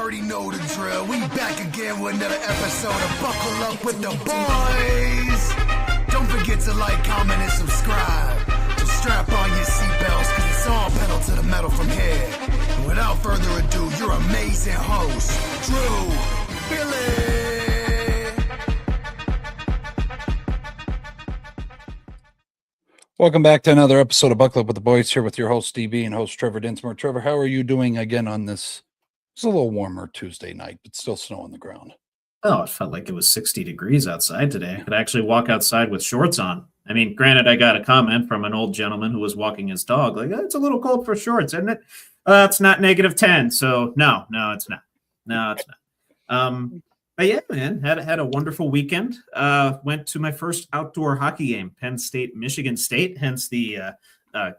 already know the drill. We back again with another episode of Buckle Up with the Boys. Don't forget to like, comment, and subscribe. So strap on your seatbelts, cause it's all pedal to the metal from here. And without further ado, your amazing host, Drew, Billy. Welcome back to another episode of Buckle Up with the Boys, here with your host, DB, and host, Trevor Dinsmore. Trevor, how are you doing again on this? It's a little warmer Tuesday night, but still snow on the ground. Oh, it felt like it was 60 degrees outside today. I could actually walk outside with shorts on. I mean, granted, I got a comment from an old gentleman who was walking his dog, like, oh, it's a little cold for shorts, isn't it? It's not -10, so no, it's not. No, it's not. But yeah, man, had a wonderful weekend. Went to my first outdoor hockey game, Penn State, Michigan State, hence the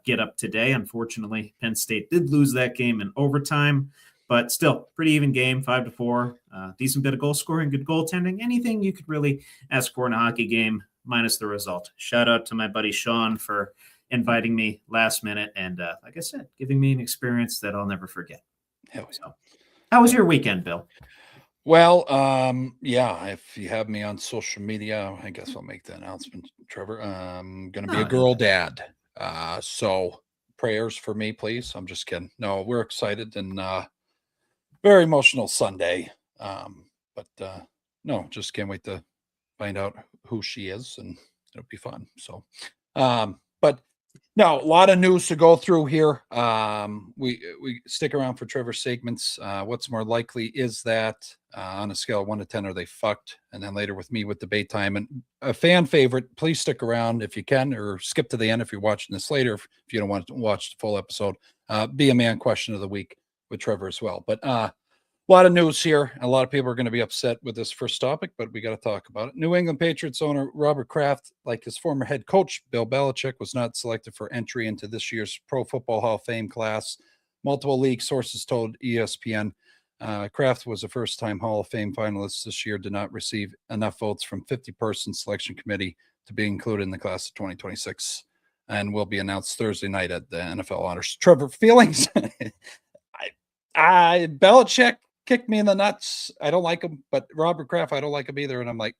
get up today. Unfortunately, Penn State did lose that game in overtime, but still pretty even game, 5-4. Decent bit of goal scoring, good goaltending, anything you could really ask for in a hockey game, minus the result. Shout out to my buddy Sean for inviting me last minute and, like I said, giving me an experience that I'll never forget. So, how was your weekend, Bill? Well, yeah, if you have me on social media, I guess I'll make the announcement, Trevor. I'm going to be a girl dad. So prayers for me, please. I'm just kidding. No, we're excited and very emotional Sunday. But no, just can't wait to find out who she is, and it'll be fun. So, but no, a lot of news to go through here. We stick around for Trevor's segments. What's more likely is that on a scale of 1 to 10, are they fucked? And then later with me with debate time, and a fan favorite. Please stick around if you can, or skip to the end if you're watching this later. If you don't want to watch the full episode, be a man question of the week with Trevor as well. But a lot of news here. A lot of people are going to be upset with this first topic, but we got to talk about it. New England Patriots owner Robert Kraft, like his former head coach Bill Belichick, was not selected for entry into this year's Pro Football Hall of Fame class. Multiple league sources told ESPN Kraft was a first-time Hall of Fame finalist this year, did not receive enough votes from 50-person selection committee to be included in the class of 2026, and will be announced Thursday night at the NFL Honors. Trevor, feelings? Belichick kicked me in the nuts. I don't like him, but Robert Kraft, I don't like him either. And I'm like,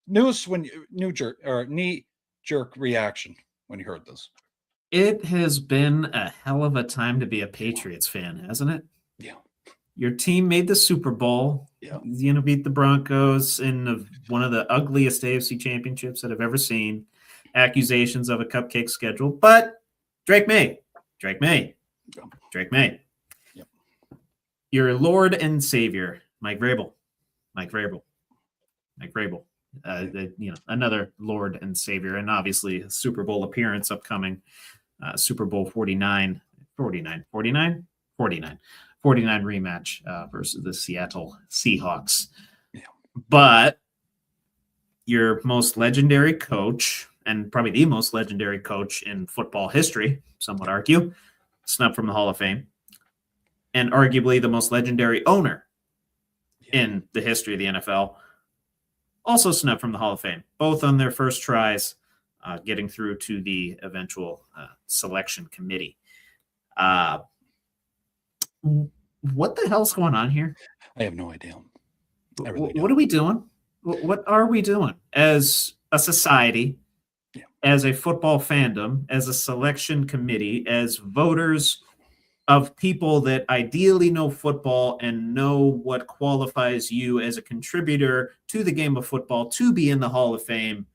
knee jerk reaction when you heard this. It has been a hell of a time to be a Patriots fan, hasn't it? Yeah. Your team made the Super Bowl. Yeah. Beat the Broncos in one of the ugliest AFC championships that I've ever seen. Accusations of a cupcake schedule, but Drake May. Your Lord and Savior, Mike Vrabel. Another Lord and Savior, and obviously a Super Bowl appearance upcoming, Super Bowl 49 rematch versus the Seattle Seahawks. Yeah. But your most legendary coach, and probably the most legendary coach in football history, some would argue, snubbed from the Hall of Fame. And arguably the most legendary owner in the history of the NFL, also snubbed from the Hall of Fame, both on their first tries, getting through to the eventual selection committee. What the hell's going on here? I have no idea. What are we doing? What are we doing as a society, as a football fandom, as a selection committee, as voters of people that ideally know football and know what qualifies you as a contributor to the game of football to be in the Hall of Fame?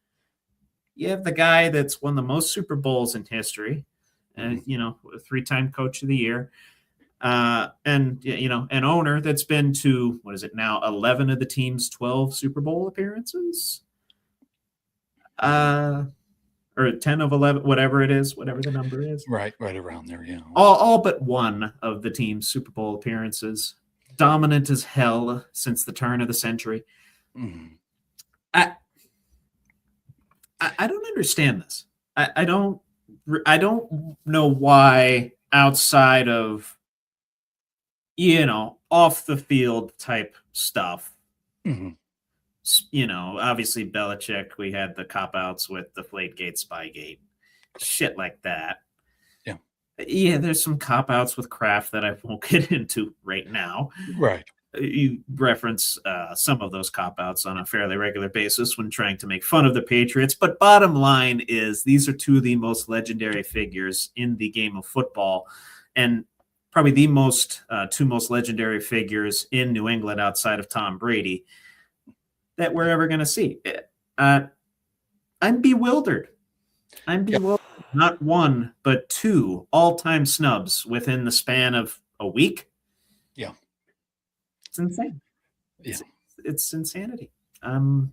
You have the guy that's won the most Super Bowls in history, and a 3-time coach of the year, and an owner that's been to, what is it now, 11 of the team's 12 Super Bowl appearances, or 10 of 11, whatever it is, whatever the number is. Right around there, yeah. All but one of the team's Super Bowl appearances. Dominant as hell since the turn of the century. Mm. I don't understand this. I don't know why, outside of, off the field type stuff, Mm-hmm. Obviously Belichick, we had the cop outs with the Deflategate, Spygate, shit like that. Yeah. Yeah, there's some cop-outs with Kraft that I won't get into right now. Right. You reference some of those cop-outs on a fairly regular basis when trying to make fun of the Patriots. But bottom line is these are two of the most legendary figures in the game of football, and probably the two most legendary figures in New England outside of Tom Brady that we're ever going to see. I'm bewildered. I'm bewildered. Not one, but two all-time snubs within the span of a week. Yeah. It's insane. Yeah. It's insanity. I'm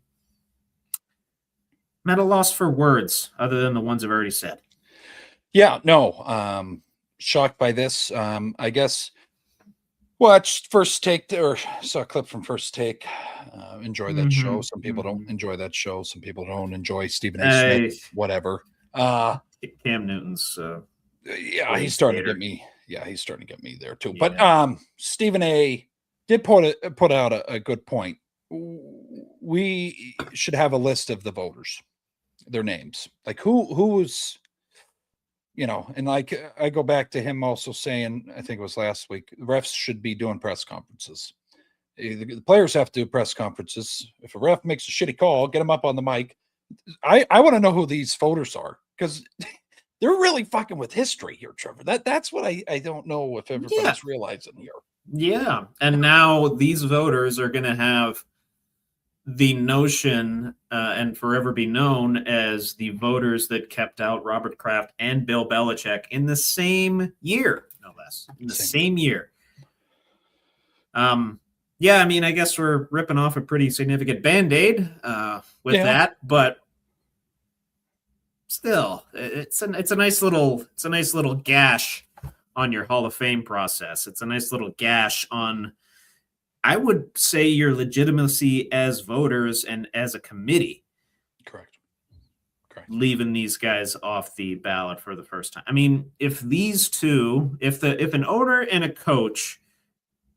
at a loss for words other than the ones I've already said. Yeah, no. Shocked by this. I guess watched First Take or saw a clip from First Take. Enjoy that show. Some people don't enjoy that show. Some people don't enjoy Stephen A. Smith, whatever. Cam Newton's yeah, he's starting to get me. Yeah, he's starting to get me there too. Yeah. But Stephen A. did put out a good point. We should have a list of the voters, their names, like who's, you know, and like I go back to him also saying, I think it was last week, refs should be doing press conferences. The players have to do press conferences. If a ref makes a shitty call, get him up on the mic. I want to know who these voters are, because they're really fucking with history here, Trevor. That's what I don't know if everybody's realizing here. Yeah. And now these voters are going to have the notion and forever be known as the voters that kept out Robert Kraft and Bill Belichick in the same year, no less. In the same year. Yeah, I mean, I guess we're ripping off a pretty significant Band-Aid with that, but still, it's a nice little gash on your Hall of Fame process. It's a nice little gash on, I would say, your legitimacy as voters and as a committee. Correct. Leaving these guys off the ballot for the first time. I mean, if these two, if an owner and a coach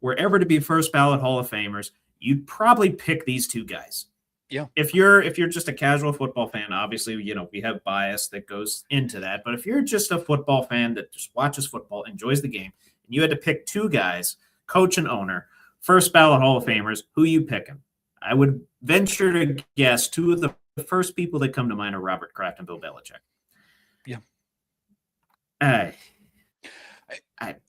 were ever to be first ballot Hall of Famers, you'd probably pick these two guys. Yeah. If you're just a casual football fan, obviously, you know, we have bias that goes into that. But if you're just a football fan that just watches football, enjoys the game, and you had to pick two guys, coach and owner, first ballot Hall of Famers, who you picking? I would venture to guess two of the first people that come to mind are Robert Kraft and Bill Belichick. Yeah.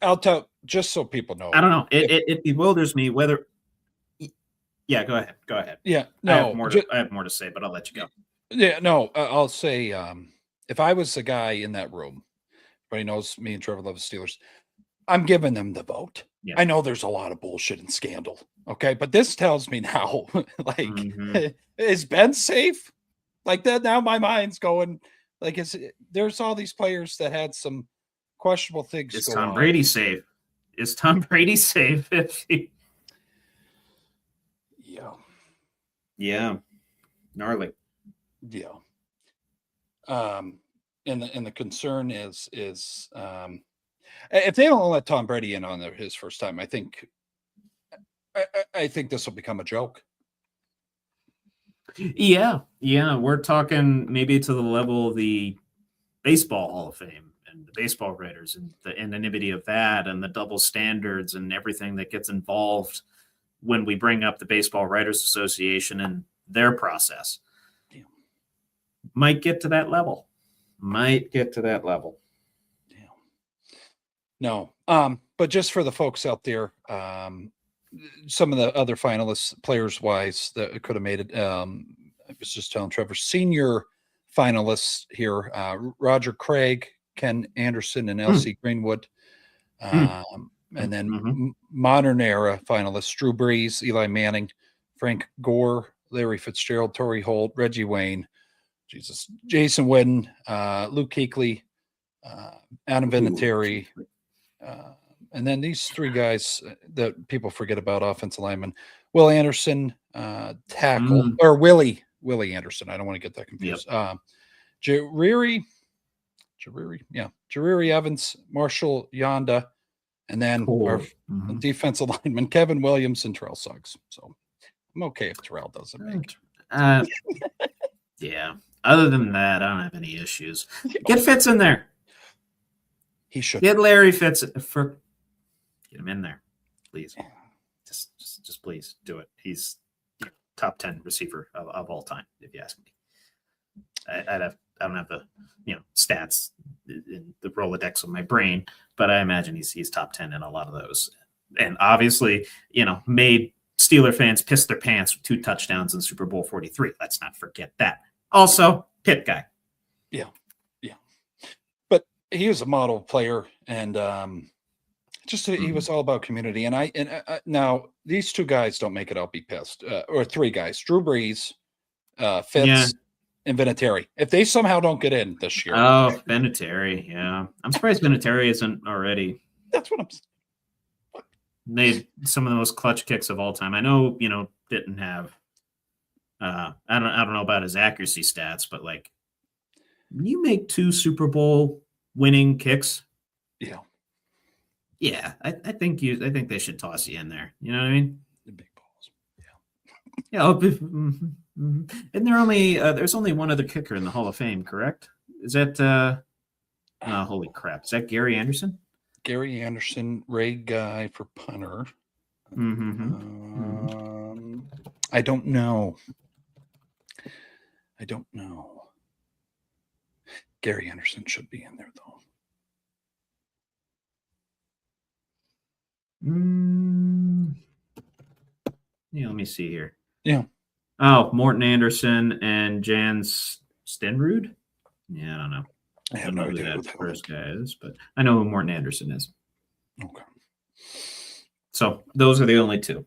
I'll tell, just so people know. I don't know. It bewilders me whether. Yeah, go ahead. Yeah, no. I have more to say, but I'll let you go. Yeah, no. I'll say, if I was the guy in that room, everybody knows me and Trevor love the Steelers, I'm giving them the vote. Yeah. I know there's a lot of bullshit and scandal. Okay, but this tells me now, like, is Ben safe? Like that. Now my mind's going. Like, there's all these players that had some questionable things. Is Tom Brady safe? Is Tom Brady safe? Yeah. Gnarly. Yeah. And the concern is if they don't let Tom Brady in on his first time, I think this will become a joke. Yeah. We're talking maybe to the level of the Baseball Hall of Fame and the baseball writers and the anonymity of that and the double standards and everything that gets involved when we bring up the Baseball Writers Association and their process. Yeah. Might get to that level. Yeah. No. But just for the folks out there, some of the other finalists, players wise, that could have made it. I was just telling Trevor, senior finalists here, Roger Craig, Ken Anderson, and L.C. Greenwood. And then modern era finalists, Drew Brees, Eli Manning, Frank Gore, Larry Fitzgerald, Torrey Holt, Reggie Wayne, Jason Witten, Luke Kuechly, Adam Vinatieri. And then these three guys that people forget about, offensive linemen, Will Anderson, tackle, or Willie Anderson. I don't want to get that confused. Yep. Jariri Evans, Marshall Yonda, and then our defensive lineman, Kevin Williams and Terrell Suggs. So I'm okay if Terrell doesn't make it. Yeah. Other than that, I don't have any issues. Get Fitz in there. He should get Larry Fitz for get him in there, please. Just please do it. He's top 10 receiver of all time, if you ask me. I don't have the stats in the Rolodex of my brain, but I imagine he's top 10 in a lot of those. And obviously, made Steeler fans piss their pants with 2 touchdowns in Super Bowl 43. Let's not forget that. Also, Pitt guy. Yeah. But he was a model player, and he was all about community. And now these 2 guys don't make it. I'll be pissed. Or 3 guys: Drew Brees, Fitz, and Vinatieri. If they somehow don't get in this year. Oh, Vinatieri. Yeah, I'm surprised Vinatieri isn't already. That's what I'm saying. Made some of the most clutch kicks of all time. I know, didn't have. I don't know about his accuracy stats, but like, when you make 2 Super Bowl winning kicks, yeah, I think they should toss you in there. You know what I mean? The big balls. Yeah. And there's only one other kicker in the Hall of Fame, correct? Is that? Holy crap! Is that Gary Anderson? Gary Anderson, Ray Guy for punter. I don't know. Gary Anderson should be in there, though. Yeah, let me see here. Yeah. Oh, Morton Anderson and Jan Stenrud? Yeah, I don't know. I have no idea who that first guy is, but I know who Morton Anderson is. Okay. So those are the only 2.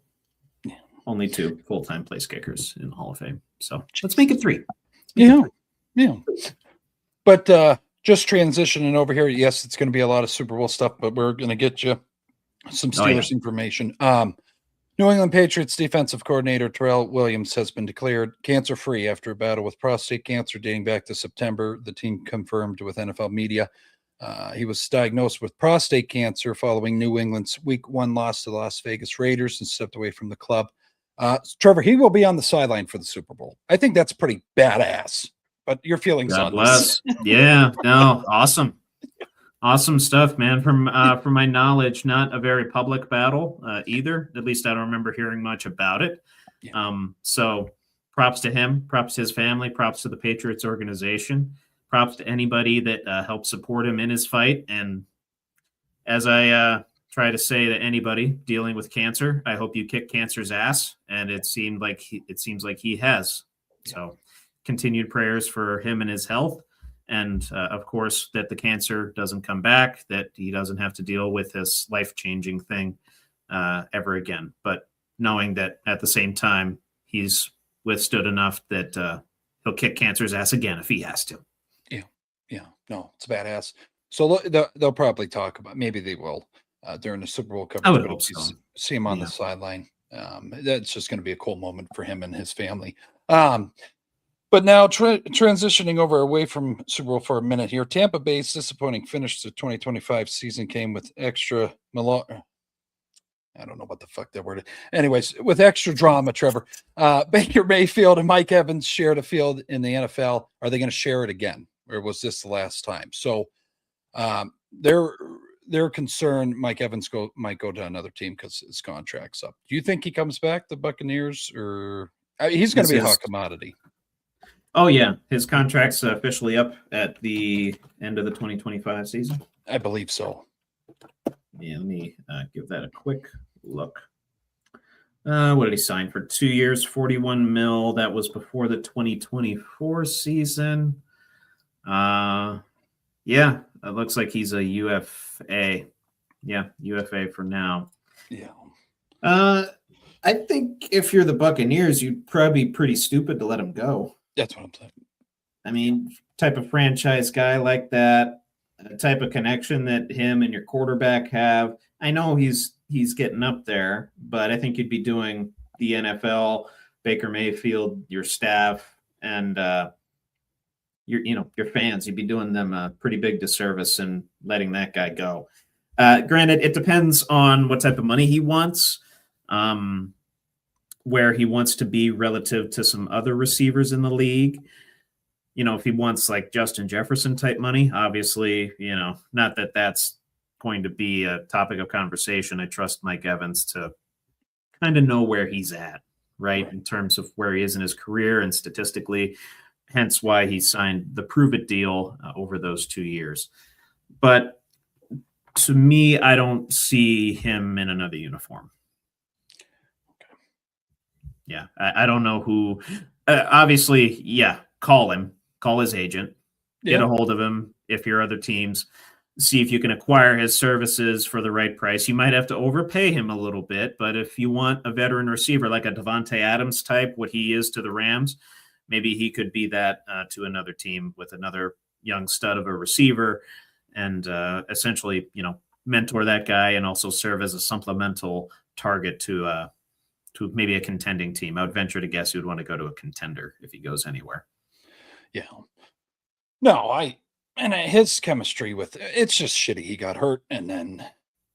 Yeah. Only 2 full-time place kickers in the Hall of Fame. So let's make it 3. Yeah. But just transitioning over here, yes, it's going to be a lot of Super Bowl stuff, but we're going to get you some Steelers information. New England Patriots defensive coordinator Terrell Williams has been declared cancer-free after a battle with prostate cancer dating back to September. The team confirmed with NFL media. He was diagnosed with prostate cancer following New England's Week 1 loss to the Las Vegas Raiders and stepped away from the club. Trevor, he will be on the sideline for the Super Bowl. I think that's pretty badass. But your feelings God on bless. this? Yeah, no, awesome. Awesome stuff, man. From my knowledge, not a very public battle either. At least I don't remember hearing much about it. Yeah. So props to him, props to his family, props to the Patriots organization, props to anybody that helped support him in his fight. And as I try to say to anybody dealing with cancer, I hope you kick cancer's ass. And it seems like he has. So continued prayers for him and his health. And, of course, that the cancer doesn't come back, that he doesn't have to deal with this life-changing thing ever again. But knowing that at the same time, he's withstood enough that he'll kick cancer's ass again if he has to. Yeah. No, it's badass. So they'll probably talk about, maybe they will during the Super Bowl coverage. I would hope so. See him on the sideline. That's just going to be a cool moment for him and his family. But now transitioning away from Super Bowl for a minute here, Tampa Bay's disappointing finish to the 2025 season came with extra I don't know what the fuck that word is. Anyways, with extra drama, Trevor. Baker Mayfield and Mike Evans shared a field in the NFL. Are they going to share it again? Or was this the last time? So they're concerned Mike Evans might go to another team because his contract's up. Do you think he comes back, the Buccaneers? Or he's going to be a hot commodity. Oh, yeah. His contract's officially up at the end of the 2025 season. I believe so. Yeah, let me give that a quick look. What did he sign for 2 years? 41 mil. That was before the 2024 season. Yeah, it looks like he's a UFA. Yeah, UFA for now. Yeah. I think if you're the Buccaneers, you'd probably be pretty stupid to let him go. That's what I'm saying. I mean, type of franchise guy like that, type of connection that him and your quarterback have. I know he's getting up there, but I think you'd be doing the NFL, Baker Mayfield, your staff, and your fans. You'd be doing them a pretty big disservice in letting that guy go. Granted, it depends on what type of money he wants. Where he wants to be relative to some other receivers in the league. if he wants like Justin Jefferson type money, obviously, not that that's going to be a topic of conversation. I trust Mike Evans to kind of know where he's at, right, in terms of where he is in his career and statistically, hence why he signed the Prove It deal over those 2 years. But to me, I don't see him in another uniform. Okay. Yeah, I don't know who. Obviously, yeah, call him. Call his agent. Get a hold of him if you're other teams. See if you can acquire his services for the right price. You might have to overpay him a little bit, but if you want a veteran receiver like a Devontae Adams type, what he is to the Rams, maybe he could be that to another team with another young stud of a receiver and essentially, mentor that guy and also serve as a supplemental target to maybe a contending team. I would venture to guess he would want to go to a contender if he goes anywhere. Yeah. No, his chemistry with it's just shitty. He got hurt and then,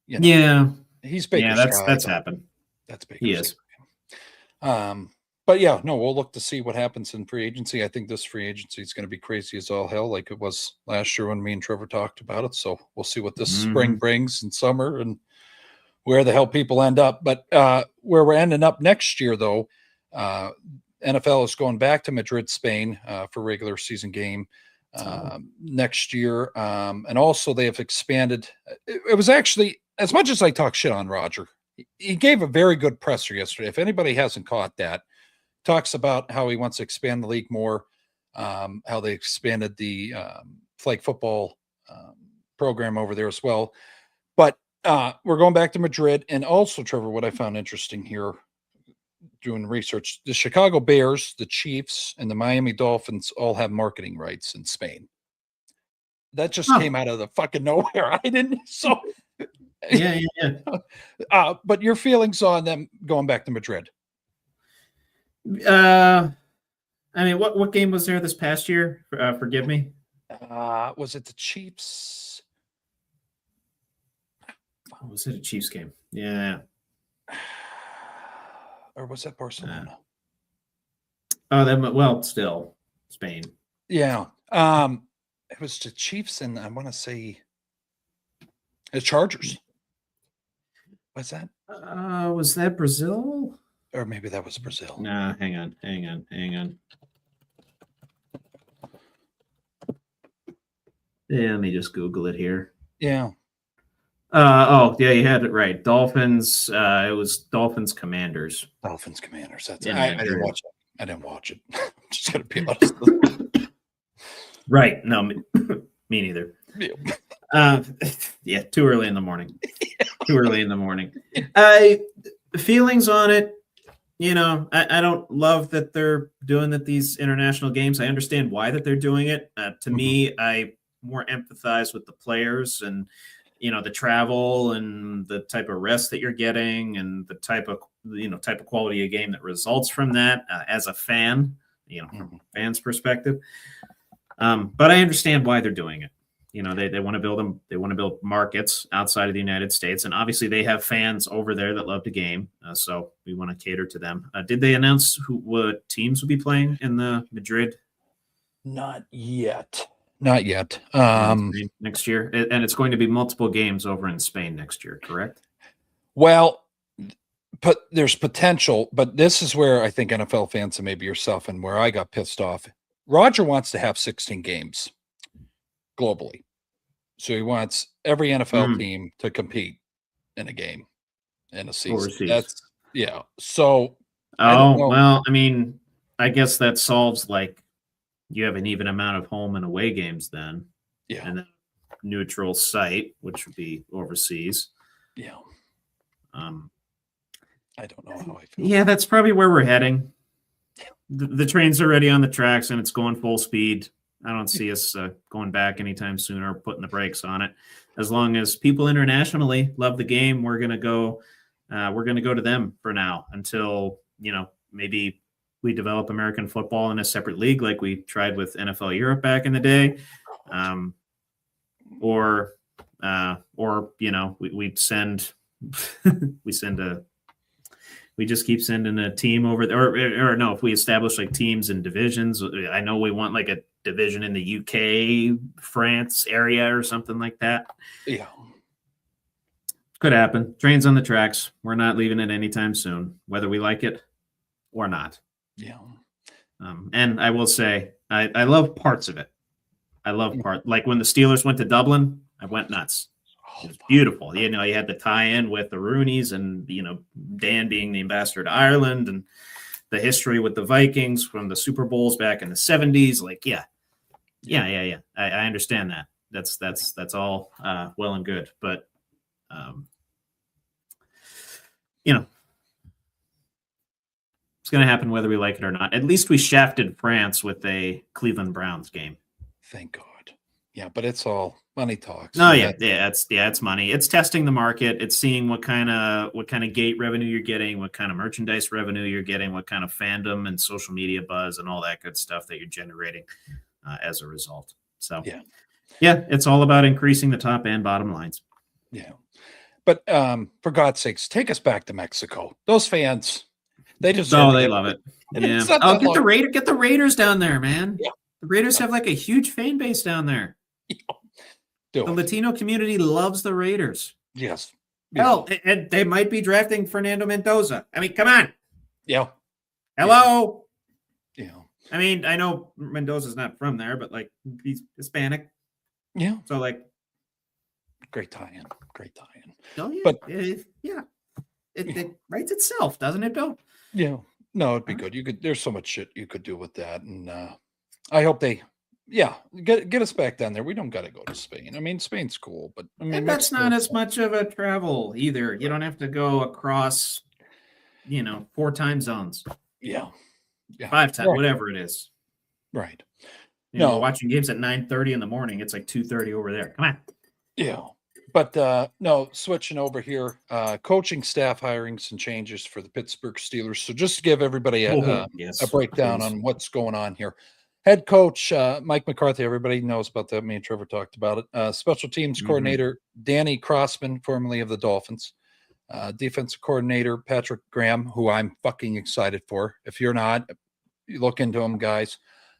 yeah, he's Baker. Yeah, that's happened. That's Baker. He is. But yeah, no, we'll look to see what happens in free agency. I think this free agency is going to be crazy as all hell, like it was last year when me and Trevor talked about it. So we'll see what this spring brings in summer and where the hell people end up. But where we're ending up next year, though, NFL is going back to Madrid, Spain for regular season game next year. And also they have expanded. It was actually, as much as I talk shit on Roger, he gave a very good presser yesterday. If anybody hasn't caught that, talks about how he wants to expand the league more, how they expanded the flag football program over there as well. But we're going back to Madrid. And also, Trevor, what I found interesting here doing research, the Chicago Bears, the Chiefs, and the Miami Dolphins all have marketing rights in Spain. That just came out of the fucking nowhere. I didn't. So yeah. But your feelings on them going back to Madrid? I mean, what game was there this past year? Forgive me. Was it the Chiefs? Was it a Chiefs game? Yeah. Or was that Barcelona? Still Spain. Yeah. It was the Chiefs and I want to say the Chargers. Was that? Was that Brazil? Or maybe that was Brazil. Nah, hang on. Yeah, let me just Google it here. Yeah. Yeah, you had it right. Dolphins. It was Dolphins Commanders. Dolphins Commanders. That's Yeah, I didn't watch it. I didn't watch it. I'm just gonna be honest. Right. No, me neither. Yeah. Too early in the morning. Feelings on it. I don't love that they're doing these international games. I understand why that they're doing it. To me, I more empathize with the players and the travel and the type of rest that you're getting and the type of quality of game that results from that as a fan, from a fan's perspective. But I understand why they're doing it. They want to build them. They want to build markets outside of the United States, and obviously they have fans over there that love the game. So we want to cater to them. Did they announce what teams will be playing in the Madrid? Not yet. Next year, and it's going to be multiple games over in Spain next year. Correct? Well, but there's potential. But this is where I think NFL fans and maybe yourself and where I got pissed off. Roger wants to have 16 games globally. So he wants every NFL team to compete in a game in a season. Overseas. That's So I mean, I guess that solves you have an even amount of home and away games then. Yeah. And then neutral site, which would be overseas. Yeah. I don't know how I feel. Yeah, that's probably where we're heading. The train's already on the tracks and it's going full speed. I don't see us going back anytime soon or putting the brakes on it. As long as people internationally love the game, we're going to go to them for now until, maybe we develop American football in a separate league like we tried with NFL Europe back in the day. We'd send we just keep sending a team over there, or no, if we establish teams and divisions. I know we want a division in the UK, France area or something like that. Yeah. Could happen. Trains on the tracks. We're not leaving it anytime soon, whether we like it or not. Yeah. And I will say, I love parts of it. I love like when the Steelers went to Dublin, I went nuts. It was beautiful. You know, you had the tie-in with the Roonies and, you know, Dan being the ambassador to Ireland and the history with the Vikings from the Super Bowls back in the 70s. Like, yeah. I understand that. That's all well and good. But, you know, it's going to happen whether we like it or not. At least we shafted France with a Cleveland Browns game. Thank God. Yeah, but it's all money talks. No, it's money. It's testing the market. It's seeing what kind of gate revenue you're getting, what kind of merchandise revenue you're getting, what kind of fandom and social media buzz and all that good stuff that you're generating as a result. So yeah, it's all about increasing the top and bottom lines. Yeah, but for God's sakes, take us back to Mexico. Those fans, they just they love it. Yeah. Oh, get the Raiders down there, man. Yeah. The Raiders have like a huge fan base down there. The Latino community loves the Raiders. Yes. Hell, and they might be drafting Fernando Mendoza. I mean, come on. Yeah. Hello. Yeah. I mean, I know Mendoza's not from there, but like he's Hispanic. Yeah. So like, great tie-in. Oh yeah. But yeah, it writes itself, doesn't it, Bill? Yeah. No, it'd be good. There's so much shit you could do with that, and I hope they. Yeah, get us back down there. We don't got to go to Spain. I mean, Spain's cool, but I mean, and that's not as much of a travel either. You don't have to go across, 4 time zones. Yeah. 5 times, whatever it is. Right. We're watching games at 9:30 in the morning. It's like 2:30 over there. Come on. Yeah. But no, switching over here, coaching staff hirings and changes for the Pittsburgh Steelers. So just to give everybody a breakdown on what's going on here. Head coach Mike McCarthy, everybody knows about that. Me and Trevor talked about it. Special teams coordinator Danny Crossman, formerly of the Dolphins. Defensive coordinator Patrick Graham, who I'm fucking excited for. If you're not, you look into him, guys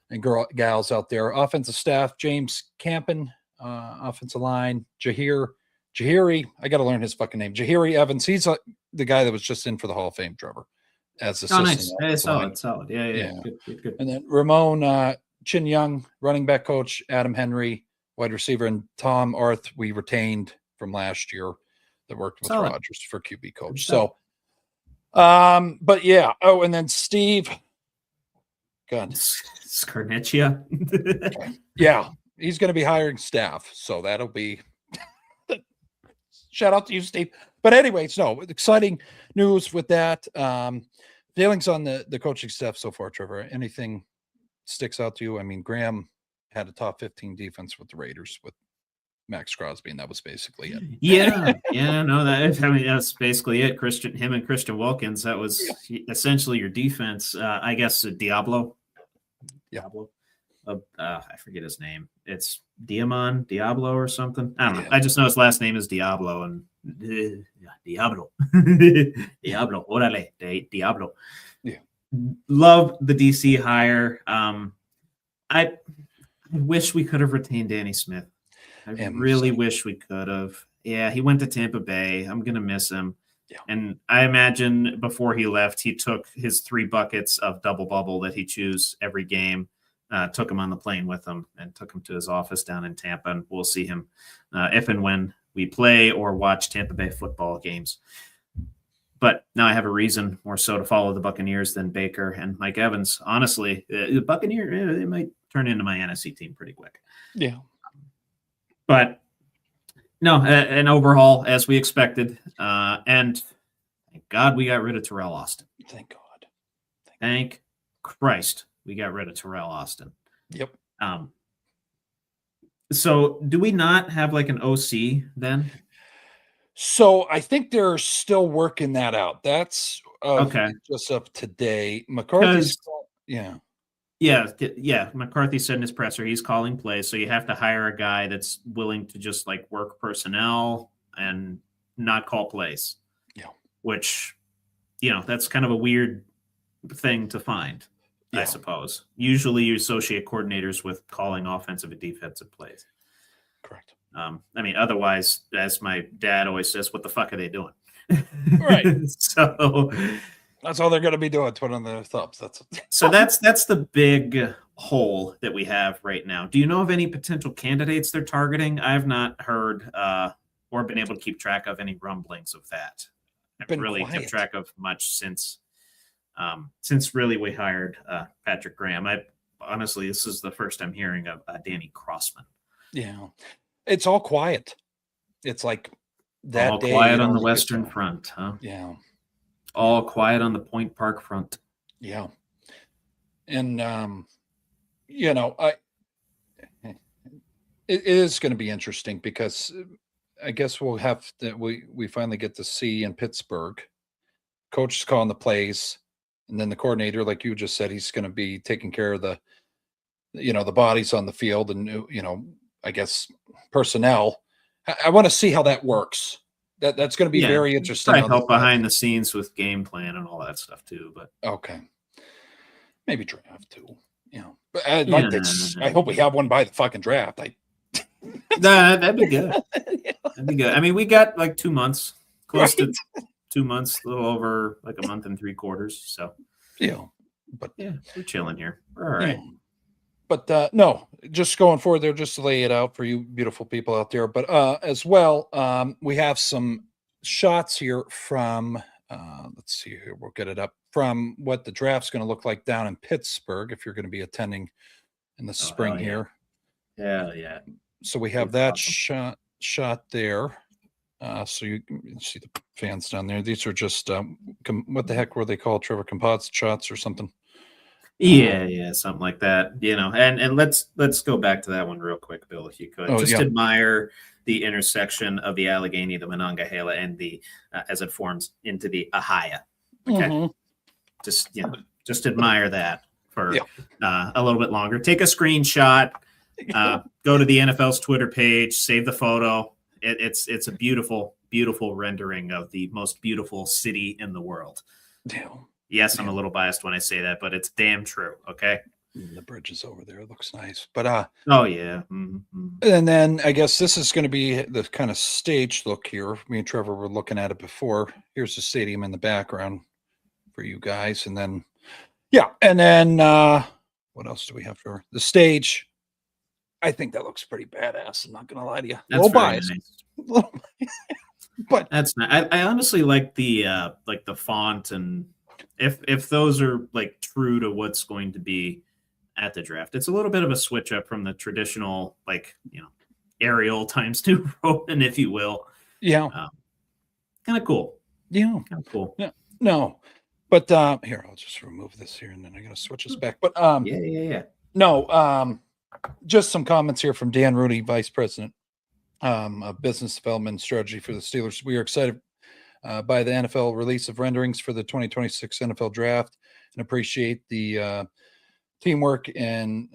and gals out there. Offensive staff James Campen, offensive line Jahiri. I got to learn his fucking name. Jahiri Evans. He's the guy that was just in for the Hall of Fame, Trevor. As assistant. Oh, nice. Solid. Yeah. Good. And then Ramon Chin Young, running back coach, Adam Henry, wide receiver, and Tom Arth, we retained from last year that worked with Rodgers for QB coach. So, but yeah. Oh, and then Steve. God. Scarnecchia. Yeah. He's going to be hiring staff. So that'll be shout out to you, Steve. But anyways, no, exciting news with that. Feelings on the coaching staff so far, Trevor? Anything sticks out to you? I mean, Graham had a top 15 defense with the Raiders with Max Crosby, and that was basically it. That's basically it. Him and Christian Wilkins, that was essentially your defense. I guess Diablo. I forget his name. It's Diablo or something. I don't know. I just know his last name is Diablo and Diablo. Orale, Diablo. Yeah. Love the DC hire. I wish we could have retained Danny Smith. I really wish we could have. Yeah, he went to Tampa Bay. I'm going to miss him. Yeah. And I imagine before he left, he took his 3 buckets of double bubble that he chews every game, took him on the plane with him and took him to his office down in Tampa. And we'll see him if and when we play or watch Tampa Bay football games. But now I have a reason more so to follow the Buccaneers than Baker and Mike Evans. Honestly, the Buccaneers, they might turn into my NFC team pretty quick. Yeah. But no, an overhaul as we expected. And thank God we got rid of Terrell Austin. Thank God. Thank Christ we got rid of Terrell Austin. Yep. So do we not have like an OC then? So I think they're still working that out. That's okay. Just up today. McCarthy's Yeah. McCarthy said in his presser he's calling plays, so you have to hire a guy that's willing to just like work personnel and not call plays. Yeah. Which, that's kind of a weird thing to find. I suppose. Usually you associate coordinators with calling offensive and defensive plays. Correct. I mean, otherwise, as my dad always says, what the fuck are they doing? Right. So that's all they're going to be doing, twiddling their thumbs. That's the big hole that we have right now. Do you know of any potential candidates they're targeting? I've not heard or been able to keep track of any rumblings of that. I haven't really kept track of much since really we hired Patrick Graham. Honestly, this is the first I'm hearing of Danny Crossman. Yeah, it's all quiet. It's like that all day, quiet on the Western Front, huh? Yeah, all quiet on the Point Park front. Yeah, and it is going to be interesting because I guess we'll have to. We finally get to see in Pittsburgh, coach is calling the plays. And then the coordinator, like you just said, he's going to be taking care of the bodies on the field and, I guess personnel. I want to see how that works. That's going to be very interesting. Probably help behind the scenes with game plan and all that stuff too. But okay, maybe draft too. But I'd like to. I hope we have one by the fucking draft. That'd be good. That'd be good. I mean, we got like 2 months, close to 2 months, a little over like a month and 3/4. So we're chilling here. All right. But no, just going forward there, just to lay it out for you beautiful people out there. But as well, we have some shots here from let's see here, we'll get it up from what the draft's going to look like down in Pittsburgh if you're going to be attending in the spring here. Yeah. So we have that shot there. So you can see the fans down there. These are just what the heck were they called, Trevor? Composite shots or something? Yeah, something like that. And let's go back to that one real quick, Bill, if you could. Admire the intersection of the Allegheny, the Monongahela, and the as it forms into the Ahia. Okay, just admire that for a little bit longer. Take a screenshot. Go to the NFL's Twitter page. Save the photo. It's a beautiful, beautiful rendering of the most beautiful city in the world. Yes, I'm a little biased when I say that, but it's damn true. Okay. The bridge is over there. It looks nice. But Mm-hmm. And then I guess this is going to be the kind of stage look here. Me and Trevor were looking at it before. Here's the stadium in the background for you guys. And then what else do we have for the stage? I think that looks pretty badass. I'm not going to lie to you. That's a little biased. Nice. But that's not, I honestly like the font, and if those are like true to what's going to be at the draft, it's a little bit of a switch up from the traditional Arial ×2 Roman, if you will. Yeah. Kind of cool. Yeah. Kind of cool. Yeah. No. But here, I'll just remove this here and then I'm going to switch this back. But no, just some comments here from Dan Rooney, Vice President of Business Development and Strategy for the Steelers. We are excited by the NFL release of renderings for the 2026 NFL Draft and appreciate the teamwork and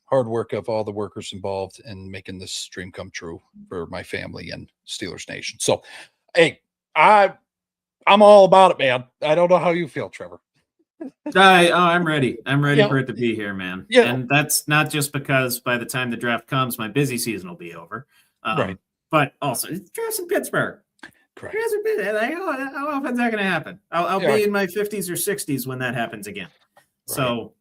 hard work of all the workers involved in making this dream come true for my family and Steelers Nation. So, hey, I'm all about it, man. I don't know how you feel, Trevor. I'm ready. I'm ready for it to be here, man. Yeah. And that's not just because by the time the draft comes, my busy season will be over. Right. But also, the draft's in Pittsburgh. Correct. How often is that going to happen? I'll be in my 50s or 60s when that happens again. Right. So,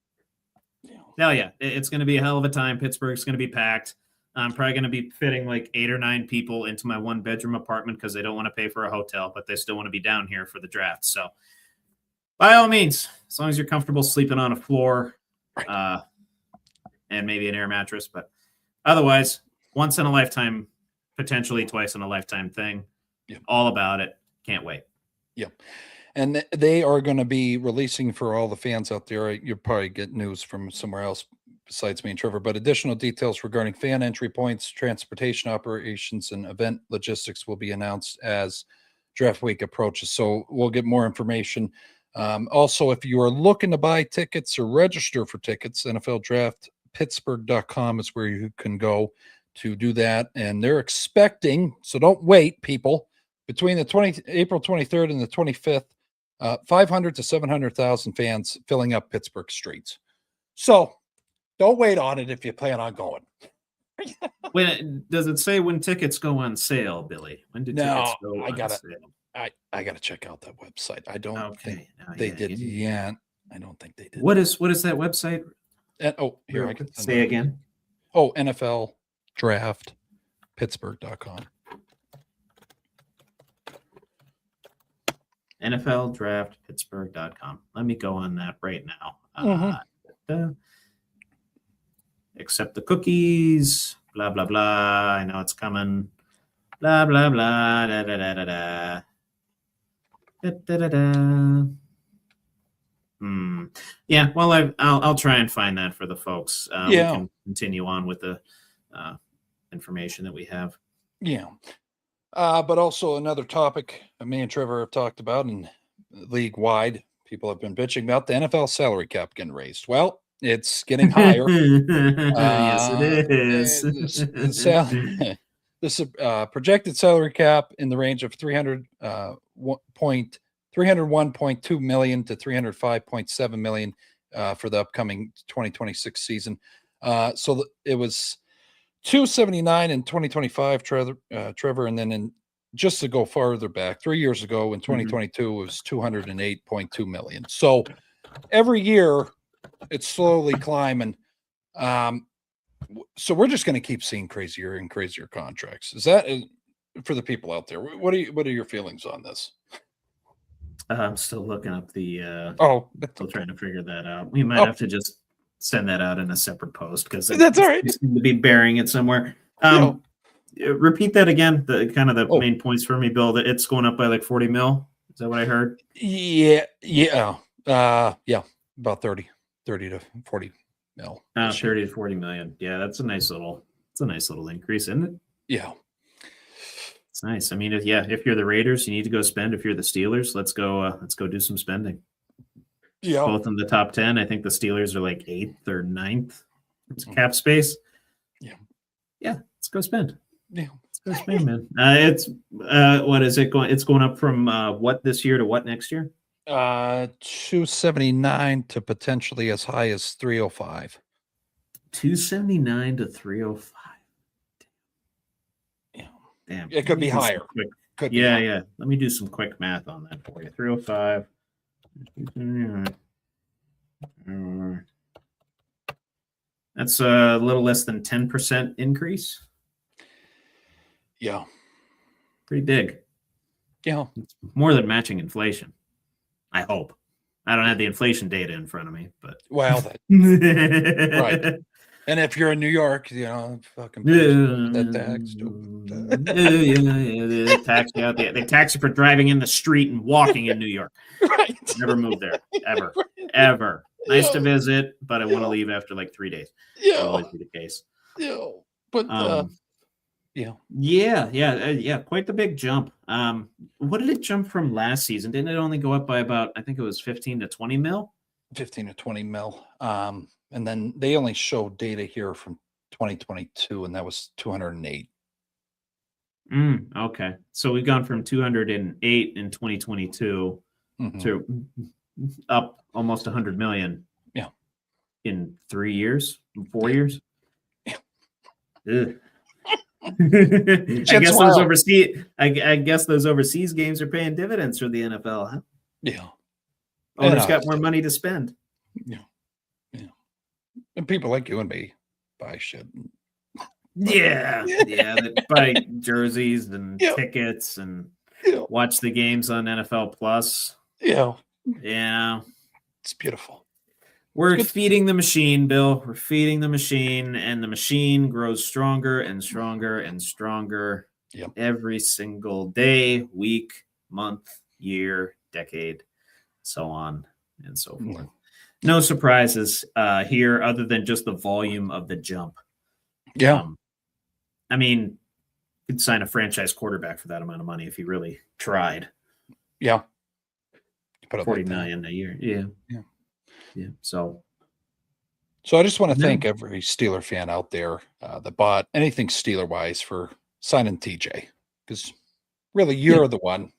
hell yeah, it's going to be a hell of a time. Pittsburgh's going to be packed. I'm probably going to be fitting like 8 or 9 people into my 1-bedroom apartment because they don't want to pay for a hotel, but they still want to be down here for the draft. So, by all means, as long as you're comfortable sleeping on a floor and maybe an air mattress, but otherwise, once in a lifetime, potentially twice in a lifetime thing. Yeah. All about it. Can't wait. Yeah. And they are going to be releasing for all the fans out there. You'll probably get news from somewhere else besides me and Trevor, but additional details regarding fan entry points, transportation operations, and event logistics will be announced as draft week approaches. So we'll get more information. Also, if you are looking to buy tickets or register for tickets, NFLDraftPittsburgh.com is where you can go to do that. And they're expecting, so don't wait, people, between the April 23rd and the 25th, 500 to 700,000 fans filling up Pittsburgh streets. So don't wait on it if you plan on going. When does it say when tickets go on sale, Billy? When did tickets go on sale? I gotta check out that website. I don't think No, they did yet. I don't think they did. What is that website? And, here I can say again. Oh, NFL Draft Pittsburgh.com. NFL Draft Pittsburgh.com. Let me go on that right now. Accept the cookies. Blah blah blah. I know it's coming. Blah blah blah. Da da da da da. Da da da da. Yeah. Well, I'll try and find that for the folks. We can continue on with the information that we have. Yeah. But also another topic me and Trevor have talked about, and league wide, people have been bitching about the NFL salary cap getting raised. Well, it's getting higher. Yes, it is. This projected salary cap in the range of 301.2 million to 305.7 million for the upcoming 2026 season. So it was 279 in 2025, Trevor, and then just to go farther back, 3 years ago in 2022, it was 208.2 million. So every year it's slowly climbing. So we're just going to keep seeing crazier and crazier contracts. Is that for the people out there? What are your feelings on this? I'm still looking up the. Still trying to figure that out. We might have to just send that out in a separate post because that's all right. You seem to be burying it somewhere. Repeat that again. The kind of the main points for me, Bill. That it's going up by like 40 mil. Is that what I heard? Yeah. About 30 to 40 mil. 30 to 40 million. Yeah, that's a nice little increase, isn't it? Yeah. It's nice. I mean, if you're the Raiders, you need to go spend. If you're the Steelers, let's go do some spending. Yeah. Both in the top 10. I think the Steelers are like 8th or 9th. It's cap space. Yeah. Yeah. Let's go spend. Yeah. Let's go spend, man. It's what is it going? It's going up from what this year to what next year? 279 to potentially as high as 305. 279 to 305. Yeah. Damn. It could be higher. Yeah. Let me do some quick math on that for you. 305. That's a little less than 10% increase. Yeah. Pretty big. Yeah. It's more than matching inflation. I hope. I don't have the inflation data in front of me, but right. And if you're in New York, fucking that tax. They tax you out there. They tax you for driving in the street and walking in New York. Right. Never move there. Ever. Nice to visit, but I want to leave after like 3 days. Yeah. That'll always be the case. Yeah. But Yeah. Quite the big jump. What did it jump from last season? Didn't it only go up by about, I think it was 15 to 20 mil? 15 to 20 mil. And then they only show data here from 2022, and that was 208. Okay. So we've gone from 208 in 2022 to up almost 100 million. Yeah. In 3 years, 4 years. Yeah. I guess those overseas games are paying dividends for the NFL, huh? Yeah. Owners got more money to spend. Yeah. And people like you and me buy shit. Yeah. They buy jerseys and tickets and watch the games on NFL Plus. Yeah. It's beautiful. We're feeding the machine, Bill. We're feeding the machine, and the machine grows stronger and stronger and stronger every single day, week, month, year, decade, so on and so forth. Yeah. No surprises here other than just the volume of the jump. Yeah. I mean, you'd sign a franchise quarterback for that amount of money if he really tried. Yeah. $40 million a year. Yeah. So I just want to thank every Steeler fan out there that bought anything Steeler wise for signing TJ, because really you're the one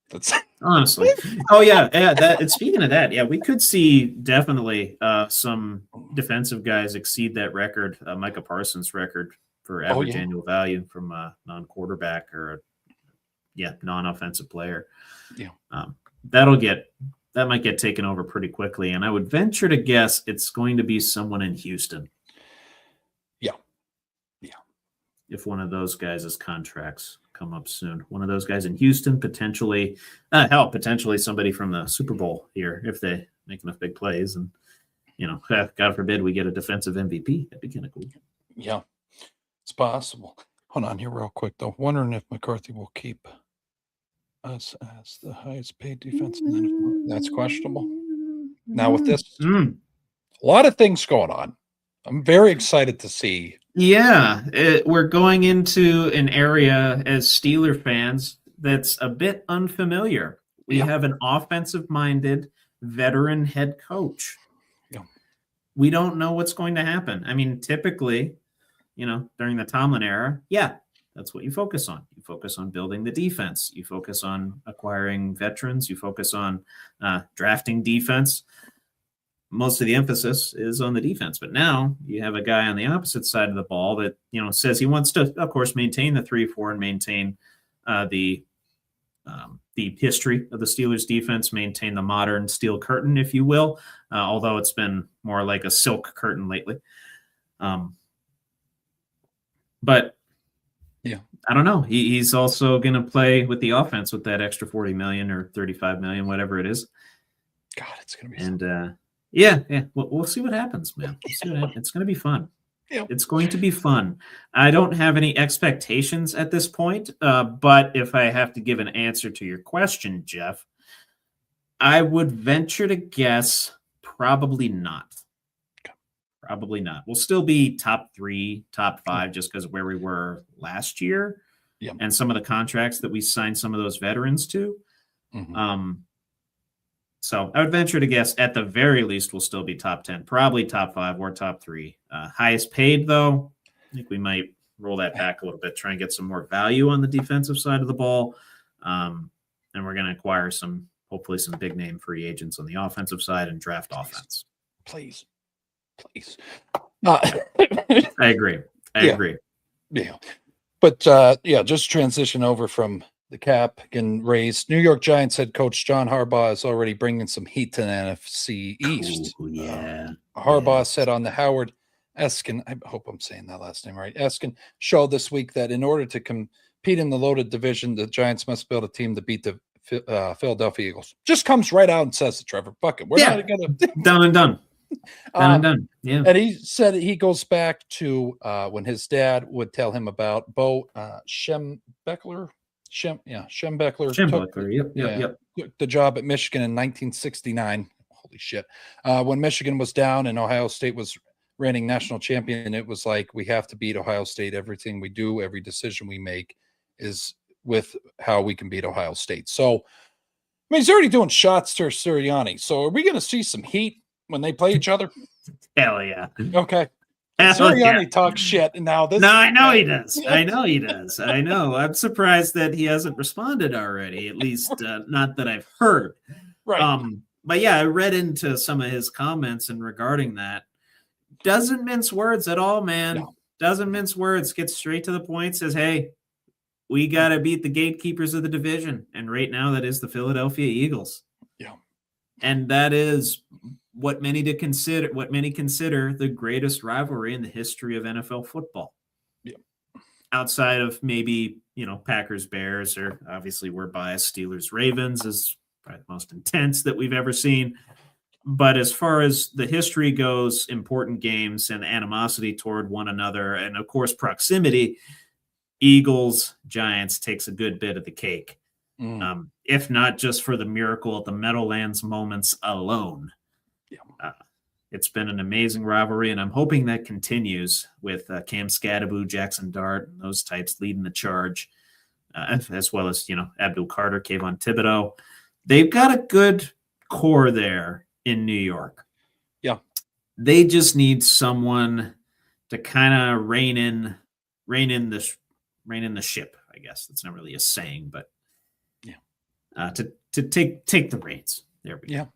that's honestly. Oh yeah, that. Speaking of that, yeah, we could see definitely some defensive guys exceed that record, Micah Parsons' record for average annual value from a non-quarterback or non-offensive player. Yeah, that might get taken over pretty quickly, and I would venture to guess it's going to be someone in Houston. Yeah. If one of those guys' contracts come up soon, one of those guys in Houston, potentially somebody from the Super Bowl here if they make enough big plays, and God forbid we get a defensive MVP. That'd be kind of cool. Yeah, it's possible. Hold on here real quick though. Wondering if McCarthy will keep us as the highest paid defense. That's questionable. Now with this, a lot of things going on. I'm very excited to see. Yeah, we're going into an area as Steeler fans that's a bit unfamiliar. We have an offensive-minded veteran head coach. Yeah. We don't know what's going to happen. I mean, typically, during the Tomlin era, that's what you focus on. You focus on building the defense. You focus on acquiring veterans. You focus on drafting defense. Most of the emphasis is on the defense, but now you have a guy on the opposite side of the ball that says he wants to, of course, maintain the 3-4 and maintain the history of the Steelers defense, maintain the modern steel curtain, if you will, although it's been more like a silk curtain lately. But I don't know. He's also going to play with the offense with that extra $40 million or $35 million, whatever it is. God, it's going to be and. We'll see what happens, man. It's going to be fun. Yeah. It's going to be fun. I don't have any expectations at this point, but if I have to give an answer to your question, Jeff, I would venture to guess probably not. Probably not. We'll still be top 3, top 5, just because of where we were last year and some of the contracts that we signed some of those veterans to. Mm-hmm. So I would venture to guess at the very least we'll still be top 10, probably top 5 or top 3. Highest paid, though, I think we might roll that back a little bit, try and get some more value on the defensive side of the ball. And we're going to acquire hopefully some big name free agents on the offensive side and draft offense. Please. I agree. I agree. Yeah. But just transition over from the cap getting raised. New York Giants head coach John Harbaugh is already bringing some heat to the NFC East. Ooh, yeah. Harbaugh said on the Howard Eskin, I hope I'm saying that last name right, Eskin show this week that in order to compete in the loaded division, the Giants must build a team to beat the Philadelphia Eagles. Just comes right out and says it, Trevor. Fuck it. We're not going to. Done and done. Done and done. Yeah. And he said he goes back to when his dad would tell him about Bo Schembechler. Took the job at Michigan in 1969. Holy shit. When Michigan was down and Ohio State was reigning national champion, it was like, we have to beat Ohio State. Everything we do, every decision we make is with how we can beat Ohio State. So, I mean, he's already doing shots to Sirianni. So are we going to see some heat when they play each other? Hell yeah. Okay. Sirianni talks shit, and now this. No, I know he does. I know. I'm surprised that he hasn't responded already. At least, not that I've heard. Right. But yeah, I read into some of his comments and regarding that. Doesn't mince words at all, man. No. Doesn't mince words. Gets straight to the point. Says, "Hey, we got to beat the gatekeepers of the division, and right now that is the Philadelphia Eagles." Yeah. And that is what many consider the greatest rivalry in the history of NFL football. Yeah. Outside of maybe, Packers, Bears, or obviously we're biased, Steelers, Ravens is probably the most intense that we've ever seen. But as far as the history goes, important games and animosity toward one another, and of course proximity, Eagles, Giants takes a good bit of the cake. If not just for the miracle at the Meadowlands moments alone. Yeah. It's been an amazing rivalry, and I'm hoping that continues with Cam Scadaboo, Jackson Dart, and those types leading the charge, as well as, Abdul Carter, Kayvon Thibodeau. They've got a good core there in New York. Yeah. They just need someone to kind of rein in the ship, I guess. That's not really a saying, but to to take the reins. There we Yeah. go.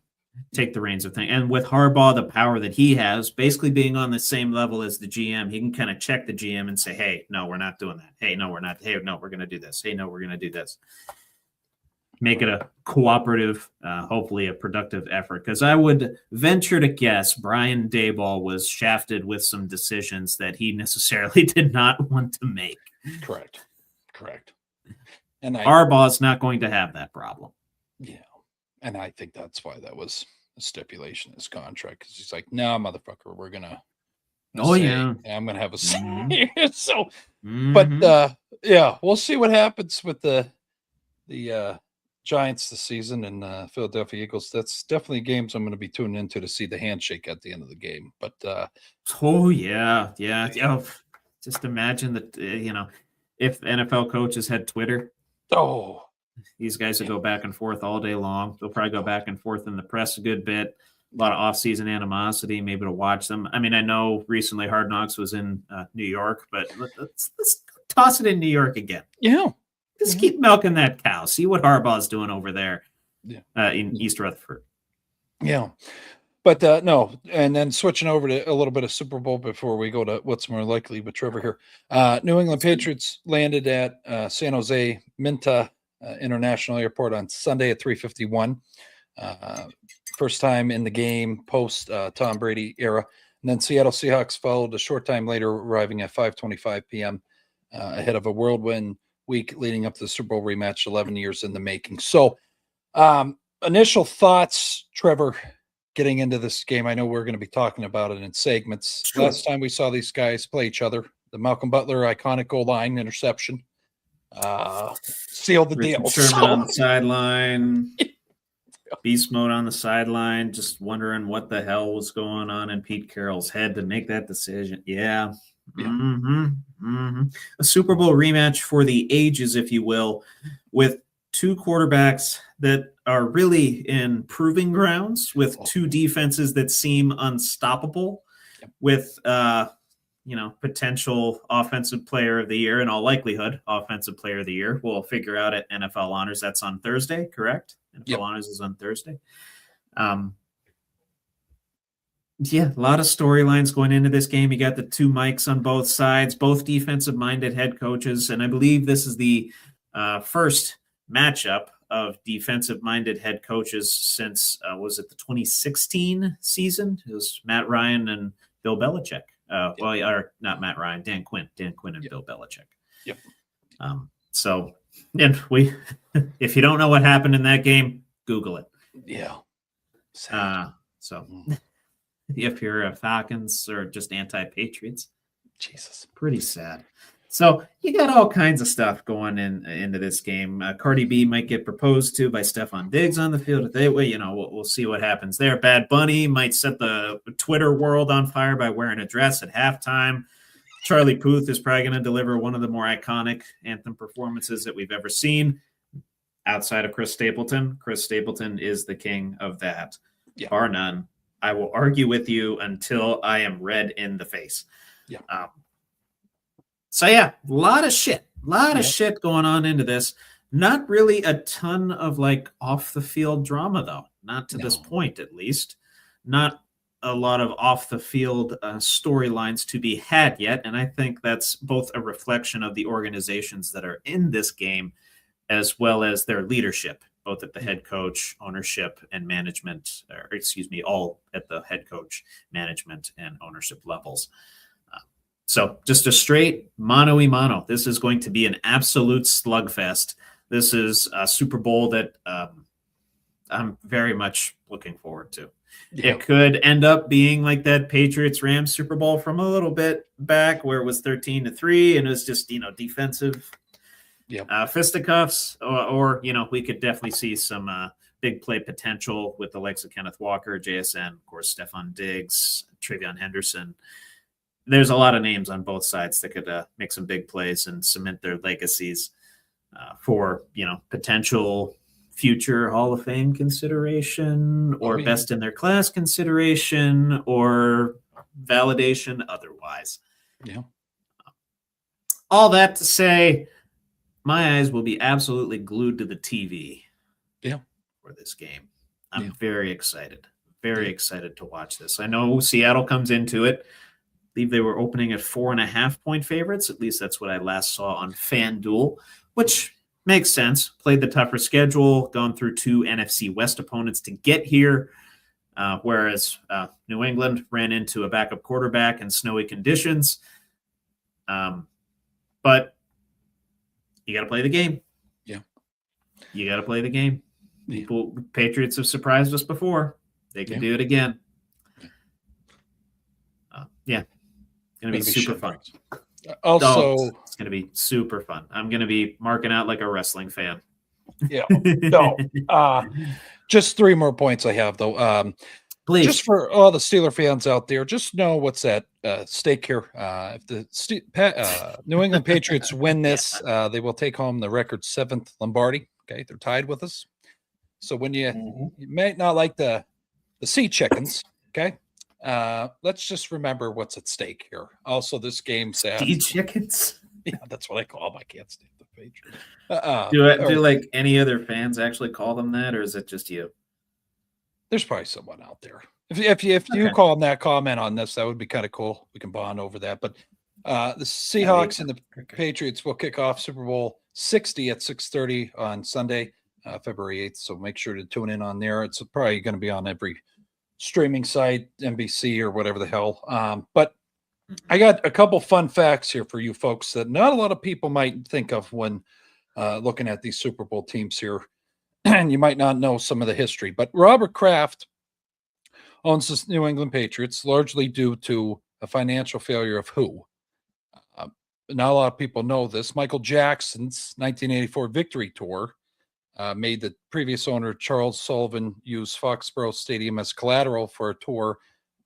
Take the reins of things. And with Harbaugh, the power that he has, basically being on the same level as the GM, he can kind of check the GM and say, hey, no, we're not doing that. Hey, no, we're not. Hey, no, we're going to do this. Hey, no, we're going to do this. Make it a cooperative, hopefully a productive effort. Because I would venture to guess Brian Daboll was shafted with some decisions that he necessarily did not want to make. Correct. And Harbaugh's not going to have that problem. Yeah. And I think that's why that was a stipulation in his contract, because he's like, no, motherfucker, we're gonna I'm gonna have a say. Mm-hmm. So but yeah, we'll see what happens with the Giants this season and Philadelphia Eagles. That's definitely games I'm gonna be tuning into to see the handshake at the end of the game. But just imagine that if NFL coaches had Twitter. These guys will go back and forth all day long. They'll probably go back and forth in the press a good bit. A lot of off-season animosity, maybe to watch them. I mean, I know recently Hard Knocks was in New York, but let's toss it in New York again. Yeah. Just keep milking that cow. See what Harbaugh's doing over there in East Rutherford. Yeah. But no, and then switching over to a little bit of Super Bowl before we go to what's more likely with Trevor here. New England Patriots landed at San Jose Minta International Airport on Sunday at 3:51. First time in the game post Tom Brady era. And then Seattle Seahawks followed a short time later, arriving at 5:25 p.m. Ahead of a whirlwind week leading up to the Super Bowl rematch, 11 years in the making. So initial thoughts, Trevor, getting into this game. I know we're going to be talking about it in segments. Sure. Last time we saw these guys play each other, the Malcolm Butler iconic goal line interception sealed the deal. Sherman on the sideline, beast mode on the sideline, just wondering what the hell was going on in Pete Carroll's head to make that decision. Yeah. A Super Bowl rematch for the ages, if you will, with two quarterbacks that are really in proving grounds, with two defenses that seem unstoppable, with potential offensive player of the year, in all likelihood, offensive player of the year. We'll figure out at NFL Honors. That's on Thursday, correct? NFL Honors is on Thursday. A lot of storylines going into this game. You got the two mics on both sides, both defensive-minded head coaches, and I believe this is the first matchup of defensive-minded head coaches since, was it the 2016 season? It was Matt Ryan and Bill Belichick. Or not Matt Ryan, Dan Quinn and Bill Belichick. Yep. So, and if you don't know what happened in that game, Google it. Yeah. If you're a Falcons or just anti-Patriots, Jesus, pretty sad. So you got all kinds of stuff going into this game. Cardi B might get proposed to by Stephon Diggs on the field. We'll see what happens there. Bad Bunny might set the Twitter world on fire by wearing a dress at halftime. Charlie Puth is probably going to deliver one of the more iconic anthem performances that we've ever seen outside of Chris Stapleton. Chris Stapleton is the king of that, bar none. I will argue with you until I am red in the face. Yeah. A lot of shit. Shit going on into this. Not really a ton of off the field drama though. Not to this point, at least. Not a lot of off the field storylines to be had yet. And I think that's both a reflection of the organizations that are in this game, as well as their leadership, both at the head coach, ownership, and management, all at the head coach, management, and ownership levels. So just a straight mano-y-mano. This is going to be an absolute slugfest. This is a Super Bowl that I'm very much looking forward to. Yeah. It could end up being like that Patriots-Rams Super Bowl from a little bit back where it was 13-3 and it was just, defensive fisticuffs. Or we could definitely see some big play potential with the likes of Kenneth Walker, JSN, of course, Stephon Diggs, Travion Henderson. There's a lot of names on both sides that could make some big plays and cement their legacies for, potential future Hall of Fame consideration or best in their class consideration or validation otherwise. Yeah. All that to say, my eyes will be absolutely glued to the TV. Yeah. for this game. I'm very excited. Very excited to watch this. I know Seattle comes into it. I believe they were opening at 4.5-point favorites. At least that's what I last saw on FanDuel, which makes sense. Played the tougher schedule, gone through 2 NFC West opponents to get here, whereas New England ran into a backup quarterback in snowy conditions. But you got to play the game. Yeah. You got to play the game. Yeah. Patriots have surprised us before. They can do it again. It's going to be super fun. Also, it's going to be super fun. I'm going to be marking out like a wrestling fan. Yeah. No. Just 3 more points I have, though. Please. Just for all the Steeler fans out there, just know what's at stake here. If the New England Patriots win this, they will take home the record 7th Lombardi. Okay, they're tied with us. So when you may not like the sea chickens, okay, let's just remember what's at stake here. Also, this game says sea chickens. Yeah, that's what I call them. I can't stand the Patriots. Do like any other fans actually call them that, or is it just you? There's probably someone out there. If you call them that, comment on this. That would be kind of cool. We can bond over that. But the Seahawks and the Patriots will kick off Super Bowl 60 at 6:30 on Sunday, February 8th. So make sure to tune in on there. It's probably going to be on every streaming site, NBC or whatever the hell. But I got a couple fun facts here for you folks that not a lot of people might think of when looking at these Super Bowl teams here. And you might not know some of the history, but Robert Kraft owns the New England Patriots largely due to a financial failure of who? Not a lot of people know this. Michael Jackson's 1984 Victory Tour made the previous owner, Charles Sullivan, use Foxborough Stadium as collateral for a tour.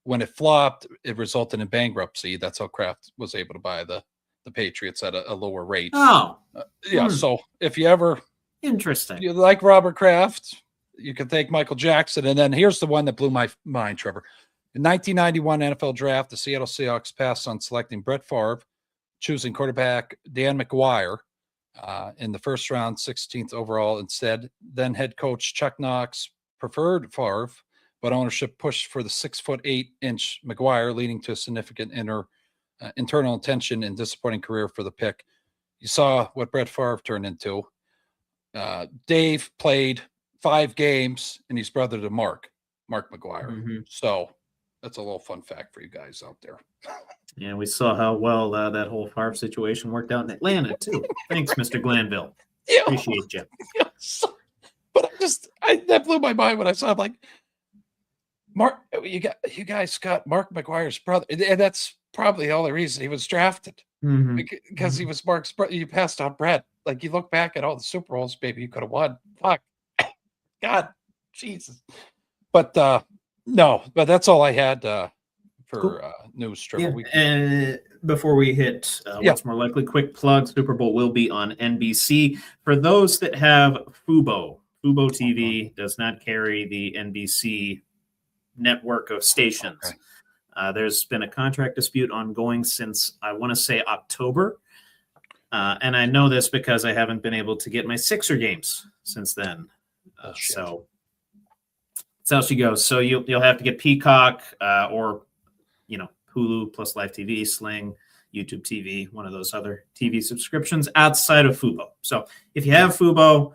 When it flopped, it resulted in bankruptcy. That's how Kraft was able to buy the Patriots at a lower rate. So if you ever... Interesting. You like Robert Kraft, you can thank Michael Jackson. And then here's the one that blew my mind, Trevor. In 1991 NFL draft, the Seattle Seahawks passed on selecting Brett Favre, choosing quarterback Dan McGuire in the first round, 16th overall instead. Then head coach Chuck Knox preferred Favre, but ownership pushed for the 6'8" McGuire, leading to a significant internal tension and disappointing career for the pick. You saw what Brett Favre turned into. Dave played 5 games and he's brother to Mark McGuire. So that's a little fun fact for you guys out there. Yeah, we saw how well that whole Favre situation worked out in Atlanta too. Thanks, Mr. Glanville. Yeah. Appreciate you. Yes. But that blew my mind when I saw, I'm like, Mark, you guys got Mark McGuire's brother, and that's probably the only reason he was drafted, because he was Mark's brother. You passed on Brett. Like, you look back at all the Super Bowls, maybe you could have won. Fuck. God, Jesus. But no, but that's all I had for news, Trevor. And before we hit what's more likely, quick plug, Super Bowl will be on NBC. For those that have Fubo TV does not carry the NBC network of stations. Okay. There's been a contract dispute ongoing since, I want to say, October. And I know this because I haven't been able to get my Sixer games since then. So that's how she goes. So you'll have to get Peacock or Hulu plus Live TV, Sling, YouTube TV, one of those other TV subscriptions outside of Fubo. So if you have Fubo,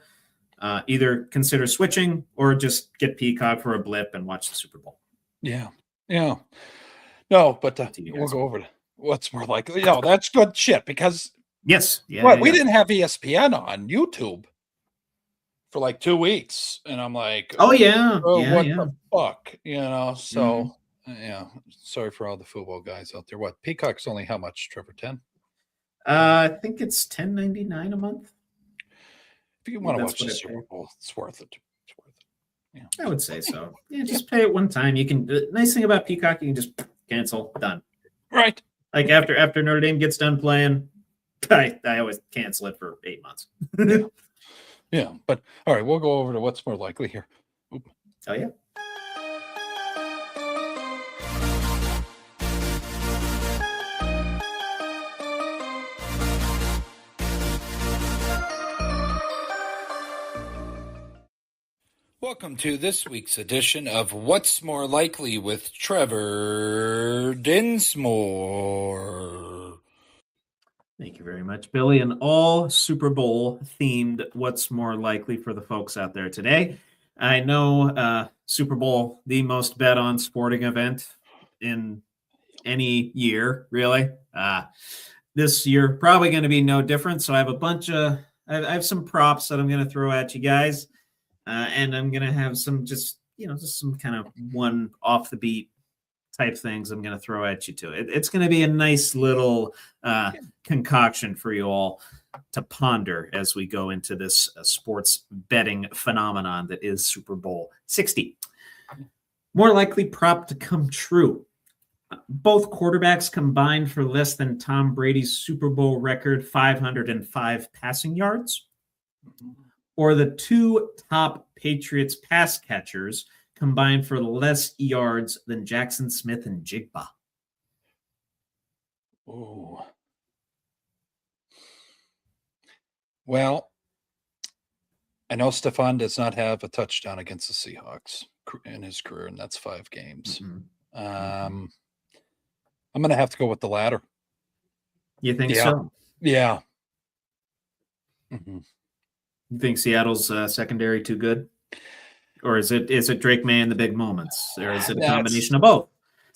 either consider switching or just get Peacock for a blip and watch the Super Bowl. Yeah. No, but we'll go over to what's more likely. No, that's good shit because. Yes. We didn't have ESPN on YouTube for like 2 weeks, and I'm like, what the fuck, So sorry for all the football guys out there. What, Peacock's only how much, Trevor? 10? I think it's $10.99 a month. If you want to watch the Super Bowl, it's worth it. Yeah, I would say so. Yeah, just pay it one time. You can. The nice thing about Peacock, you can just cancel. Done. Right. Like after Notre Dame gets done playing. I always cancel it for 8 months. Yeah, but all right, we'll go over to what's more likely here. Oop. Oh, yeah. Welcome to this week's edition of What's More Likely with Trevor Dinsmore. Thank you very much, Billy. An all Super Bowl themed What's More Likely for the folks out there today. I know Super Bowl, the most bet on sporting event in any year, really. This year, probably going to be no different. So I have I have some props that I'm going to throw at you guys. And I'm going to have some just some kind of one off the beat type things I'm going to throw at you too. It's going to be a nice little concoction for you all to ponder as we go into this sports betting phenomenon that is Super Bowl 60. More likely prop to come true. Both quarterbacks combined for less than Tom Brady's Super Bowl record 505 passing yards. Or the two top Patriots pass catchers combined for less yards than Jackson Smith and Jigba. Oh. Well, I know Stephon does not have a touchdown against the Seahawks in his career, and that's 5 games. Mm-hmm. I'm going to have to go with the latter. You think so? Yeah. Mm-hmm. You think Seattle's secondary too good? Or is it Drake May in the big moments? Or is it a combination of both?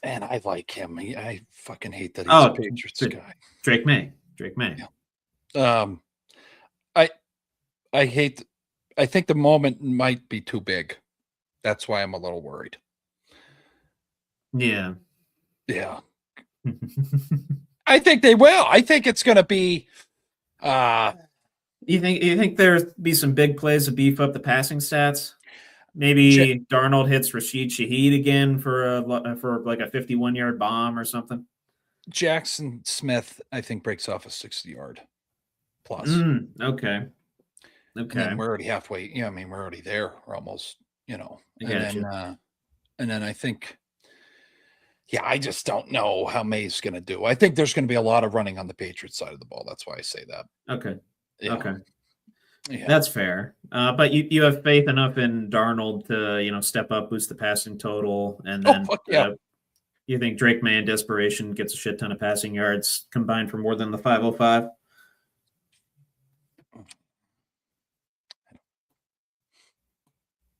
And I like him. I fucking hate that he's a Patriots guy. Drake May. Yeah. I think the moment might be too big. That's why I'm a little worried. Yeah. I think they will. I think it's going to be You think there'll be some big plays to beef up the passing stats? Maybe Darnold hits Rashid Shaheed again for like a 51-yard bomb or something. Jackson Smith, I think, breaks off a 60-yard plus. Okay. And we're already halfway. Yeah, I mean, we're already there. We're almost, And then I think, I just don't know how May's going to do. I think there's going to be a lot of running on the Patriots side of the ball. That's why I say that. Okay. Yeah. Okay. Yeah. That's fair. But you have faith enough in Darnold to, step up, boost the passing total. And then you think Drake May in desperation gets a shit ton of passing yards combined for more than the 505?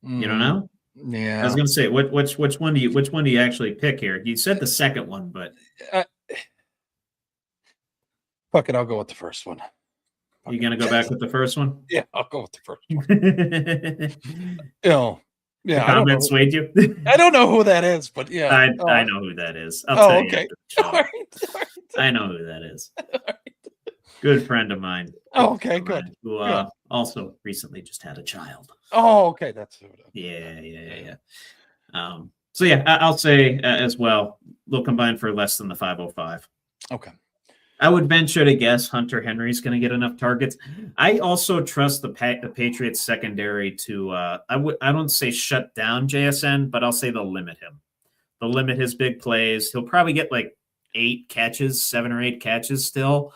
You don't know? Yeah. I was going to say, which one do you actually pick here? You said the second one, but fuck it, I'll go with the first one. You going to go back with the first one? Yeah, I'll go with the first one. The comment swayed you? I don't know who that is, but yeah. I know who that is. I'll tell okay. You all right. I know who that is. Good friend of mine. Okay, good. Who also recently just had a child. Oh, okay. That's who it Yeah. is. I'll say as well, they'll combine for less than the 505. Okay. I would venture to guess Hunter Henry's going to get enough targets. I also trust the Patriots secondary to, I don't say shut down JSN, but I'll say they'll limit him. They'll limit his big plays. He'll probably get like 7 or 8 catches still,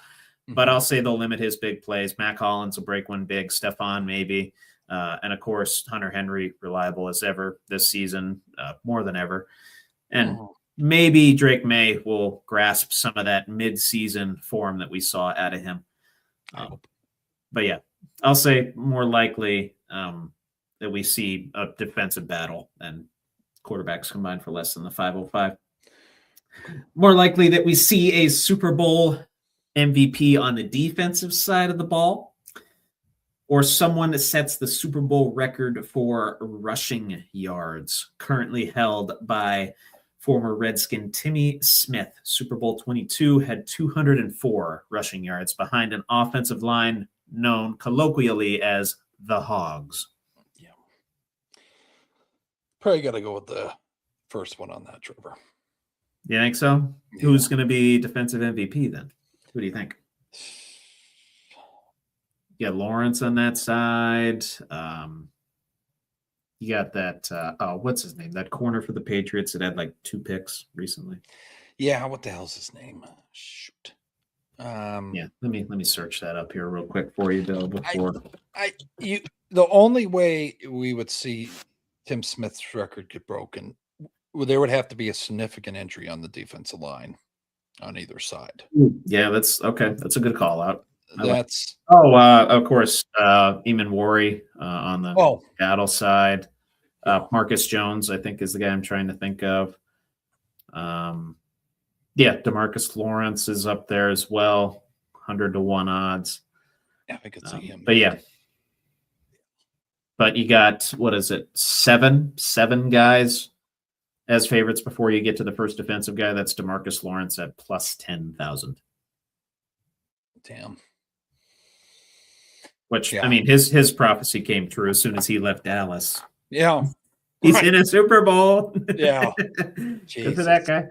but I'll say they'll limit his big plays. Mac Hollins will break one big, Stephon maybe. And of course, Hunter Henry, reliable as ever this season, more than ever. And maybe Drake May will grasp some of that mid-season form that we saw out of him. But yeah, I'll say more likely that we see a defensive battle and quarterbacks combined for less than the 505. More likely that we see a Super Bowl MVP on the defensive side of the ball, or someone that sets the Super Bowl record for rushing yards, currently held by former Redskin Timmy Smith. Super Bowl 22 had 204 rushing yards behind an offensive line known colloquially as the Hogs. Yeah. Probably got to go with the first one on that, Trevor. You think so? Yeah. Who's going to be defensive MVP then? Who do you think? You got Lawrence on that side. You got that, what's his name? That corner for the Patriots that had like 2 picks recently. Yeah, what the hell's his name? Shoot. Yeah, let me search that up here real quick for you, Bill. Before the only way we would see Tim Smith's record get broken, there would have to be a significant injury on the defensive line on either side. Yeah, that's okay. That's a good call out. That's of course, Eamon Worry on the Seattle side. Marcus Jones, I think, is the guy I'm trying to think of. DeMarcus Lawrence is up there as well, 100-1 odds. Yeah, I could see him. But you got, what is it, seven guys as favorites before you get to the first defensive guy. That's DeMarcus Lawrence at plus 10,000. Damn. Which, I mean, his prophecy came true as soon as he left Dallas. Yeah. He's in a Super Bowl. Yeah. Good for that guy.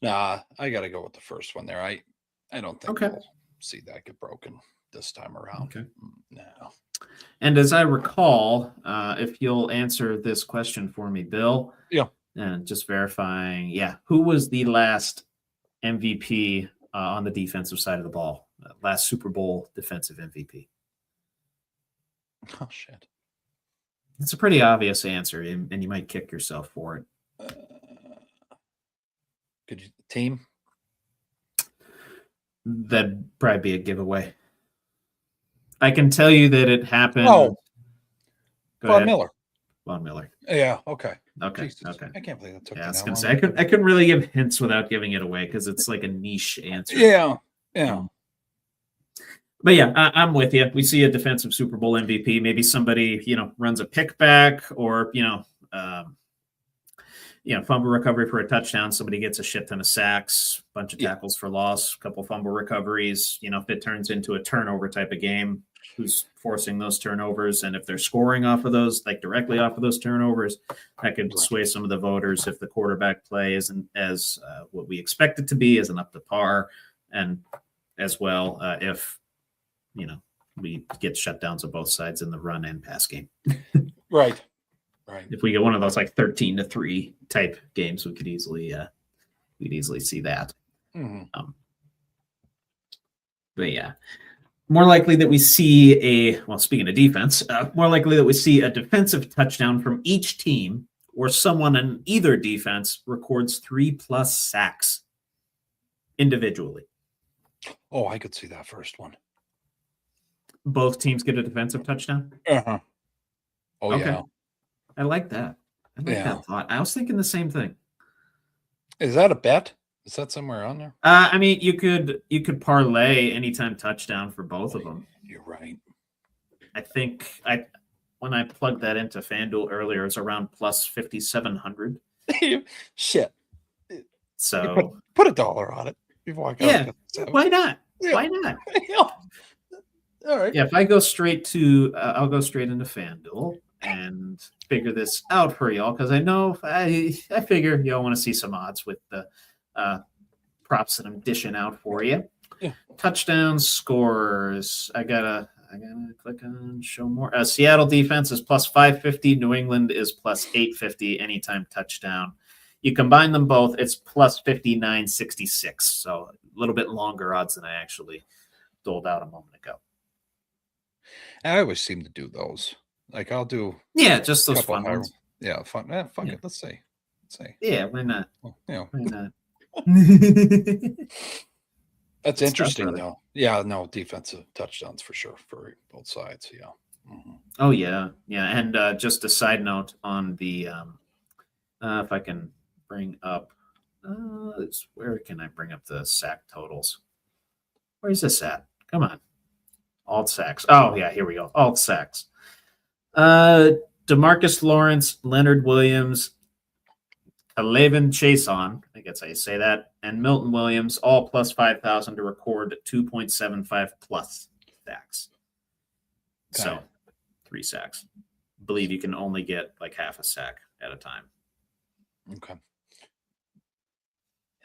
Nah, I got to go with the first one there. I don't think we'll see that get broken this time around. Okay. No. And as I recall, if you'll answer this question for me, Bill. Yeah. And just verifying, who was the last MVP on the defensive side of the ball? Last Super Bowl defensive MVP? Oh, shit. It's a pretty obvious answer, and you might kick yourself for it. Could you team? That'd probably be a giveaway. I can tell you that it happened. Oh, Von Miller. Von Miller. Yeah. Okay. Okay. Jesus. Okay. I can't believe that took. I was gonna say I couldn't really give hints without giving it away because it's like a niche answer. Yeah. Yeah. But I'm with you. We see a defensive Super Bowl MVP. Maybe somebody runs a pick back, or fumble recovery for a touchdown. Somebody gets a shit ton of sacks, bunch of tackles for loss, a couple fumble recoveries. If it turns into a turnover type of game, who's forcing those turnovers? And if they're scoring off of those, like directly off of those turnovers, that could sway some of the voters if the quarterback play isn't as what we expect it to be, isn't up to par. And as well, if, we get shutdowns on both sides in the run and pass game. Right. If we get one of those like 13-3 type games, we could easily see that. Mm-hmm. But more likely that we see speaking of defense, more likely that we see a defensive touchdown from each team, or someone in either defense records 3+ sacks individually. Oh, I could see that first one. Both teams get a defensive touchdown? Uh-huh. Oh, okay. Yeah. I like that. I like that thought. I was thinking the same thing. Is that a bet? Is that somewhere on there? I mean, you could parlay anytime touchdown for both of them. You're right. I think when I plugged that into FanDuel earlier, it's around plus 5,700. Shit. So put $1 on it. Why not? Yeah. Why not? All right. Yeah, if I go straight to, I'll go straight into FanDuel and figure this out for y'all, because I know I figure y'all want to see some odds with the props that I'm dishing out for you. Yeah. Touchdown scores. I gotta click on show more. Seattle defense is plus 550. New England is plus 850 anytime touchdown. You combine them both, it's plus 59.66. So a little bit longer odds than I actually doled out a moment ago. I always seem to do those. Like I'll do just those fun ones. Yeah, fun. Fuck it. Let's see. Yeah, why not? Well, why not? That's interesting, though. Yeah, no, defensive touchdowns for sure for both sides. Yeah. Mm-hmm. Oh yeah. And just a side note on the, if I can bring up, where can I bring up the sack totals? Where's this at? Come on. Alt sacks. Oh yeah, here we go. Alt sacks. DeMarcus Lawrence, Leonard Williams, K'Lavon Chaisson, I guess I say that, and Milton Williams, all plus 5,000 to record 2.75 plus sacks. So 3 sacks. I believe you can only get like half a sack at a time. Okay.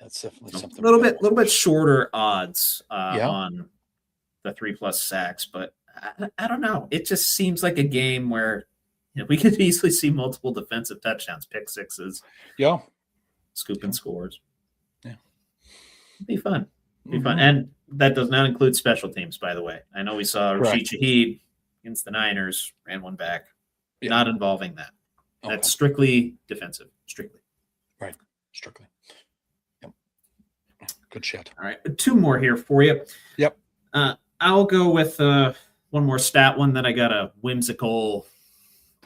That's definitely something. A little bit shorter odds on the 3+ sacks, but I don't know. It just seems like a game where we could easily see multiple defensive touchdowns, pick sixes. Yeah. Scooping scores. Yeah. It'd be fun. And that does not include special teams, by the way. I know we saw Rashid Shaheed against the Niners, ran one back. Yeah. Not involving that. Okay. That's strictly defensive. Strictly. Right. Strictly. Yep. Good shit. All right. 2 more here for you. Yep. I'll go with one more stat one that I got a whimsical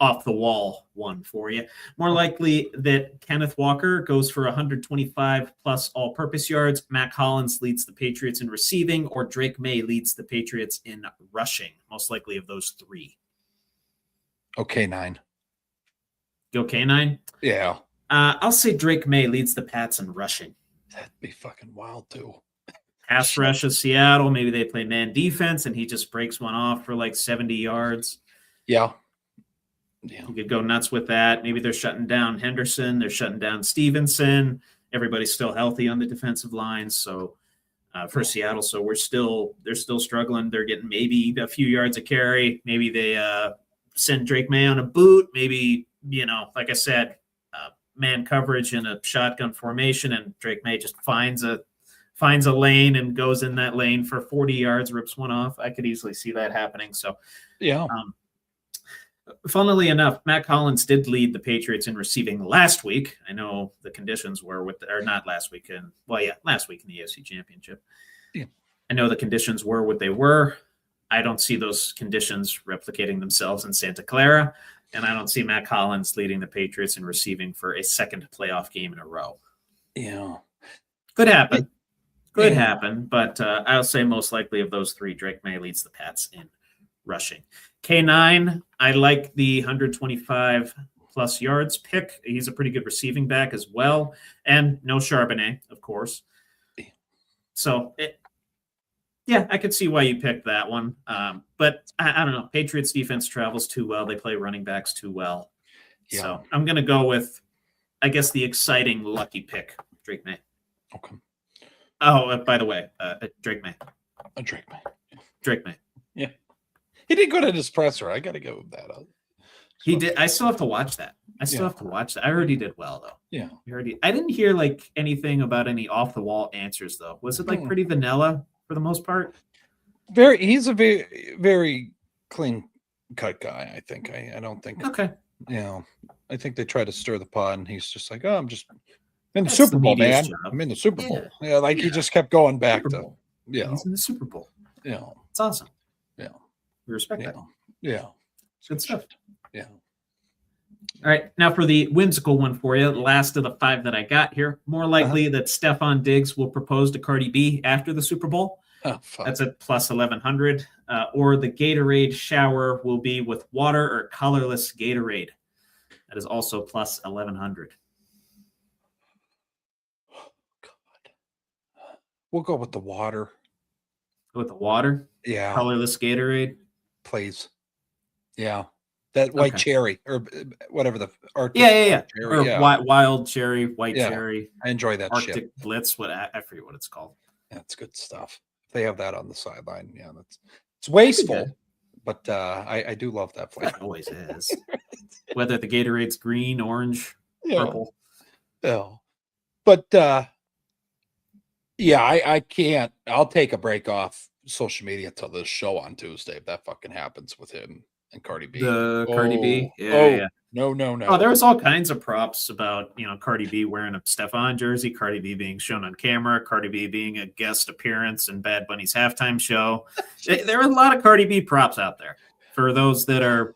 off the wall one for you. More likely that Kenneth Walker goes for 125 plus all purpose yards. Mac Hollins leads the Patriots in receiving, or Drake May leads the Patriots in rushing. Most likely of those 3. Okay, 9. Go K9? Yeah. I'll say Drake May leads the Pats in rushing. That'd be fucking wild too. Pass rush of Seattle. Maybe they play man defense and he just breaks one off for like 70 yards. Yeah. You could go nuts with that. Maybe they're shutting down Henderson. They're shutting down Stevenson. Everybody's still healthy on the defensive line. So for Seattle, so they're still struggling. They're getting maybe a few yards of carry. Maybe they send Drake May on a boot. Maybe, like I said, man coverage in a shotgun formation, and Drake May just finds a lane and goes in that lane for 40 yards, rips one off. I could easily see that happening. So yeah. Funnily enough, Mac Hollins did lead the Patriots in receiving last week. I know the conditions were not last week. Last week in the AFC Championship. Yeah. I know the conditions were what they were. I don't see those conditions replicating themselves in Santa Clara, and I don't see Mac Hollins leading the Patriots in receiving for a second playoff game in a row. Yeah. Could happen. Could happen, but I'll say most likely of those 3, Drake May leads the Pats in rushing. K9, I like the 125 plus yards pick. He's a pretty good receiving back as well. And no Charbonnet, of course. So, I could see why you picked that one. But I don't know. Patriots defense travels too well. They play running backs too well. Yeah. So I'm going to go with, I guess, the exciting lucky pick, Drake May. Okay. Oh, by the way, Drake May. Drake May. Drake May. Yeah. He did good at his presser. I got to give him that. He did. I still have to watch that. I heard he did well, though. Yeah. I didn't hear like anything about any off the wall answers, though. Was it like pretty vanilla for the most part? He's a very, very clean cut guy, I think. I don't think. Okay. I think they try to stir the pot, and he's just like, I'm just in the Super Bowl, man. Job. I'm in the Super Bowl. Yeah, he just kept going back to. Yeah. He's in the Super Bowl. Yeah. It's awesome. Yeah. We respect that. Yeah. Good stuff. Yeah. All right. Now for the whimsical one for you, the last of the 5 that I got here. More likely that Stephon Diggs will propose to Cardi B after the Super Bowl. Oh, fuck. That's at plus 1,100. Or the Gatorade shower will be with water or colorless Gatorade. That is also plus 1,100. Oh, God. We'll go with the water. Go with the water? Yeah. Colorless Gatorade? Please. Yeah. That white cherry or whatever the Arctic cherry, or yeah. Wild cherry, white cherry. I enjoy that Arctic shit. Blitz, I forget what it's called. Yeah, it's good stuff. They have that on the sideline. Yeah, it's wasteful, but I do love that flavor. It always is. Whether the Gatorade's green, orange, purple. Yeah. But I can't. I'll take a break off social media till this show on Tuesday if that fucking happens with him and Cardi B. Cardi B? Yeah. No. Oh, there was all kinds of props about, Cardi B wearing a Stephon jersey, Cardi B being shown on camera, Cardi B being a guest appearance in Bad Bunny's halftime show. There are a lot of Cardi B props out there for those that are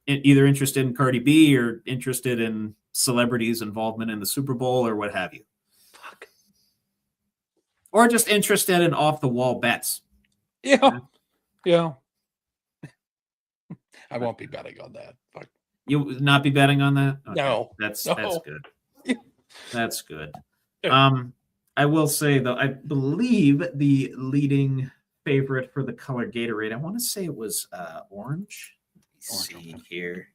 either interested in Cardi B or interested in celebrities' involvement in the Super Bowl or what have you. Fuck. Or just interested in off-the-wall bets. Yeah. I won't be betting on that. Fuck. You would not be betting on that? Okay. No. That's good. Yeah. That's good. Yeah. I will say, though, I believe the leading favorite for the color Gatorade, I want to say it was orange. Let's see here.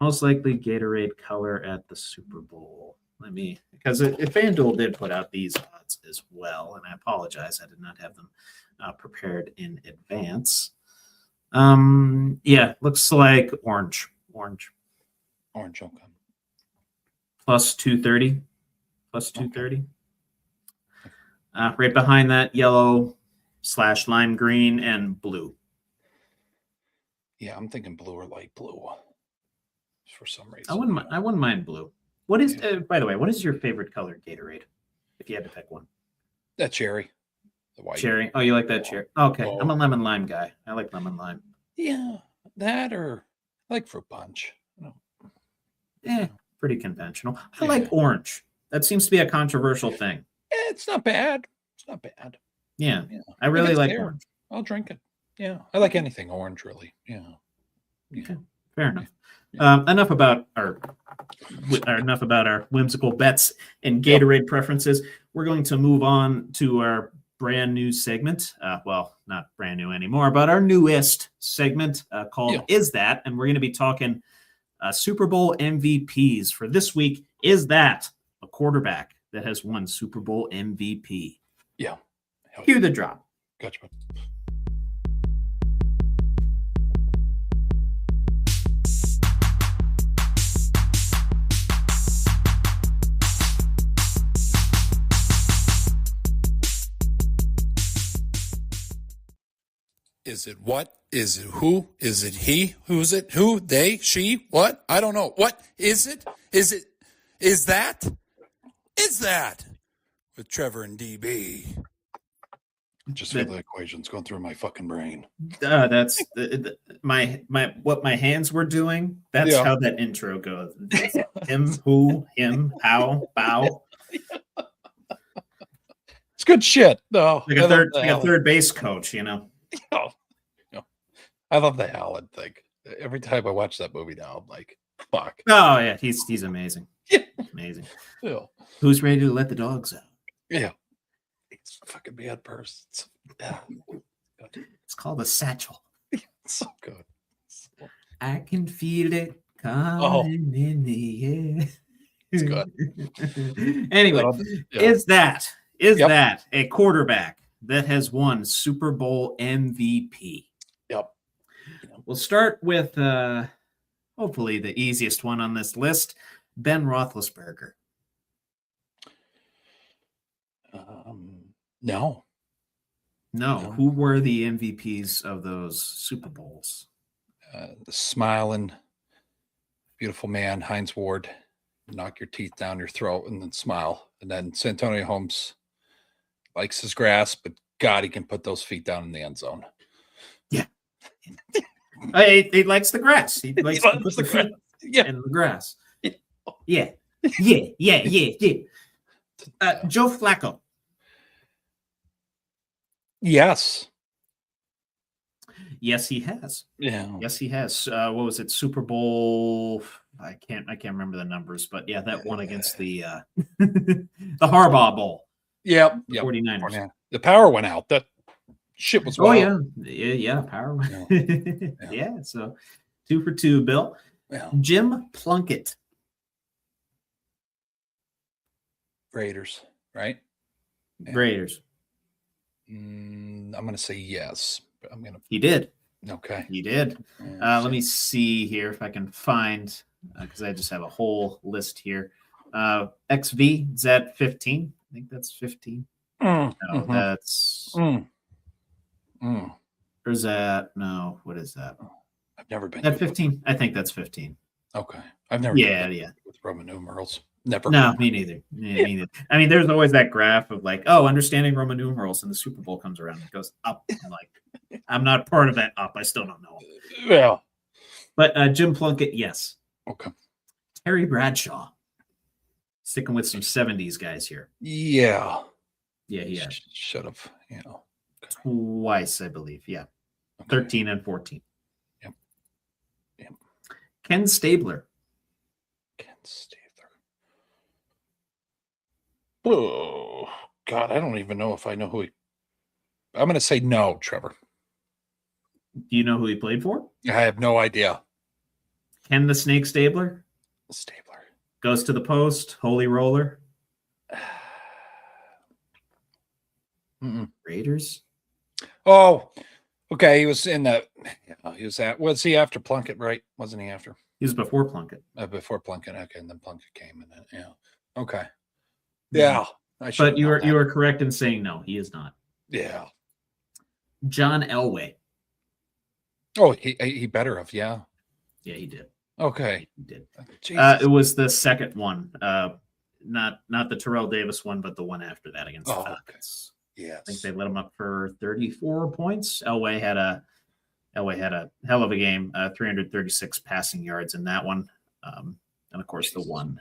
Most likely Gatorade color at the Super Bowl. Because FanDuel did put out these odds as well, and I apologize, I did not have them prepared in advance. Looks like orange. Okay. Plus 230. Right behind that, yellow / lime green and blue. Yeah, I'm thinking blue or light blue for some reason. I wouldn't mind blue. What is, by the way, what is your favorite color Gatorade? If you had to pick one. That cherry. The white. Cherry. Oh, you like that cherry? Okay. I'm a lemon lime guy. I like lemon lime. Yeah. That or I like fruit punch. Pretty conventional. I like orange. That seems to be a controversial thing. It's not bad. It's not bad. Yeah. I really like orange. I'll drink it. Yeah. I like anything orange, really. Yeah. Okay. Fair enough. Enough about our whimsical bets and Gatorade preferences. We're going to move on to our brand new segment. Well, not brand new anymore, but our newest segment called Is That? And we're going to be talking Super Bowl MVPs for this week. Is that a quarterback that has won Super Bowl MVP? Yeah. Cue the drop. Gotcha. Is it what? Is it who? Is it he? Who's it? Who? They? She? What? I don't know. What is it? Is it? Is that? Is that? With Trevor and DB. Just feel the equations going through my fucking brain. That's my what my hands were doing. That's how that intro goes. Him, who, him, how, bow. It's good shit. No, like a third base coach, you know. I love the Howard thing. Every time I watch that movie now, I'm like, fuck. Oh yeah, he's amazing. Yeah, amazing. Yeah. Who's ready to let the dogs out? Yeah, it's a fucking bad person. It's called a satchel. It's so good. I can feel it coming in the air. It's good. Anyway, is that a quarterback that has won Super Bowl MVP? Yep. We'll start with hopefully the easiest one on this list, Ben Roethlisberger. No. Who were the MVPs of those Super Bowls? The smiling, beautiful man, Hines Ward, knock your teeth down your throat and then smile. And then Santonio Holmes likes his grass, but God, he can put those feet down in the end zone. Yeah. He likes the grass. He likes to put the feet in the grass. Yeah. Joe Flacco. Yes. Yes, he has. Yeah. Yes, he has. What was it? Super Bowl. I can't remember the numbers, but yeah, that one against the the Harbaugh Bowl. Yep. 49ers. Yeah. The power went out. That shit was wild. Yeah, power. Yeah. So 2 for 2, Bill. Yeah. Jim Plunkett. Raiders, right? Yeah. Raiders. I'm going to say yes. But He did. Okay. He did. Let me see here if I can find, because I just have a whole list here. XV, is that 15? I think that's 15. No, that's. Or is that? No, what is that? I've never been. At 15? I think that's 15. Okay. I've never been with Roman numerals. Never. No, me neither. Me neither. I mean, there's always that graph of like, understanding Roman numerals, and the Super Bowl comes around. It goes up. I'm like, I'm not part of that up. I still don't know. Yeah. But Jim Plunkett, yes. Okay. Terry Bradshaw. Sticking with some 70s guys here. Yeah. Yeah. Should have. Yeah. Twice, I believe. Yeah. Okay. 13 and 14. Yep. Ken Stabler. Oh, God, I don't even know if I know who he... I'm going to say no, Trevor. Do you know who he played for? I have no idea. Ken the Snake Stabler? Stabler. Goes to the post. Holy roller. Raiders? Oh, okay. He was in the... Was he after Plunkett, right? Wasn't he after? He was before Plunkett. Before Plunkett, okay. And then Plunkett came. And then, yeah. Okay. Yeah. But you are correct in saying no, he is not. Yeah. John Elway. Oh, he better have. Yeah. Yeah, he did. Okay. He did. Jesus. It was the second one. Not the Terrell Davis one, but the one after that against the Falcons. Okay. Yes. I think they let him up for 34 points. Elway had a hell of a game. 336 passing yards in that one. And of course, the one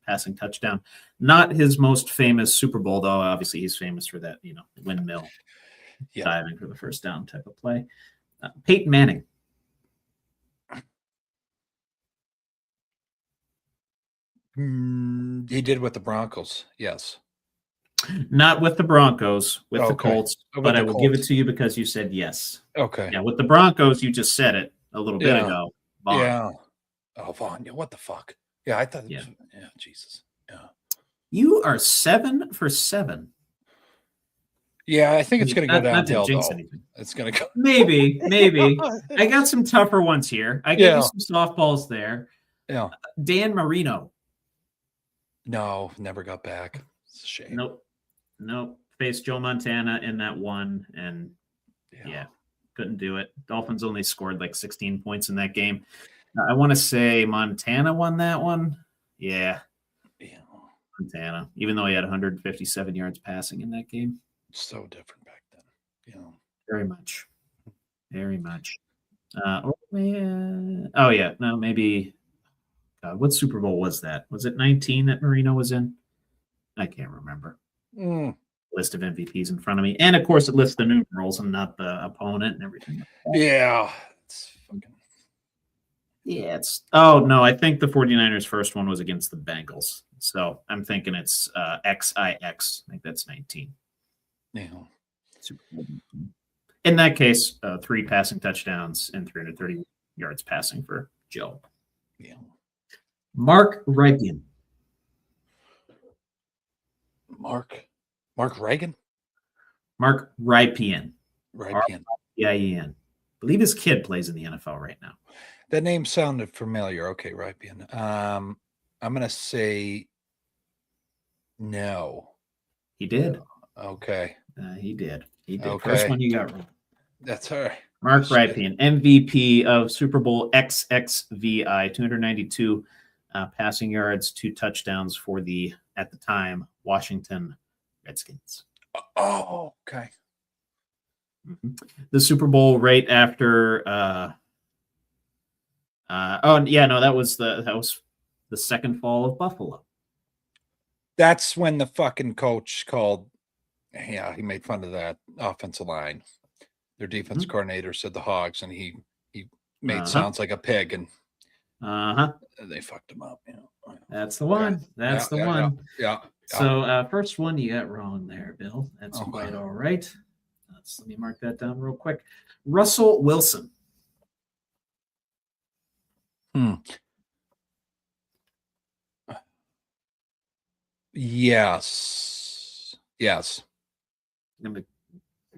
passing touchdown. Not his most famous Super Bowl, though. Obviously, he's famous for that, windmill diving for the first down type of play. Peyton Manning. He did with the Broncos. Yes. Not with the Broncos, with the Colts, With but the I will Colts. give it to you because you said yes. Okay. Yeah, with the Broncos, you just said it a little bit ago. Vaughn. Yeah. Oh, Vaughn. What the fuck? Yeah, I thought. Yeah. Jesus. Yeah. You are 7 for 7. Yeah, I think it's going to go downhill, though. Anything. It's going to go. Maybe. I got some tougher ones here. I gave you some softballs there. Yeah. Dan Marino. No, never got back. It's a shame. Nope. Faced Joe Montana in that one, and couldn't do it. Dolphins only scored like 16 points in that game. I want to say Montana won that one. Yeah. Montana, even though he had 157 yards passing in that game. So different back then. Very much. Maybe. What Super Bowl was that? Was it 19 that Marino was in? I can't remember. List of MVPs in front of me. And, of course, it lists the numerals and not the opponent and everything. Yeah. It's fucking... Yeah, oh, no, I think the 49ers' first one was against the Bengals. So I'm thinking it's XIX. I think that's 19. Yeah. In that case, 3 passing touchdowns and 330 yards passing for Joe. Yeah. Mark Reagan. Mark Reagan? Mark Rypien. Rypien. R-I-P-I-E-N. I believe his kid plays in the NFL right now. That name sounded familiar. Okay, Rypien. I'm going to say no. He did. Okay. He did. Okay. First one you got wrong. That's all right. Mark Rypien, MVP of Super Bowl XXVI, 292 passing yards, 2 touchdowns for the, at the time, Washington Redskins. Oh, okay. Mm-hmm. The Super Bowl right after. That was the second fall of Buffalo. That's when the fucking coach called. Yeah, he made fun of that offensive line. Their defense coordinator said the Hogs, and he made sounds like a pig, and they fucked him up. That's the one. That's the one. Yeah. So first one you got wrong there, Bill. That's quite all right. Let me mark that down real quick. Russell Wilson. Yes.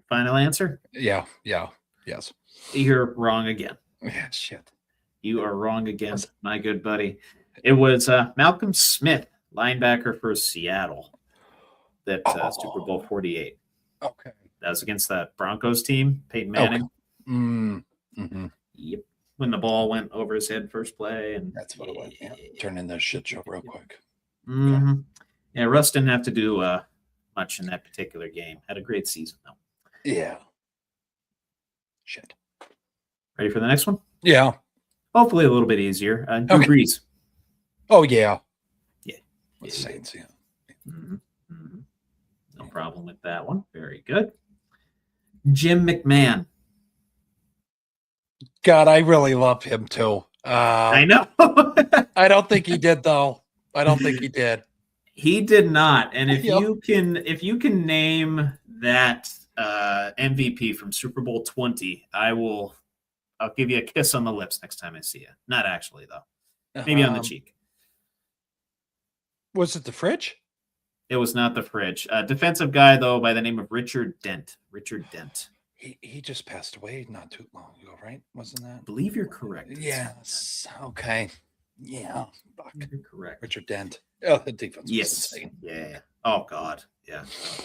Final answer? Yeah. Yes. You're wrong again. Yeah, shit. You are wrong again, my good buddy. It was Malcolm Smith, linebacker for Seattle, that Super Bowl 48. Okay. That was against that Broncos team, Peyton Manning. Okay. Yep. When the ball went over his head first play. And that's what it was. Yeah. Turn in this shit show real quick. Okay. Yeah, Russ didn't have to do much in that particular game. Had a great season, though. Yeah. Shit. Ready for the next one? Yeah. Hopefully a little bit easier. Drew Brees. Oh, yeah. Yeah. With Saints, yeah. No problem with that one. Very good. Jim McMahon. God, I really love him, too. I know. I don't think he did, though. I don't think he did. He did not. And if you can name that MVP from Super Bowl 20, I'll give you a kiss on the lips next time I see you. Not actually, though. Maybe on the cheek. Was it the fridge? It was not the fridge. Defensive guy, though, by the name of Richard Dent. He just passed away not too long ago, right? Wasn't that? I believe you're correct. Yes. Okay. Yeah. Fuck. You're correct. Richard Dent. Oh, the defense. Yes. Yeah. Oh, God. Yeah.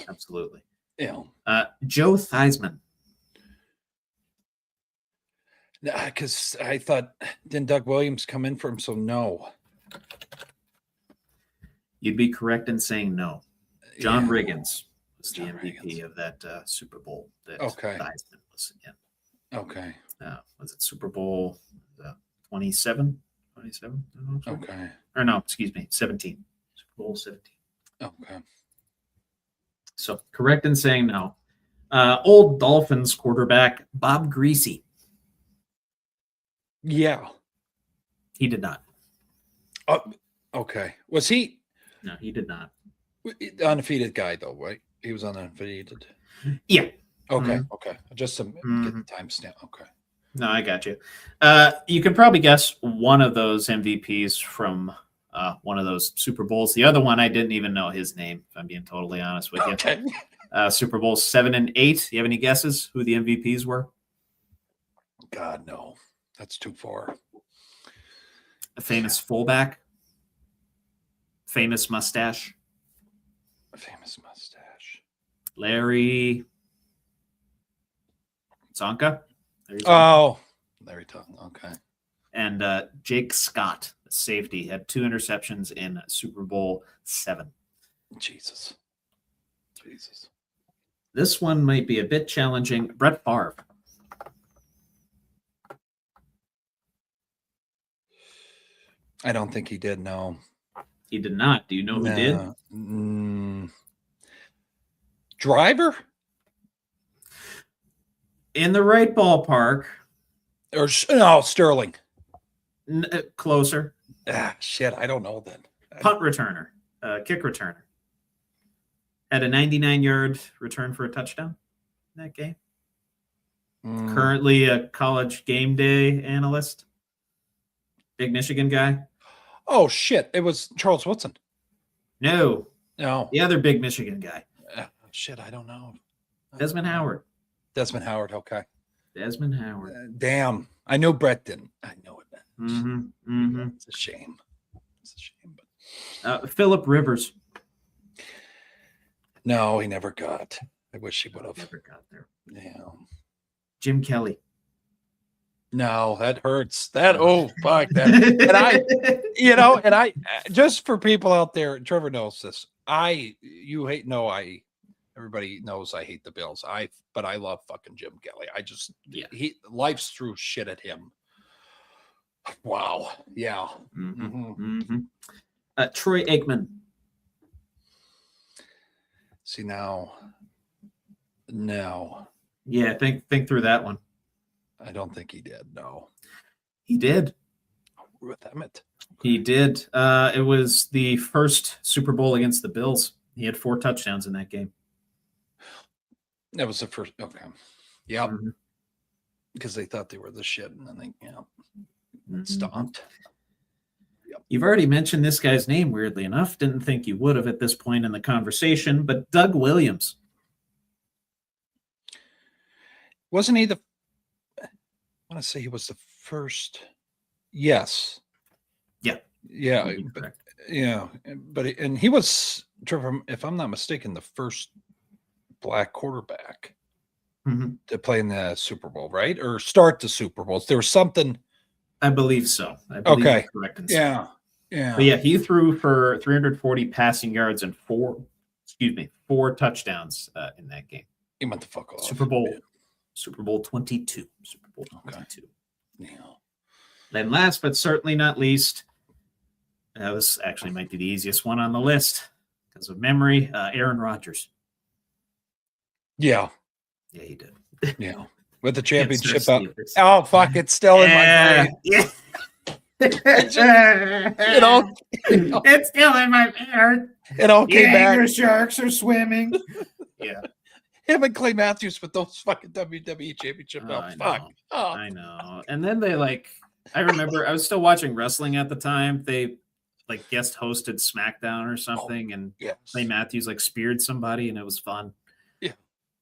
Absolutely. Yeah. Joe Theismann. Because I thought, didn't Doug Williams come in for him? So no. You'd be correct in saying no. John Yeah. Riggins was the John MVP Riggins. of that Super Bowl that Okay. Theismann was in. Okay. Was it Super Bowl 27? 27? Okay. Or no, excuse me, 17. Super Bowl 17. Okay. So correct in saying no. Old Dolphins quarterback Bob Greasy. Yeah. He did not. Okay. Was he No, he did not. undefeated guy though, right? He was undefeated. Yeah. Okay. Mhm. Okay. Just to get Mhm. the timestamp. Okay. No, I got you. You can probably guess one of those MVPs from one of those Super Bowls. The other one, I didn't even know his name, if I'm being totally honest with you. Okay. Super Bowl 7 and 8. You have any guesses who the MVPs were? God, no. That's too far. A famous fullback? Famous mustache? A famous mustache. Larry Zonka? Oh, Larry Tongue. Okay. And Jake Scott, safety, had 2 interceptions in Super Bowl 7. Jesus. This one might be a bit challenging. Brett Favre. I don't think he did. No. He did not. Do you know who did? Driver? In the right ballpark. Or no, Sterling. Closer. Shit, I don't know then. Punt returner. Kick returner. Had a 99-yard return for a touchdown in that game. Currently a college game day analyst. Big Michigan guy. Oh, shit. It was Charles Woodson. No. No. The other big Michigan guy. Shit, I don't know. Desmond Howard. Desmond Howard, okay. Desmond Howard. Damn. I know Brett didn't. I know it. It's a shame. It's a shame. But Phillip Rivers. No, he never got. I wish he would have. Never got there. Yeah. Jim Kelly. No, that hurts. Fuck that. And I just for people out there, Trevor knows this. Everybody knows I hate the Bills. But I love fucking Jim Kelly. Life's threw shit at him. Wow. Yeah. Troy Aikman. See now. No. Yeah, think through that one. I don't think he did. No. He did. With Emmett. He did. It was the first Super Bowl against the Bills. He had 4 touchdowns in that game. That was the first. Okay. Yeah. Because they thought they were the shit, and then they stomped. Yep. You've already mentioned this guy's name, weirdly enough. Didn't think you would have at this point in the conversation, but Doug Williams. Wasn't he I want to say he was the first. Yes. Yeah. Yeah. But he was, Trevor, if I'm not mistaken, the first black quarterback to play in the Super Bowl, right? Or start the Super Bowls. There was something. I believe so. Okay. Correct. Yeah. But yeah, he threw for 340 passing yards and 4 touchdowns in that game. He went the fuck off. Super Bowl 22. Super Bowl 22. Yeah. Then last but certainly not least, this actually might be the easiest one on the list because of memory, Aaron Rodgers. Yeah. Yeah, he did. Yeah. With the championship up. Oh, fuck. It's still in my brain. Yeah. It's still in my ear. It all came back. The Sharks are swimming. Yeah. Him and Clay Matthews with those fucking WWE championship belts. Fuck. Oh. I know. And then they I remember I was still watching wrestling at the time. They guest hosted SmackDown or something, and Clay Matthews speared somebody, and it was fun. Yeah.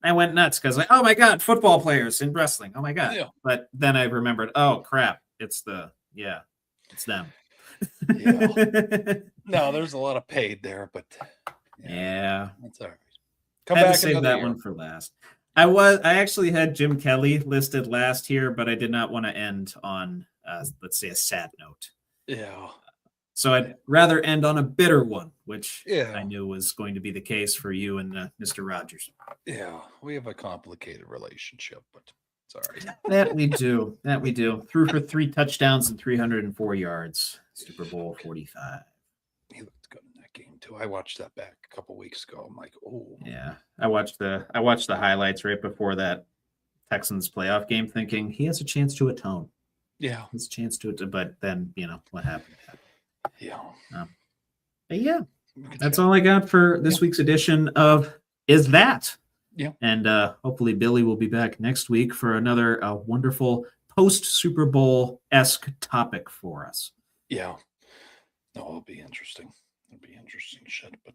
I went nuts because oh my God, football players in wrestling. Oh my God. Yeah. But then I remembered, oh crap, it's them. Yeah. No, there's a lot of paid there, but yeah. That's all right. Come back. Save that one for last. I actually had Jim Kelly listed last here, but I did not want to end on, let's say, a sad note. Yeah. So I'd rather end on a bitter one, which Yeah. I knew was going to be the case for you and Mr. Rogers. Yeah, we have a complicated relationship, but it's all right. That we do. Threw for 3 touchdowns and 304 yards. Super Bowl 45. He looked good in that game too. I watched that back a couple weeks ago. I'm like, oh Yeah. I watched the highlights right before that Texans playoff game, thinking he has a chance to atone. yeah, His chance to it, but then what happened. yeah. But yeah, that's all I got for this week's edition of Is That? Yeah. And hopefully Billy will be back next week for another wonderful post-Super Bowl-esque topic for us. Yeah. No, it'll be interesting. It'll be interesting shit. But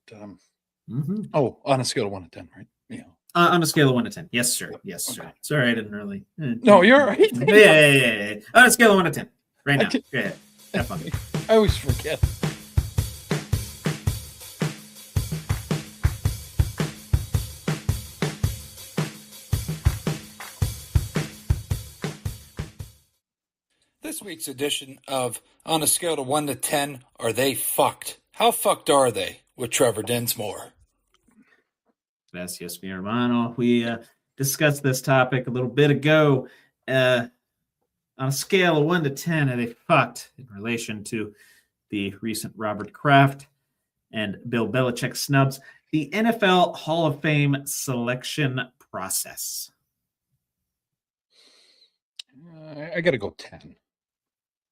Oh, on a scale of 1 to 10, right? Yeah. On a scale of 1 to 10. Yes, sir. Yes, sir. Okay. Sorry, I didn't really. No, you're right. Yeah. On a scale of 1 to 10. Right now. Go ahead. Have fun. I always forget. This week's edition of On a Scale of 1 to 10, Are They Fucked? How fucked are they? With Trevor Dinsmore. Gracias, mi hermano. We discussed this topic a little bit ago. On a scale of 1 to 10, are they fucked in relation to the recent Robert Kraft and Bill Belichick snubs, the NFL Hall of Fame selection process? I got to go 10.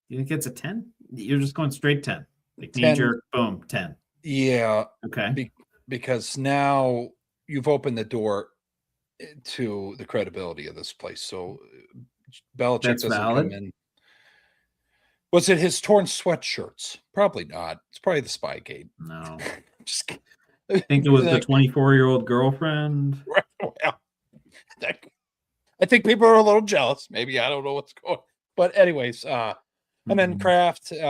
You think it's a 10? You're just going straight 10. Like 10. knee-jerk, boom, 10. Yeah. Okay. Because now you've opened the door to the credibility of this place. So Belichick That's doesn't valid. come in. Was it his torn sweatshirts? Probably not. It's probably the Spygate. No. Just kidding. I think it was the 24-year-old girlfriend. Well, I think people are a little jealous. Maybe I don't know what's going on. But anyways, and then Kraft, he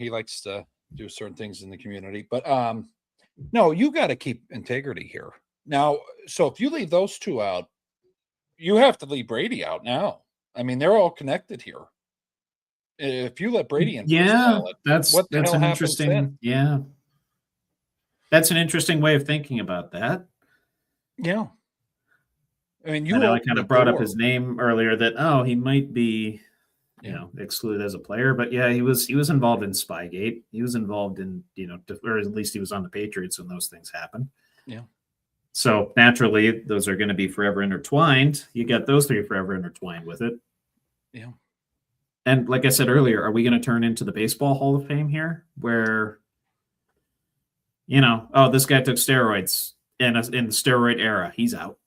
likes to do certain things in the community. But no, you got to keep integrity here. Now, so if you leave those two out, you have to leave Brady out now. I mean, they're all connected here. If you let Brady in, that's an interesting. then? Yeah, that's an interesting way of thinking about that. Yeah, I mean, I kind of brought up his name earlier. That he might be, excluded as a player, but yeah, he was involved in Spygate. He was involved in or at least he was on the Patriots when those things happened. Yeah. So naturally, those are going to be forever intertwined. You got those three forever intertwined with it. Yeah. And like I said earlier, are we going to turn into the Baseball Hall of Fame here where, this guy took steroids in the steroid era, he's out.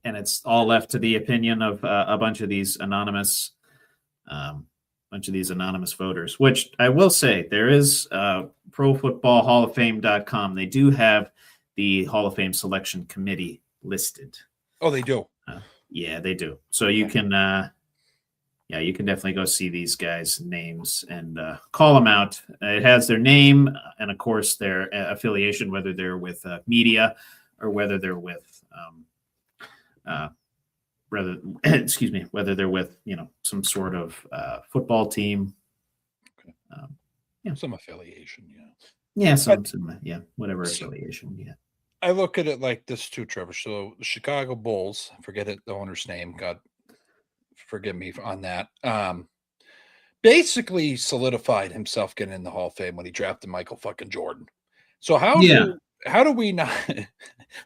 And it's all left to the opinion of a bunch of these anonymous voters, which I will say there is ProFootballHallOfFame.com. They do have the Hall of Fame selection committee listed. Oh, they do. Yeah, they do. So you can, you can definitely go see these guys' names and call them out. It has their name and, of course, their affiliation, whether they're with media or whether they're with, whether they're with, some sort of football team. Okay. Some affiliation, Whatever affiliation, yeah. I look at it like this too, Trevor. So the Chicago Bulls, forget the owner's name, God forgive me on that. Basically solidified himself getting in the Hall of Fame when he drafted Michael fucking Jordan. So how do we not?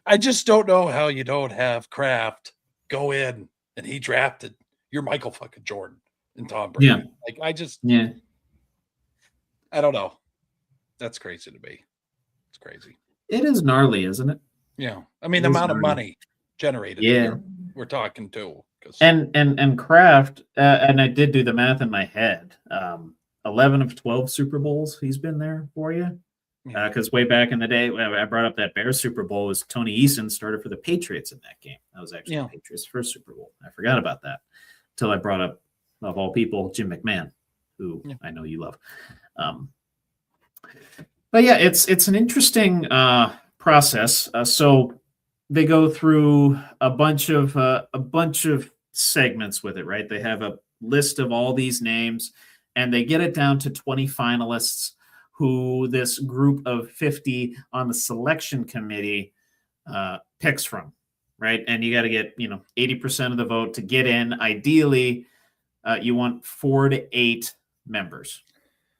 I just don't know how you don't have Kraft go in and he drafted your Michael fucking Jordan and Tom Brady. Yeah. I don't know. That's crazy to me. It's crazy. It is gnarly, isn't it? Yeah. I mean, the amount of money generated. Yeah. We're talking too. And Kraft, and I did do the math in my head. 11 of 12 Super Bowls he's been there for you. Because way back in the day, I brought up that Bears Super Bowl was Tony Eason started for the Patriots in that game. That was actually the Patriots' first Super Bowl. I forgot about that until I brought up, of all people, Jim McMahon, who I know you love. But yeah, it's an interesting process. So they go through a bunch of segments with it, right? They have a list of all these names, and they get it down to 20 finalists who this group of 50 on the selection committee picks from, right? And you got to get 80% of the vote to get in. Ideally, you want 4 to 8 members.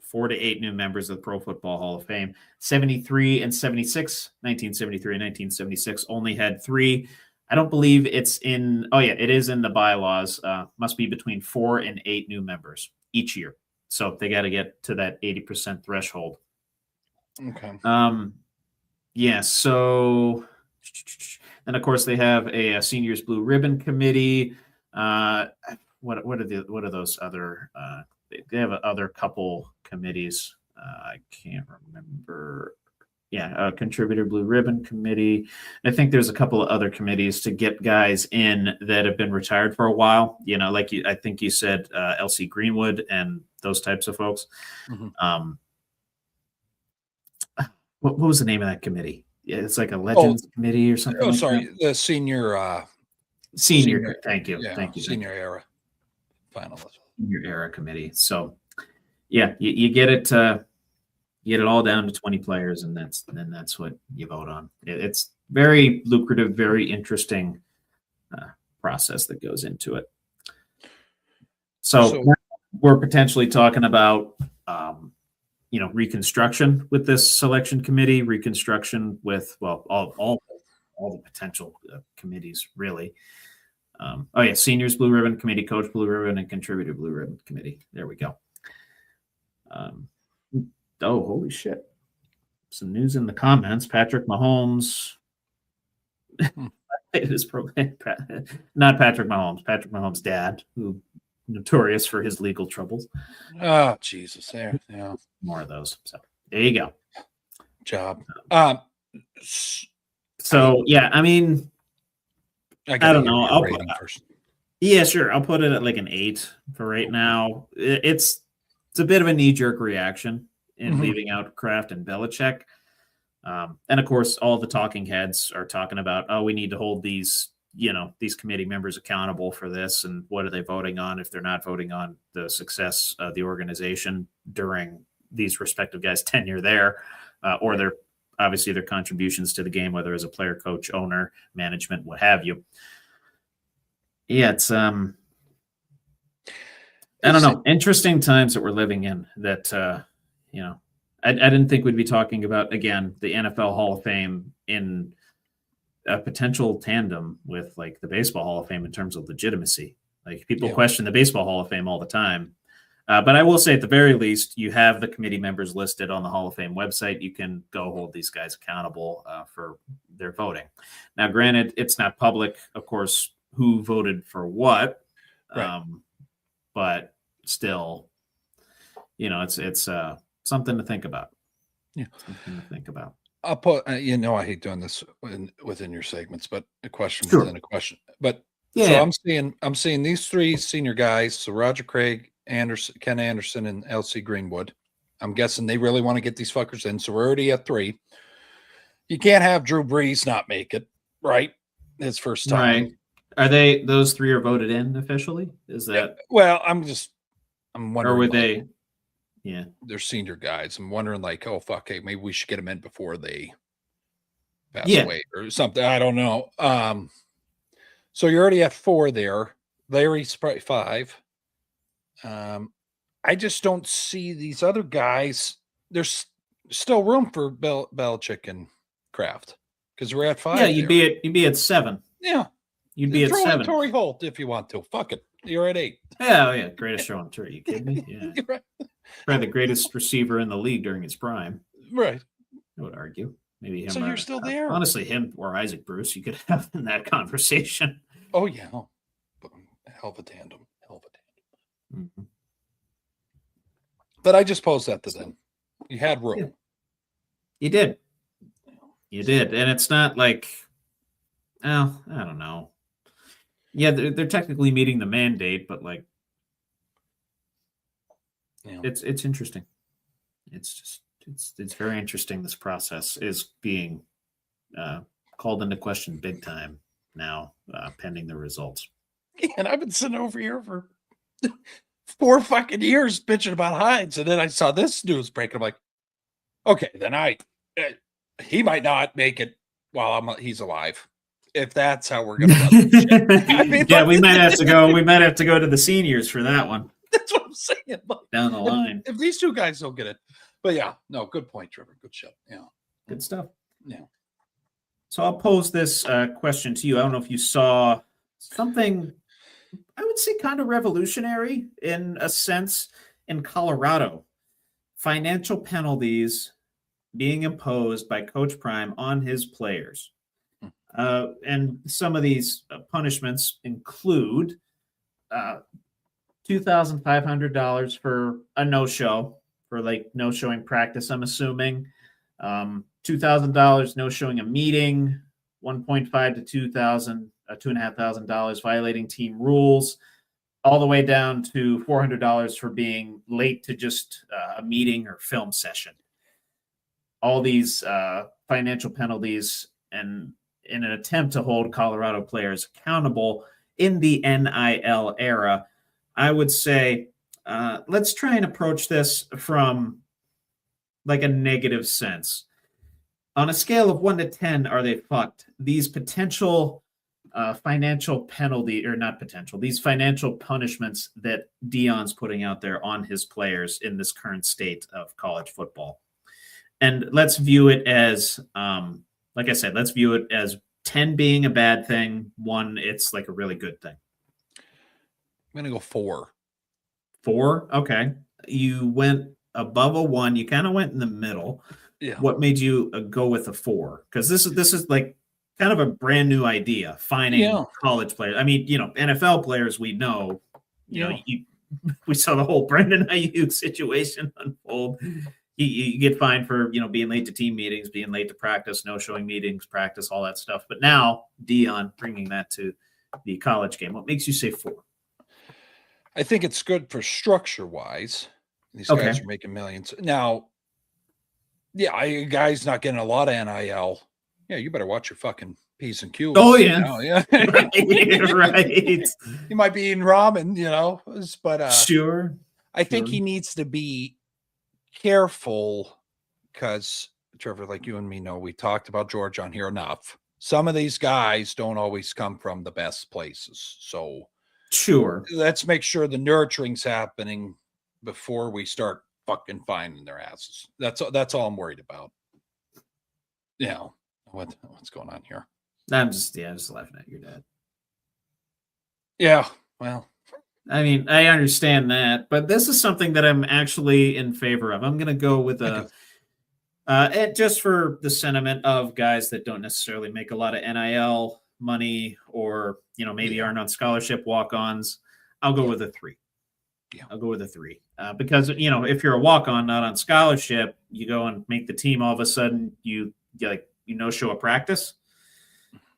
4 to 8 new members of the Pro Football Hall of Fame. 73 and 76, 1973 and 1976 only had 3. I don't believe it's in. Oh, yeah, it is in the bylaws. Must be between 4 and 8 new members each year. So they got to get to that 80% threshold. Okay. Yeah. So, and of course, they have a seniors blue ribbon committee. What are those other? They have other couple committees. I can't remember. Yeah, contributor blue ribbon committee. I think there's a couple of other committees to get guys in that have been retired for a while. Like I think you said, LC Greenwood and those types of folks. Mm-hmm. What was the name of that committee? Yeah, it's like a Legends committee or something. The senior. Senior. Thank you. Yeah, thank you. Senior era finalist. Senior era committee. So, yeah, you get it. You get it all down to 20 players, and that's what you vote on. It's very lucrative, very interesting process that goes into it. So we're potentially talking about, reconstruction with this selection committee, reconstruction with all the potential committees really. Seniors blue ribbon committee, coach blue ribbon, and contributor blue ribbon committee. There we go. Oh, holy shit. Some news in the comments. Patrick Mahomes. It is not Patrick Mahomes. Patrick Mahomes' dad, who notorious for his legal troubles. Oh, Jesus. There. Yeah. More of those. So there you go. Job. So yeah, I mean, I don't know. Yeah, sure. I'll put it at like an 8 for right now. It's a bit of a knee-jerk reaction in leaving out Kraft and Belichick. And of course, all the talking heads are talking about, we need to hold these committee members accountable for this. And what are they voting on if they're not voting on the success of the organization during these respective guys' tenure there, or their contributions to the game, whether as a player, coach, owner, management, what have you. Yeah, it's I don't know. Interesting times that we're living in that, I didn't think we'd be talking about, again, the NFL Hall of Fame in a potential tandem with like the Baseball Hall of Fame in terms of legitimacy. Like people question the Baseball Hall of Fame all the time. But I will say at the very least, you have the committee members listed on the Hall of Fame website. You can go hold these guys accountable for their voting. Now, granted, it's not public, of course, who voted for what, right. But still, it's something to think about. Yeah, something to think about. I'll put, I hate doing this within your segments, but a question within a question. But so I'm seeing these 3 senior guys. So Roger Craig, Ken Anderson, and LC Greenwood. I'm guessing they really want to get these fuckers in. So we're already at 3. You can't have Drew Brees not make it, right? His first time. Right. Are those 3 are voted in officially? Is that? Well, I'm wondering. Or would they? Yeah, they're senior guys. I'm wondering, like, oh fuck, hey, maybe we should get them in before they pass away or something. I don't know. So you're already at 4 there. Larry's probably 5. I just don't see these other guys. There's still room for Belichick and Kraft because we're at 5. Yeah, you'd be at 7. Yeah, you'd be at 7. Torrey Holt if you want to. Fuck it, you're at 8. Yeah, greatest show on tour. You kidding me? Yeah, you're right. Probably the greatest receiver in the league during his prime. Right. I would argue. Maybe him. So you're still there. Honestly, him or Isaac Bruce, you could have in that conversation. Oh, yeah. Hell of a tandem. Mm-hmm. But I just posed that to them. You had room. Yeah. You did. And it's not like, I don't know. Yeah, they're technically meeting the mandate, but like, it's interesting. It's very interesting. This process is being called into question big time now, pending the results. And I've been sitting over here for 4 fucking years bitching about Hines, and then I saw this news break. I'm like, okay, then he might not make it while he's alive. If that's how we're gonna run this shit. I mean, yeah, we might have to go. We might have to go to the seniors for that one. That's what I'm saying. Like, down the line, if these two guys don't get it, but yeah, no, good point, Trevor. Good shit. Yeah, good stuff. Yeah. So I'll pose this question to you. I don't know if you saw something, I would say kind of revolutionary in a sense in Colorado. Financial penalties being imposed by Coach Prime on his players. And some of these punishments include $2,500 for a no-show, for like no-showing practice, I'm assuming. $2,000 no-showing a meeting, $1.5 to $2,500 violating team rules, all the way down to $400 for being late to just a meeting or film session. All these financial penalties, and in an attempt to hold Colorado players accountable in the NIL era, I would say let's try and approach this from like a negative sense. On a scale of 1 to 10, are they fucked? These potential financial penalty, or not potential, these financial punishments that Deion's putting out there on his players in this current state of college football. And let's view it as, like I said, let's view it as 10 being a bad thing, 1, it's like a really good thing. I'm going to go 4. 4? Okay. You went above a 1. You kind of went in the middle. Yeah. What made you go with a 4? Because this is like kind of a brand new idea, fining college players. I mean, NFL players, we know, we saw the whole Brendan Ayuk situation unfold. You get fined for, being late to team meetings, being late to practice, no showing meetings, practice, all that stuff. But now Deion bringing that to the college game. What makes you say 4? I think it's good for structure wise. These guys are making millions. Now, a guy's not getting a lot of NIL. Yeah, you better watch your fucking P's and Q's. Oh, yeah. Right. He might be eating ramen, but sure. I think he needs to be careful because, Trevor, like you and me know, we talked about George on here enough. Some of these guys don't always come from the best places. So sure, let's make sure the nurturing's happening before we start fucking finding their asses. That's all I'm worried about. What's going on here? I'm just laughing at your dad. Yeah, well, I mean, I understand that, but this is something that I'm actually in favor of. I'm going to go with just for the sentiment of guys that don't necessarily make a lot of NIL money, or maybe aren't on scholarship walk-ons. I'll go with a 3. Yeah, I'll go with a 3 because if you're a walk-on not on scholarship, you go and make the team. All of a sudden, you show a practice,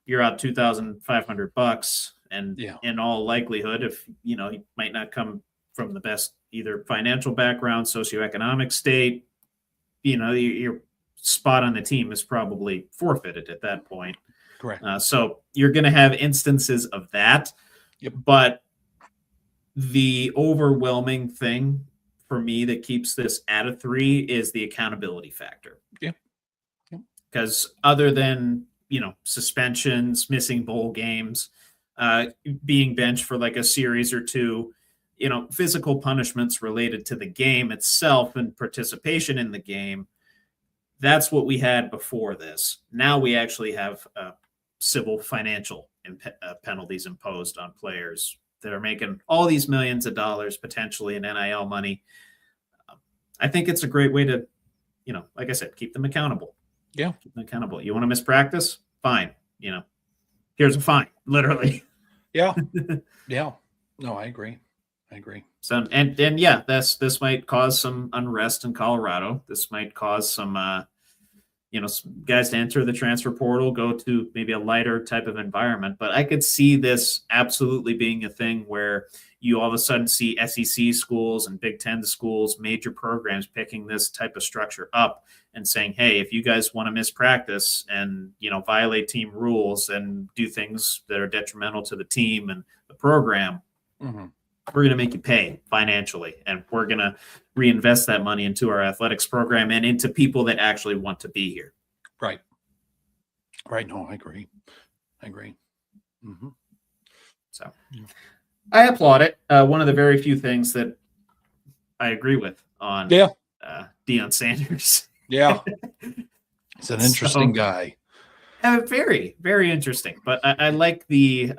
you're out $2,500, and in all likelihood, if you might not come from the best either financial background, socioeconomic state, your spot on the team is probably forfeited at that point. Correct. So you're going to have instances of that. Yep. But the overwhelming thing for me that keeps this at a 3 is the accountability factor. Yeah. Because other than, suspensions, missing bowl games, being benched for like a series or 2, physical punishments related to the game itself and participation in the game, that's what we had before this. Now we actually have civil financial penalties imposed on players that are making all these millions of dollars potentially in NIL money. I think it's a great way to, like I said, keep them accountable. Yeah. Keep them accountable. You want to miss practice? Fine. Here's a fine, literally. Yeah. Yeah. No, I agree. So, and this might cause some unrest in Colorado. This might cause some guys to enter the transfer portal, go to maybe a lighter type of environment. But I could see this absolutely being a thing where you all of a sudden see SEC schools and Big Ten schools, major programs picking this type of structure up and saying, hey, if you guys want to miss practice and, violate team rules and do things that are detrimental to the team and the program, we're going to make you pay financially, and we're going to reinvest that money into our athletics program and into people that actually want to be here. Right. No, I agree. Mm-hmm. So I applaud it. One of the very few things that I agree with on Deion Sanders. Yeah. He's an interesting guy. Very, very interesting. But I like the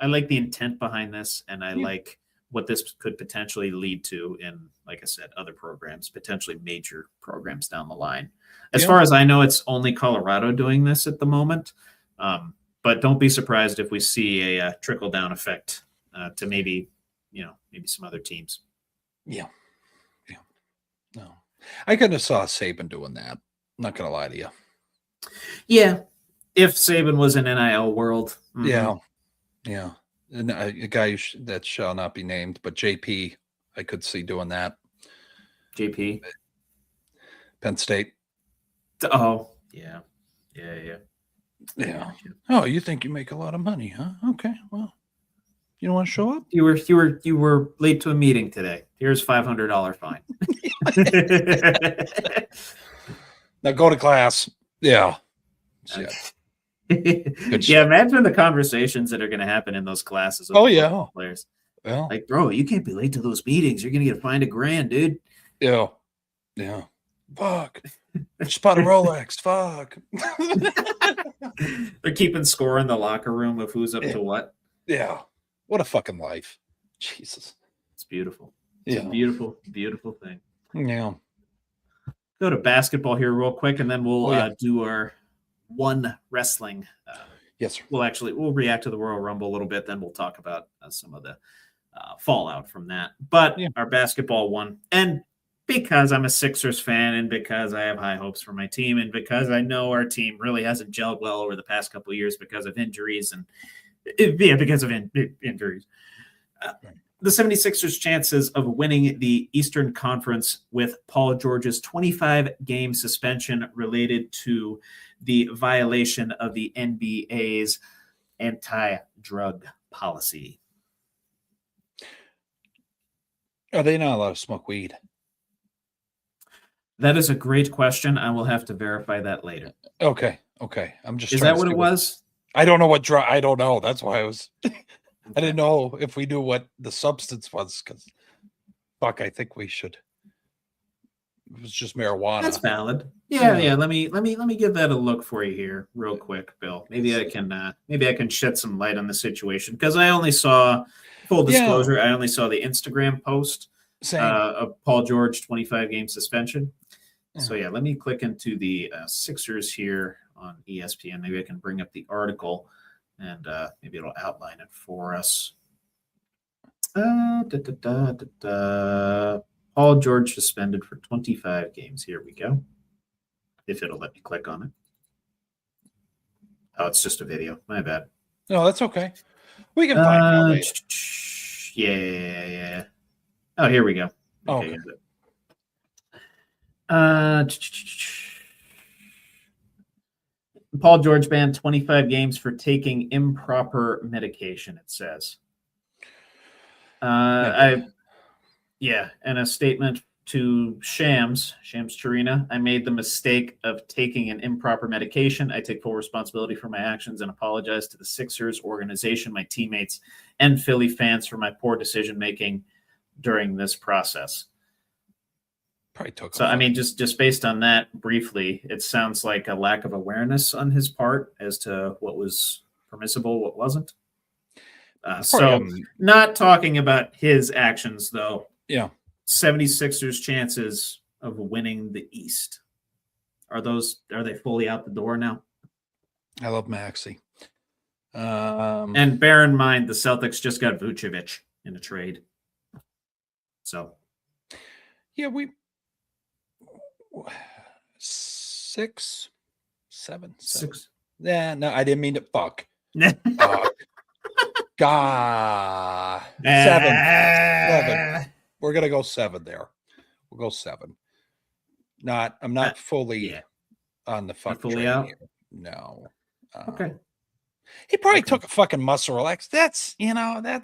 intent behind this, and I like what this could potentially lead to in, like I said, other programs, potentially major programs down the line. As far as I know, it's only Colorado doing this at the moment. But don't be surprised if we see a trickle down effect to maybe some other teams. Yeah. No, I kind of saw Saban doing that. I'm not going to lie to you. Yeah. If Saban was an NIL world. Yeah. And a guy that shall not be named, but JP, I could see doing that. JP? Penn State. Oh, yeah. Oh, you think you make a lot of money, huh? Okay, well, you don't want to show up? You were late to a meeting today. Here's $500 fine. Now go to class. Yeah. Imagine the conversations that are going to happen in those classes. Players. Well, like, bro, you can't be late to those meetings. You're going to get fined $1,000, dude. Yeah. Fuck. Just bought a Rolex. Fuck. They're keeping score in the locker room of who's up to what. Yeah. What a fucking life. Jesus. It's beautiful. It's a beautiful, beautiful thing. Yeah. Go to basketball here real quick, and then we'll do our one wrestling. Yes, sir. We'll react to the Royal Rumble a little bit, then we'll talk about some of the fallout from that. But our basketball one, and because I'm a Sixers fan, and because I have high hopes for my team, and because I know our team really hasn't gelled well over the past couple of years because of injuries because of injuries. The 76ers' chances of winning the Eastern Conference with Paul George's 25-game suspension related to the violation of the NBA's anti-drug policy. Are they not allowed to smoke weed? That is a great question. I will have to verify that later. Okay. I'm just. Is that what it was? I don't know what drug. I don't know. That's why I was. I didn't know if we knew what the substance was, because I think we should. It was just marijuana. That's valid. Yeah. Let me give that a look for you here, real quick, Bill. Maybe I can shed some light on the situation, because I only saw, full disclosure, I only saw the Instagram post of Paul George 25-game suspension. So let me click into the Sixers here on ESPN. Maybe I can bring up the article, and maybe it'll outline it for us. Paul George suspended for 25 games. Here we go. If it'll let me click on it. Oh, it's just a video. My bad. No, that's okay. We can find out later. Yeah. Oh, here we go. Okay. Paul George banned 25 games for taking improper medication, it says. And a statement to Shams Charina: I made the mistake of taking an improper medication. I take full responsibility for my actions and apologize to the Sixers organization, my teammates, and Philly fans for my poor decision-making during this process. Probably took. So, I mean, just based on that briefly, it sounds like a lack of awareness on his part as to what was permissible, what wasn't. Not talking about his actions, though. Yeah. 76ers chances of winning the East. Are they fully out the door now? I love Maxey. And bear in mind, the Celtics just got Vucevic in a trade. So. Yeah, 6 7. 6. Yeah, no, I didn't mean to fuck. God. 7. We're gonna go 7 there. We'll go 7. I'm not fully on the fuck fully train out? here. No. Okay. He probably took a fucking muscle relax. That's whatever.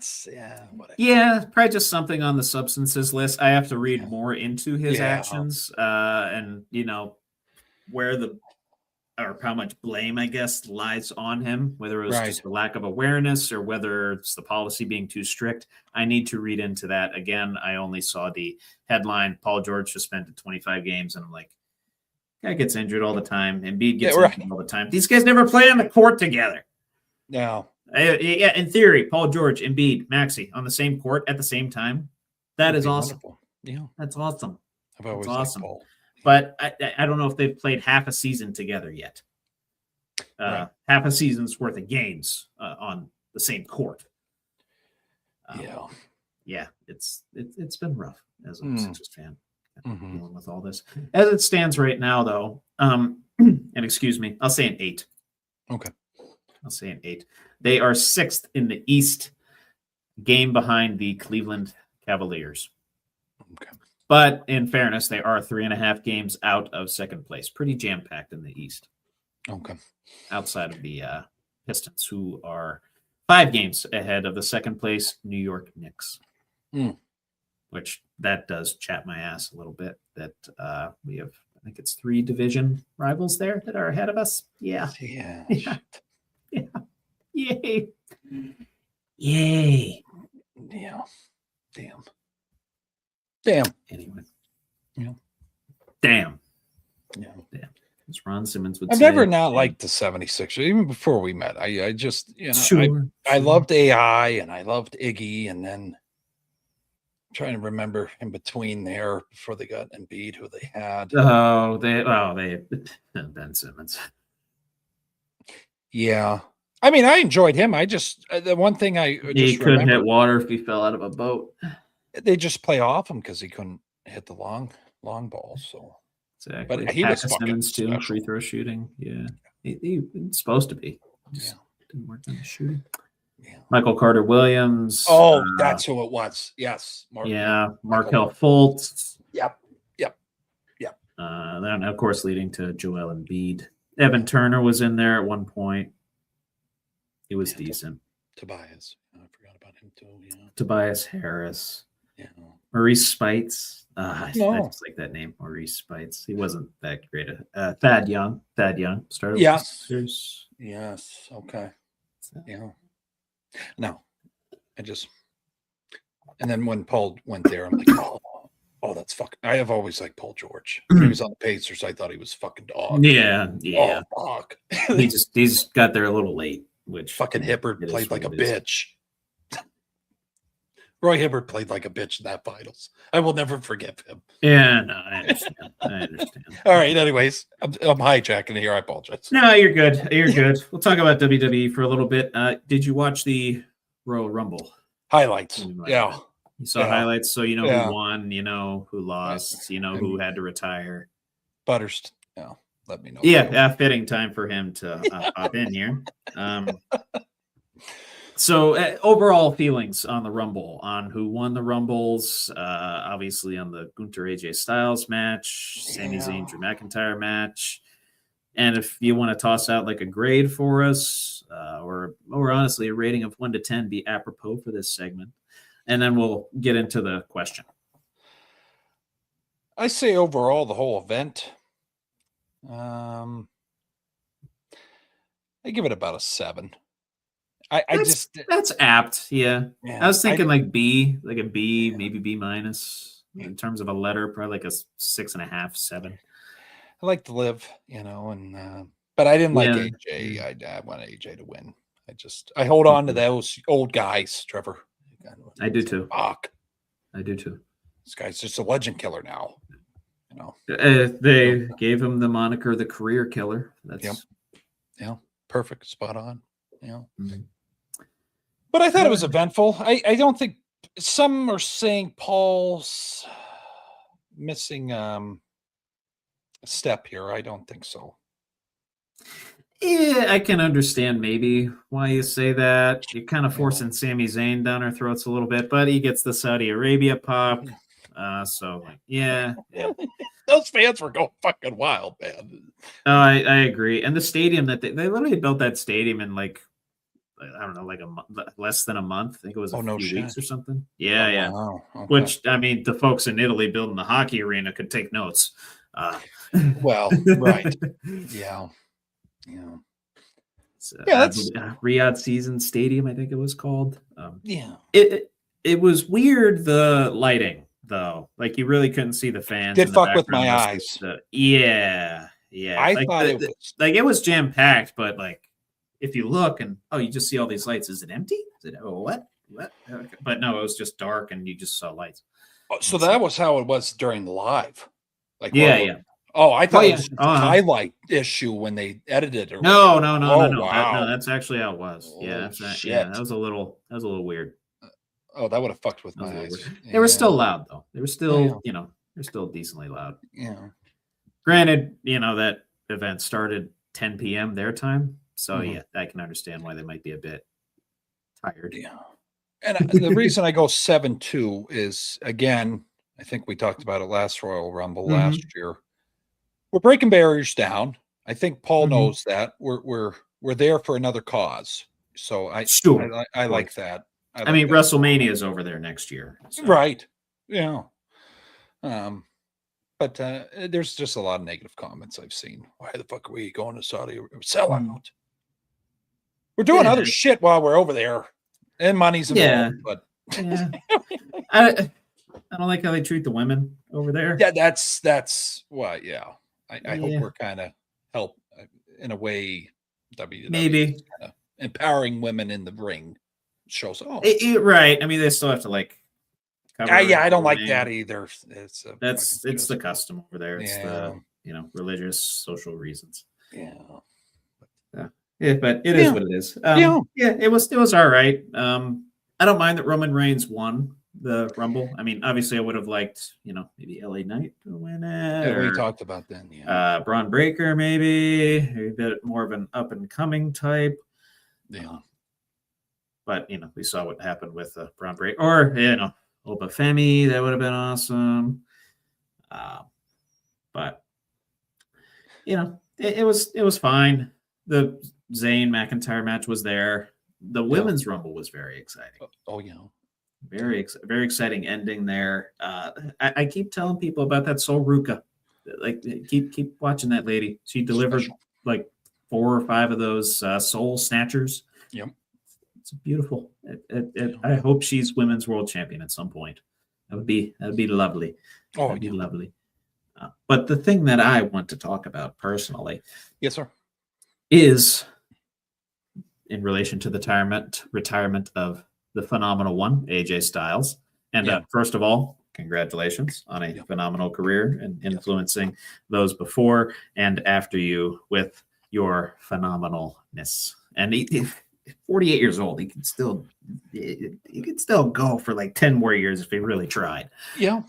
Yeah, probably just something on the substances list. I have to read more into his Yeah. actions, and where or how much blame, I guess, lies on him, whether it was just the lack of awareness or whether it's the policy being too strict. I need to read into that. Again, I only saw the headline, Paul George suspended 25 games, and I'm like, guy gets injured all the time. Embiid gets injured all the time. These guys never play on the court together. No. Yeah, in theory, Paul George, Embiid, Maxey on the same court at the same time. That is awesome. Wonderful. Yeah. That's awesome. I've always That's awesome. Paul. But I don't know if they've played half a season together yet. Half a season's worth of games on the same court. Yeah, it's been rough as a Sixers fan dealing with all this. As it stands right now, though, and excuse me, I'll say an 8. Okay. I'll say an 8. They are 6th in the East, game behind the Cleveland Cavaliers. Okay. But in fairness, they are 3.5 games out of second place. Pretty jam-packed in the East. Okay. Outside of the Pistons, who are 5 games ahead of the second place New York Knicks. Which that does chat my ass a little bit. That we have, I think it's 3 division rivals there that are ahead of us. Yeah. Yeah. Yay. Yeah. Damn. Anyway. Yeah. Damn. Yeah. As Ron Simmons would I've say. never not liked the 76ers, even before we met. I just, Sure. I loved AI and I loved Iggy, and then I'm trying to remember in between there before they got Embiid, who they had. They Ben Simmons. Yeah. I mean, I enjoyed him. I just, the one thing He couldn't hit water if he fell out of a boat. They just play off him because he couldn't hit the long ball. So exactly. But he was fucking Simmons too, special. free throw shooting. Yeah, he's supposed to be. Just didn't work on the shooting. Yeah. Michael Carter Williams. Oh, that's who it was. Yes. Markelle Fultz. Yep. Then of course leading to Joel Embiid. Evan Turner was in there at one point. He was decent. Tobias. I forgot about him too. Yeah. Tobias Harris. Yeah. Maurice Spites. I just like that name, Maurice Spites. He wasn't that great. Thad Young. Started. Yes. Okay. Yeah. No. And then when Paul went there, I'm like, oh, that's fucking. I have always liked Paul George. When he was on the Pacers, I thought he was fucking dog. Yeah. Oh, fuck. he's got there a little late, which fucking Hibbert played like a bitch. Roy Hibbert played like a bitch in that finals. I will never forgive him. Yeah, no, I understand. All right. Anyways, I'm hijacking here. I apologize. No, you're good. We'll talk about WWE for a little bit. Did you watch the Royal Rumble highlights? Yeah. You saw highlights, so you know who won, you know who lost, you know who had to retire. Butters. Yeah. Let me know. Yeah, fitting time for him to hop in here. So overall feelings on the Rumble, on who won the Rumbles, obviously on the Gunther AJ Styles match, Sami Zayn Drew McIntyre match, and if you want to toss out like a grade for us, or honestly a rating of 1 to 10 be apropos for this segment, and then we'll get into the question. I say overall the whole event, I give it about a 7. That's apt. Yeah. I was thinking like B, like a B, maybe B minus in terms of a letter, probably like a 6.5, 7. I like to live, and but I didn't like AJ. I want AJ to win. I hold on to those old guys, Trevor. I do too. Fuck. I do too. This guy's just a legend killer now. They gave him the moniker the career killer. That's perfect, spot on. But I thought it was eventful. I don't think some are saying Paul's missing a step here. I don't think so. Yeah, I can understand maybe why you say that. You're kind of forcing Sami Zayn down our throats a little bit, but he gets the Saudi Arabia pop. So, like, yeah. Those fans were going fucking wild, man. I agree. And the stadium that they literally built that stadium in like, I don't know, like less than a month. I think it was a few weeks or something. Yeah, yeah. Wow. Okay. Which, I mean, the folks in Italy building the hockey arena could take notes. Well, right. Yeah. That's Riyadh Season Stadium, I think it was called. Yeah. It was weird, the lighting, though. Like, you really couldn't see the fans. Did fuck with my eyes. Yeah. I thought it was jam-packed, but like, if you look and you just see all these lights. Is it empty? Is it what? Okay. But no, it was just dark and you just saw lights. So that was how it was during the live. Like yeah. Oh, I thought it was a highlight issue when they edited it. No. Wow. That's actually how it was. Yeah, that was a little weird. That would have fucked with my eyes. They were still loud though. They were still, they're still decently loud. Yeah. Granted, that event started 10 p.m. their time. So yeah, I can understand why they might be a bit tired. Yeah. And the reason I go 7-2 is, again, I think we talked about it last Royal Rumble last year. We're breaking barriers down. I think Paul knows that. We're there for another cause. So I like that. I mean, WrestleMania is over there next year. So. Right. Yeah. But there's just a lot of negative comments I've seen. Why the fuck are we going to Saudi? Sell out. We're doing other shit while we're over there. And money's involved. But I don't like how they treat the women over there. Yeah, that's why. Yeah. I hope we're kind of help in a way. WWE maybe kind of empowering women in the ring shows. Right. I mean, they still have to like. I don't like that either. It's the custom over there. It's the religious, social reasons. Yeah. But it is what it is. It was all right. I don't mind that Roman Reigns won the Rumble. I mean, obviously, I would have liked, maybe LA Knight to win it. Yeah, we talked about that. Yeah. Braun Breaker, maybe a bit more of an up and coming type. Yeah. But we saw what happened with Braun Breaker, or Oba Femi. That would have been awesome. But it was fine. The Zayn McIntyre match was there. The women's Rumble was very exciting. Oh yeah. Very exciting ending there. I keep telling people about that Sol Ruka. Like, keep watching that lady. She delivered like 4 or 5 of those soul snatchers. Yep. It's beautiful. I hope she's women's world champion at some point. That'd be lovely. That'd be lovely. But the thing that I want to talk about personally, yes, sir, is in relation to the retirement of the phenomenal one, AJ Styles. And first of all, congratulations on a phenomenal career and influencing those before and after you with your phenomenalness. And he 48 years old, he can still go for like 10 more years if he really tried. Yeah.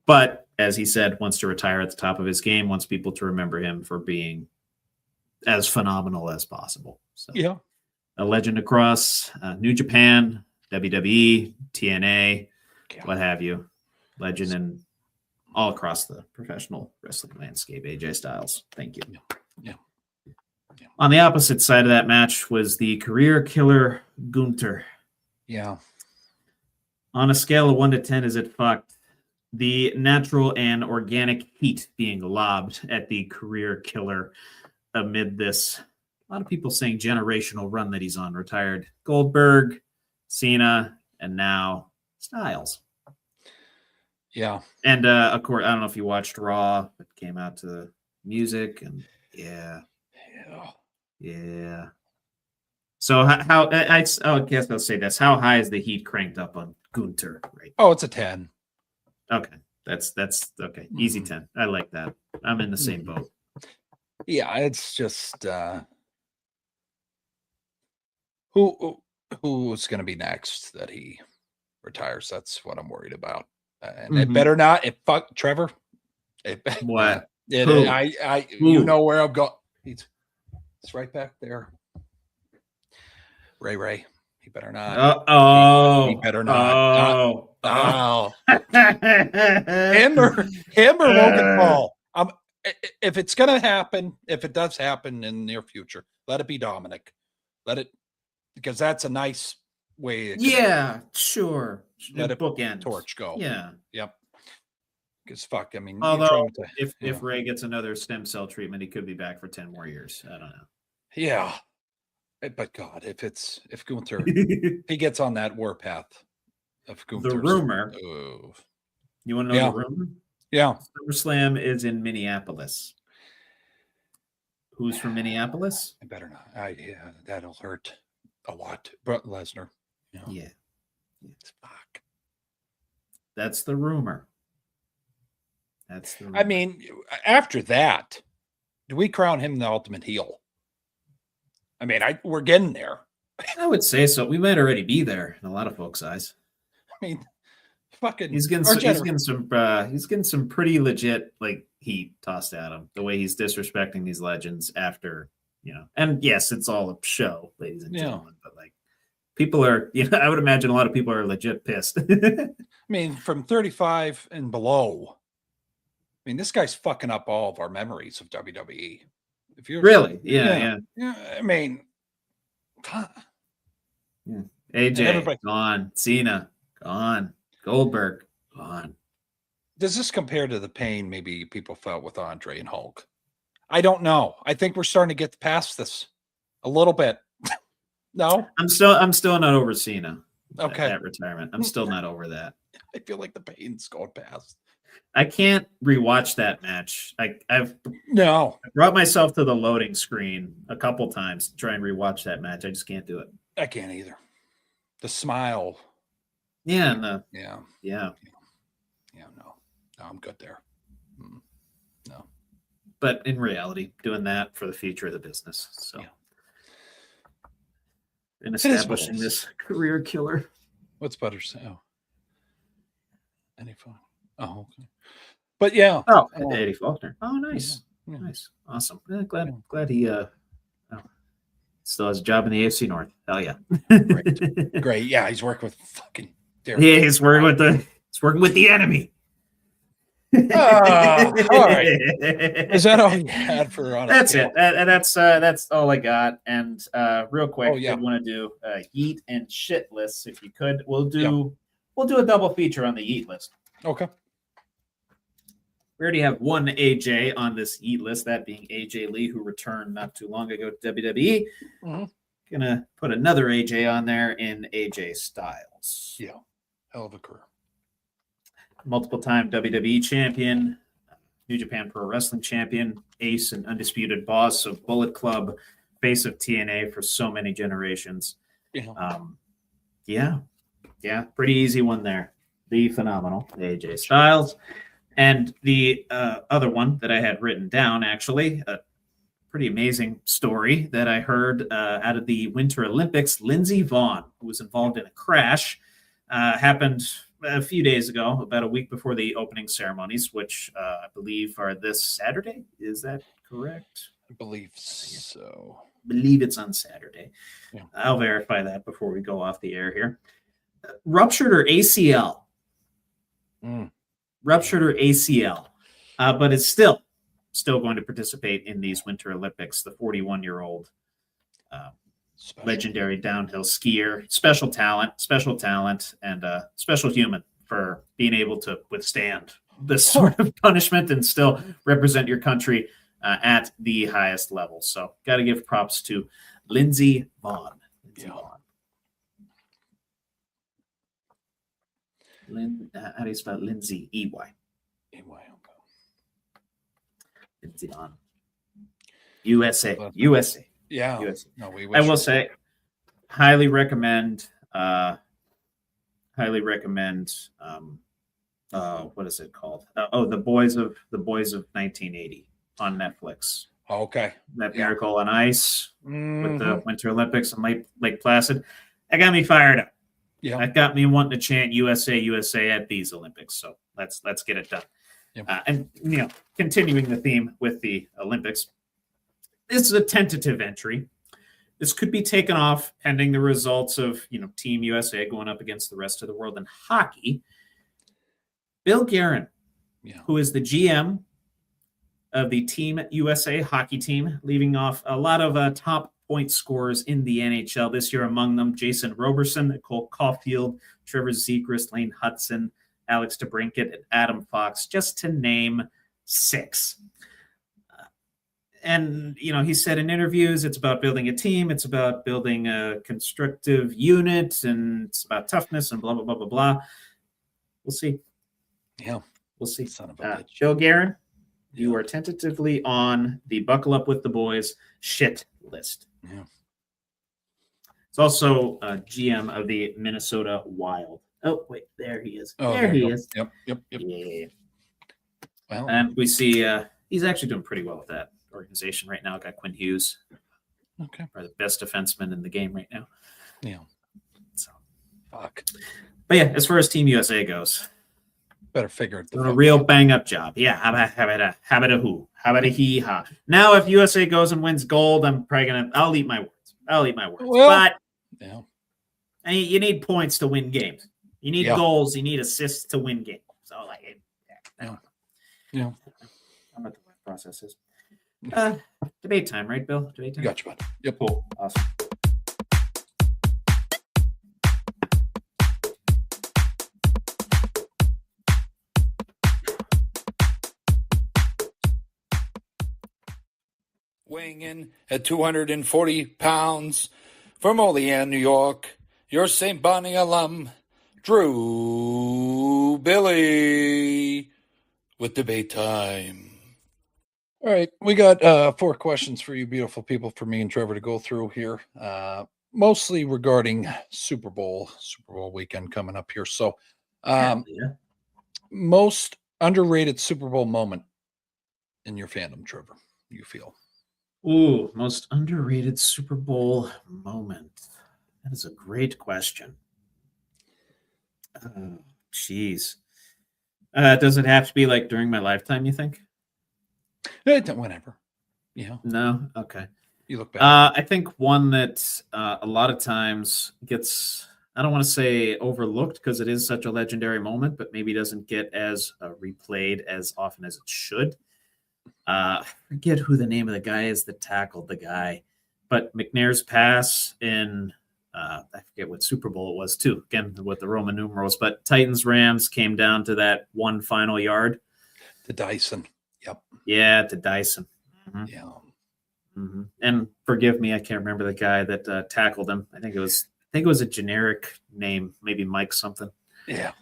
But as he said, wants to retire at the top of his game, wants people to remember him for being as phenomenal as possible. So, a legend across New Japan, WWE, TNA, what have you. Legend in all across the professional wrestling landscape, AJ Styles. Thank you. Yeah. On the opposite side of that match was the career killer Gunther. Yeah. On a scale of 1 to 10, is it fucked? The natural and organic heat being lobbed at the career killer amid this, a lot of people saying generational run that he's on. Retired Goldberg, Cena, and now Styles. Yeah. And of course, I don't know if you watched Raw, but came out to the music and yeah. So how I guess I'll say this. How high is the heat cranked up on Gunther? Right. Oh, it's a 10. Okay. That's okay. Easy 10. I like that. I'm in the same boat. Yeah, it's just who's going to be next that he retires. That's what I'm worried about. And it better not. Fuck Trevor. What? You know where I'm going. It's right back there. Ray. He better not. He better not. Him or Logan Paul. If it's gonna happen, if it does happen in the near future, let it be Dominic. Let it, because that's a nice way. Yeah, sure. Let it bookend torch go. Yeah. Yep. Because fuck, I mean, although if Ray gets another stem cell treatment, he could be back for 10 more years. I don't know. Yeah. But God, if Gunther if he gets on that warpath of Gunther. The rumor. You want to know the rumor? Yeah. SummerSlam is in Minneapolis. Who's from Minneapolis? I better not. Yeah, that'll hurt a lot. Brock Lesnar. Yeah. Fuck. That's the rumor. I mean, after that, do we crown him the ultimate heel? I mean, we're getting there. I would say so. We might already be there in a lot of folks' eyes. I mean, fucking he's getting some pretty legit like heat tossed at him. The way he's disrespecting these legends after, and yes, it's all a show, ladies and gentlemen, but like people are, I would imagine a lot of people are legit pissed. I mean, from 35 and below, I mean, this guy's fucking up all of our memories of WWE. If you're really, yeah. I mean, AJ gone, Cena gone, Goldberg gone. Does this compare to the pain maybe people felt with Andre and Hulk? I don't know. I think we're starting to get past this a little bit. No, I'm still not over Cena. Okay, that retirement. I'm still not over that. I feel like the pain's going past. I can't rewatch that match. I've brought myself to the loading screen a couple times to try and rewatch that match. I just can't do it. I can't either. The smile. Yeah. No, I'm good there. No. But in reality, doing that for the future of the business. So, in establishing this career killer. What's better? Oh, any fun? Oh, okay. But yeah. Oh, Eddie Faulkner. Oh, nice. Yeah. Nice. Awesome. Yeah, glad he still has a job in the AFC North. Hell yeah. Great. Yeah, he's working with fucking Derek. Yeah, he's working with the enemy. All right. Is that all you had for on? That's it. That's all I got. And real quick, I want to do Yeet and shit lists if you could. We'll do a double feature on the Yeet list. Okay. We already have one AJ on this Yeet list, that being AJ Lee, who returned not too long ago to WWE. Mm-hmm. Gonna put another AJ on there in AJ Styles. Yeah, hell of a career. Multiple-time WWE champion, New Japan Pro Wrestling champion, ace and undisputed boss of Bullet Club, face of TNA for so many generations. Yeah. Pretty easy one there. The phenomenal AJ Styles. And the other one that I had written down, actually, a pretty amazing story that I heard out of the Winter Olympics. Lindsey Vonn, who was involved in a crash, happened a few days ago, about a week before the opening ceremonies, which I believe are this Saturday. Is that correct? I believe so. I believe it's on Saturday. Yeah. I'll verify that before we go off the air here. Ruptured her ACL. Ruptured her ACL, but is still going to participate in these Winter Olympics. The 41-year-old legendary downhill skier, special talent, and special human for being able to withstand this sort of punishment and still represent your country at the highest level. So, got to give props to Lindsey Vonn. How do you spell Lindsay? E-Y. E-Y, okay. Lindsey Vonn. USA. Yeah. USA. No, I will say, highly recommend. What is it called? The Boys of 1980 on Netflix. Okay. That Miracle on Ice with the Winter Olympics and Lake Placid. That got me fired up. Yeah. That got me wanting to chant USA, USA at these Olympics. So let's get it done. Yep. And continuing the theme with the Olympics, this is a tentative entry. This could be taken off pending the results of, Team USA going up against the rest of the world in hockey. Bill Guerin, who is the GM of the Team USA hockey team, leaving off a lot of top point scorers in the NHL this year, among them Jason Roberson, Cole Caulfield, Trevor Zegras, Lane Hudson, Alex DeBrincat, and Adam Fox, just to name 6. And, he said in interviews, it's about building a team. It's about building a constructive unit, and it's about toughness and blah, blah, blah, blah, blah. We'll see. Yeah. We'll see. Son of a bitch. Joe Guerin, you are tentatively on the Buckle Up with the Boys shit list. Yeah. It's also GM of the Minnesota Wild. Oh, wait, there he is. Oh, there he is. Yep. Yeah. Well, And we see he's actually doing pretty well with that organization right now. Got Quinn Hughes. Okay. Probably the best defenseman in the game right now. Yeah. So, fuck. but yeah, as far as Team USA goes, Better figure it. doing a real bang up job. Yeah. How about a who? How about a he ha? Now, if USA goes and wins gold, I'm probably I'll eat my words. Well, but yeah. you need points to win games. You need goals. You need assists to win games. So, I don't know. Yeah. I don't know what the process is. Debate time, right, Bill? Debate time. Gotcha, bud. Yep. Cool. Awesome. Weighing in at 240 pounds from Olean, New York, your St. Bonnie alum, Drew Billy, with debate time. All right, we got 4 questions for you beautiful people, for me and Trevor to go through here, mostly regarding Super Bowl weekend coming up here. So most underrated Super Bowl moment in your fandom, Trevor, you feel? Ooh, most underrated Super Bowl moment. That is a great question. Jeez. Does it have to be like during my lifetime, you think? Whenever. Yeah. No? Okay. You look back. I think one that a lot of times gets, I don't want to say overlooked because it is such a legendary moment, but maybe doesn't get as replayed as often as it should. I forget who the name of the guy is that tackled the guy, but McNair's pass in, I forget what Super Bowl it was too, again, with the Roman numerals, but Titans-Rams came down to that one final yard. To Dyson. Yep. Yeah, to Dyson. Mm-hmm. Yeah. Mm-hmm. And forgive me, I can't remember the guy that tackled him. I think it was a generic name, maybe Mike something. Yeah.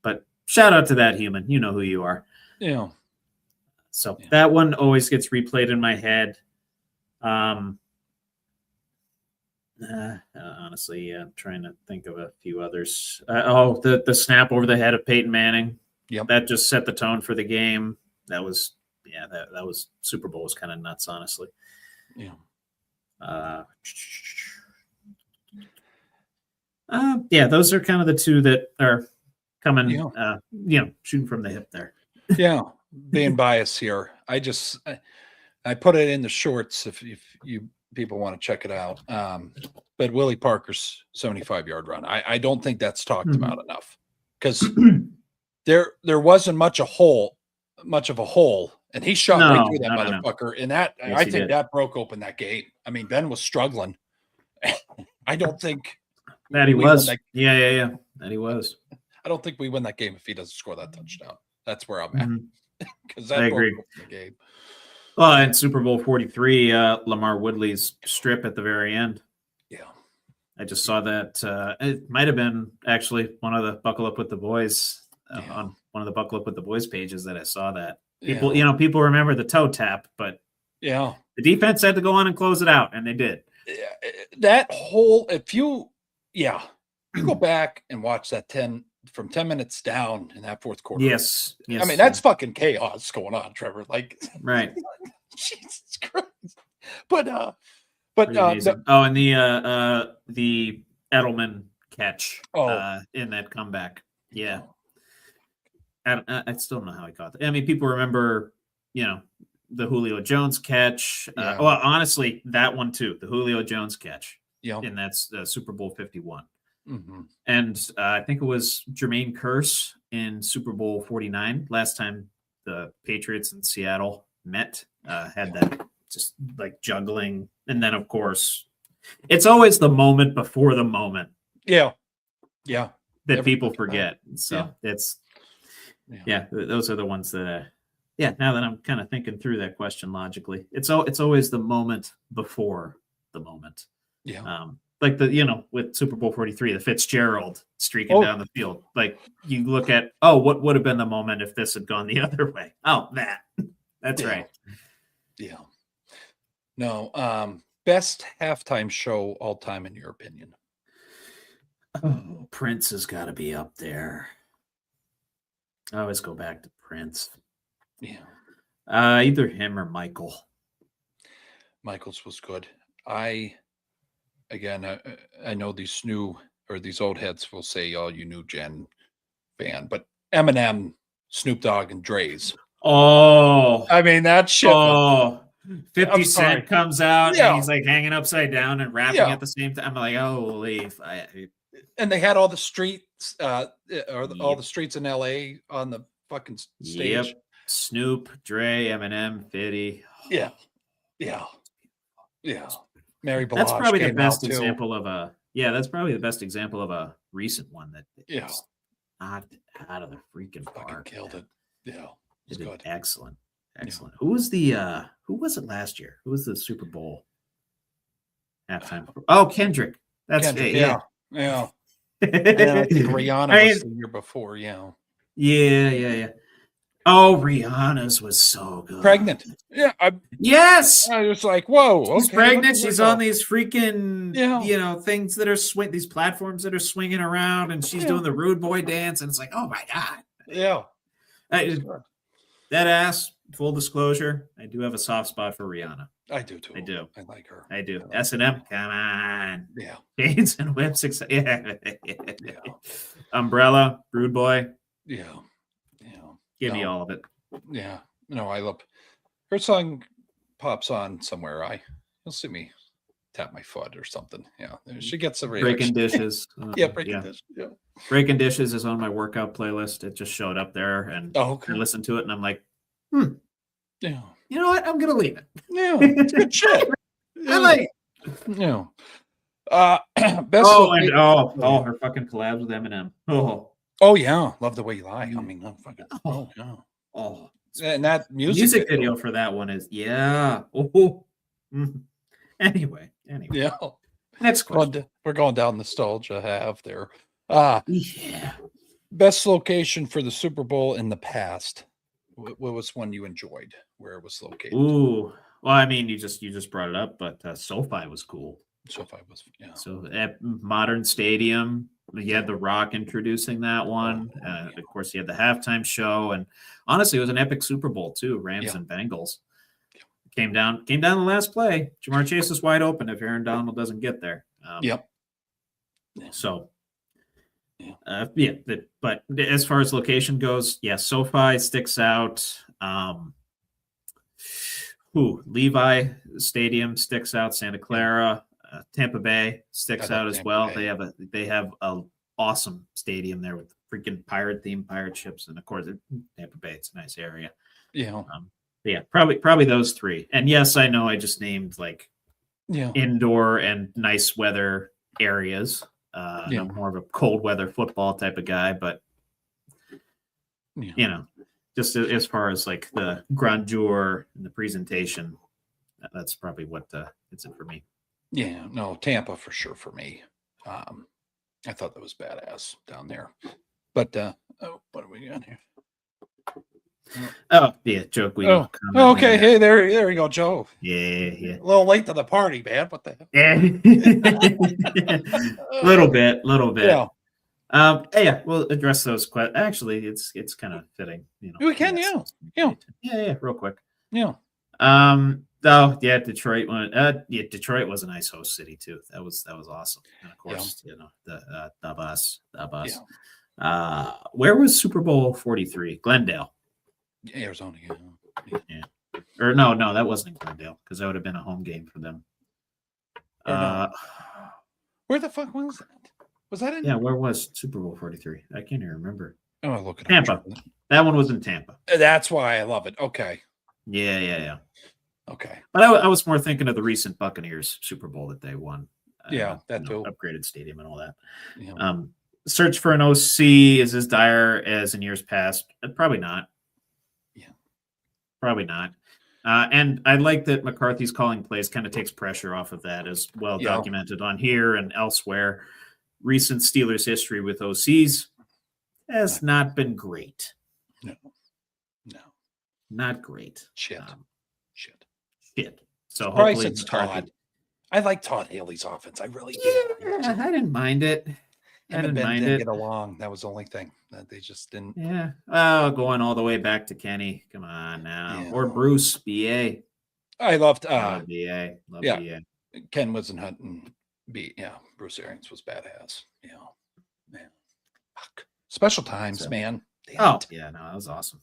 But shout out to that human. You know who you are. Yeah. So that one always gets replayed in my head. Honestly, I'm trying to think of a few others. The snap over the head of Peyton Manning. Yep. That just set the tone for the game. That was Super Bowl was kind of nuts, honestly. Yeah. Those are kind of the two that are coming, shooting from the hip there. Yeah. Being biased here, I put it in the shorts if you people want to check it out. But Willie Parker's 75-yard run, I don't think that's talked about enough, because there wasn't much of a hole, and he shot right through that motherfucker. And that I think that broke open that game. I mean, Ben was struggling. I don't think that he was. That he was. I don't think we win that game if he doesn't score that touchdown. That's where I'm at. Because I agree. The game. Well, in Super Bowl 43, Lamar Woodley's strip at the very end. Yeah, I just saw that. It might have been actually one of the Buckle Up with the Boys on one of the Buckle Up with the Boys pages that I saw that. People, people remember the toe tap, but the defense had to go on and close it out, and they did. That whole, you go back and watch that 10 minutes down in that fourth quarter. Yes. I mean, that's fucking chaos going on, Trevor. Like, right. Jesus Christ. But and the Edelman catch in that comeback. Yeah. I still don't know how he caught that. I mean, people remember, the Julio Jones catch. Yeah. Well, honestly, that one too, the Julio Jones catch. Yeah. And that's Super Bowl 51. Mm-hmm. And I think it was Jermaine Kearse in Super Bowl 49. Last time the Patriots and Seattle met, had that just like juggling. And then, of course, it's always the moment before the moment. Yeah. Yeah. That people forget. So yeah. it's, those are the ones that, now that I'm kind of thinking through that question logically, it's always the moment before the moment. Yeah. Like with Super Bowl 43, the Fitzgerald streaking down the field. Like you look at, what would have been the moment if this had gone the other way? Oh, that's right. Yeah. No. Best halftime show all time in your opinion? Oh, Prince has got to be up there. I always go back to Prince. Yeah. Either him or Michael. Michael's was good. I know these old heads will say, "Oh, you new gen fan," but Eminem, Snoop Dogg, and Dre's. Oh, I mean that shit. 50 Cent comes out and he's like hanging upside down and rapping at the same time. I'm like, holy! And they had all the streets, all the streets in LA on the fucking stage. Yep. Snoop, Dre, Eminem, 50. Yeah. Mary Blige. That's probably the best example of a. Yeah, that's probably the best example of a recent one that. Not out of the freaking park. Killed it. Yeah, it was good. Excellent. Yeah. Who was it last year? Who was the Super Bowl halftime? Oh, Kendrick. That's Kendrick, yeah. Yeah. I think Rihanna was the year before. Yeah. Oh, Rihanna's was so good. Pregnant. Yeah. Yes. I was like, whoa. She's pregnant. She's on these freaking, things that are these platforms that are swinging around, and she's doing the rude boy dance, and it's like, oh my god. Yeah. That ass. Full disclosure, I do have a soft spot for Rihanna. I do too. I do. I like her. I do. S&M, come on. Yeah. Chains and whips. Yeah. Umbrella, Rude Boy. Yeah. Give me all of it. Yeah. No, I love her song. Pops on somewhere. You'll see me tap my foot or something. Yeah. She gets a reaction. Breaking Dishes. Breaking Dishes. Yeah. Breaking Dishes is on my workout playlist. It just showed up there, and I listened to it, and I'm like, yeah. You know what? I'm gonna leave it. Yeah, it's good shit. I like it. Yeah. Best her fucking collabs with Eminem. Oh yeah, Love the Way You Lie. I mean, fucking. And that music video for that one is Anyway. Yeah. Next question. We're going down nostalgia half there. Best location for the Super Bowl in the past. What was one you enjoyed? Where it was located? Ooh, well, I mean, you just brought it up, but SoFi was cool. SoFi was, So at Modern Stadium, you had The Rock introducing that one. Of course, you had the halftime show, and honestly, it was an epic Super Bowl too. Rams and Bengals came down the last play. Jamar Chase is wide open if Aaron Donald doesn't get there. So. But as far as location goes, SoFi sticks out. Levi Stadium sticks out. Santa Clara, Tampa Bay sticks out as well. Bay. They have a awesome stadium there with freaking pirate ships, and of course Tampa Bay. It's a nice area. Probably those three. And yes, I know I just named indoor and nice weather areas. I'm more of a cold weather football type of guy, but just as far as like the grandeur and the presentation, that's probably what it's it for me. Yeah, no, Tampa for sure for me. I thought that was badass down there. But what are we got here? Joke. Okay. Hey, there we go, Joe. Yeah. A little late to the party, man. What the hell? little bit. Yeah. We'll address those questions. Actually, it's kind of fitting. We can, yeah. Real quick. Yeah. Detroit one. Detroit was a nice host city too. That was awesome. And of course, the bus. Yeah. Where was Super Bowl 43? Glendale. Arizona. Or no, that wasn't in Glendale because that would have been a home game for them. Or no. Where the fuck was that? Was that in? Yeah, where was Super Bowl 43? I can't even remember. Oh, look at Tampa. That one was in Tampa. That's why I love it. Okay. Yeah. Okay. But I was more thinking of the recent Buccaneers Super Bowl that they won. That too. Upgraded stadium and all that. Yeah. Search for an OC is as dire as in years past. Probably not. Yeah. Probably not. And I like that McCarthy's calling plays kind of takes pressure off of that, as well documented on here and elsewhere. Recent Steelers history with OCs has not been great. No. Not great. Shit. So Price hopefully it's Todd. I like Todd Haley's offense. I really do. Yeah, I didn't mind it. I didn't mind it. Get along. That was the only thing that they just didn't. Yeah. Oh, going all the way back to Kenny. Come on now. Yeah. Or Bruce BA. I loved BA. Love BA. Ken Wisenhunt and Bruce Arians was badass. Man. Fuck. Special times, man. No, that was awesome.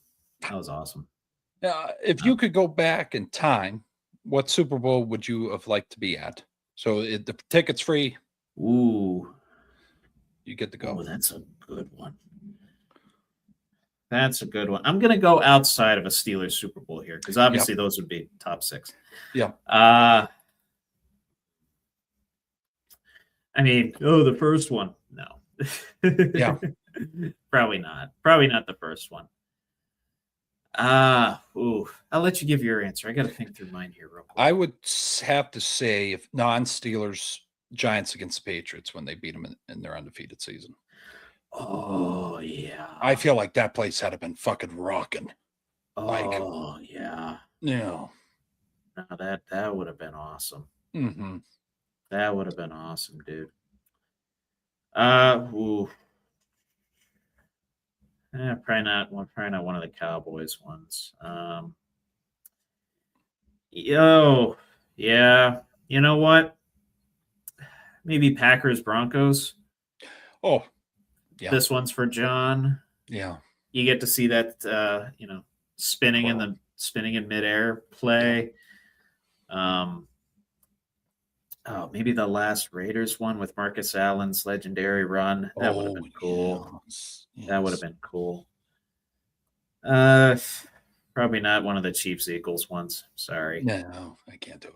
If you could go back in time, what Super Bowl would you have liked to be at? So the ticket's free. Ooh. You get to go. Oh, that's a good one. I'm going to go outside of a Steelers Super Bowl here because obviously those would be top 6. Yeah. I mean, the first one. No. Yeah. Probably not. Probably not the first one. I'll let you give your answer. I got to think through mine here real quick. I would have to say if non-Steelers Giants against the Patriots when they beat them in their undefeated season. Oh, yeah. I feel like that place had been fucking rocking. Oh, yeah. Yeah. No, that would have been awesome. Mm-hmm. That would have been awesome, dude. Probably not one of the Cowboys ones. Yeah. You know what? Maybe Packers Broncos. Oh, yeah. This one's for John. Yeah. You get to see that spinning in midair play. Maybe the last Raiders one with Marcus Allen's legendary run. That would have been cool. Yes. That would have been cool. Probably not one of the Chiefs Eagles ones. Sorry. No, I can't do it.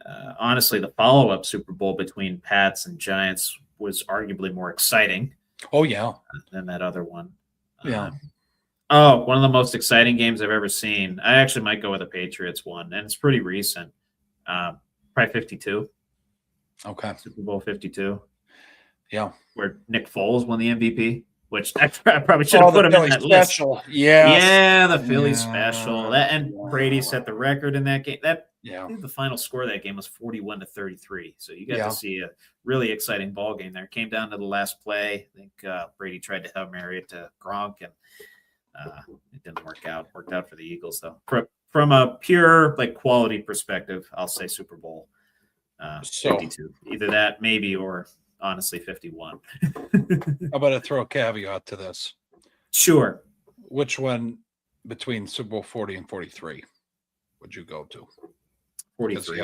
No. Honestly, the follow-up Super Bowl between Pats and Giants was arguably more exciting. Oh, yeah. Than that other one. Yeah. One of the most exciting games I've ever seen. I actually might go with the Patriots one, and it's pretty recent. Probably 52. Okay. Super Bowl 52. Yeah. Where Nick Foles won the MVP, which I probably should have put him in that special. list. Yes. Yeah, the Philly special. Brady set the record in that game. I think the final score of that game was 41-33. So you got to see a really exciting ball game there. Came down to the last play. I think Brady tried to Hail Mary it to Gronk, and it didn't work out. Worked out for the Eagles, though. From a pure quality perspective, I'll say Super Bowl 52. Either that, maybe, or honestly 51. I'm going to throw a caveat to this. Sure. Which one between Super Bowl 40 and 43 would you go to? 43.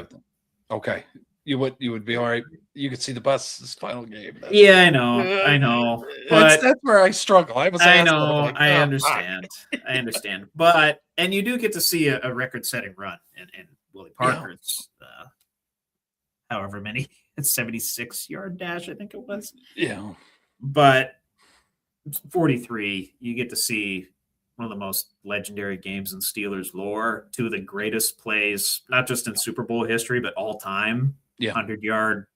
Okay. You would be all right. You could see the Bucs' final game. Yeah, I know. But that's where I struggle. I know. I understand. I understand. But you do get to see a record-setting run in Willie Parker's however many 76-yard dash, I think it was. Yeah. But 43, you get to see one of the most legendary games in Steelers lore, two of the greatest plays, not just in Super Bowl history, but all time. 100-yard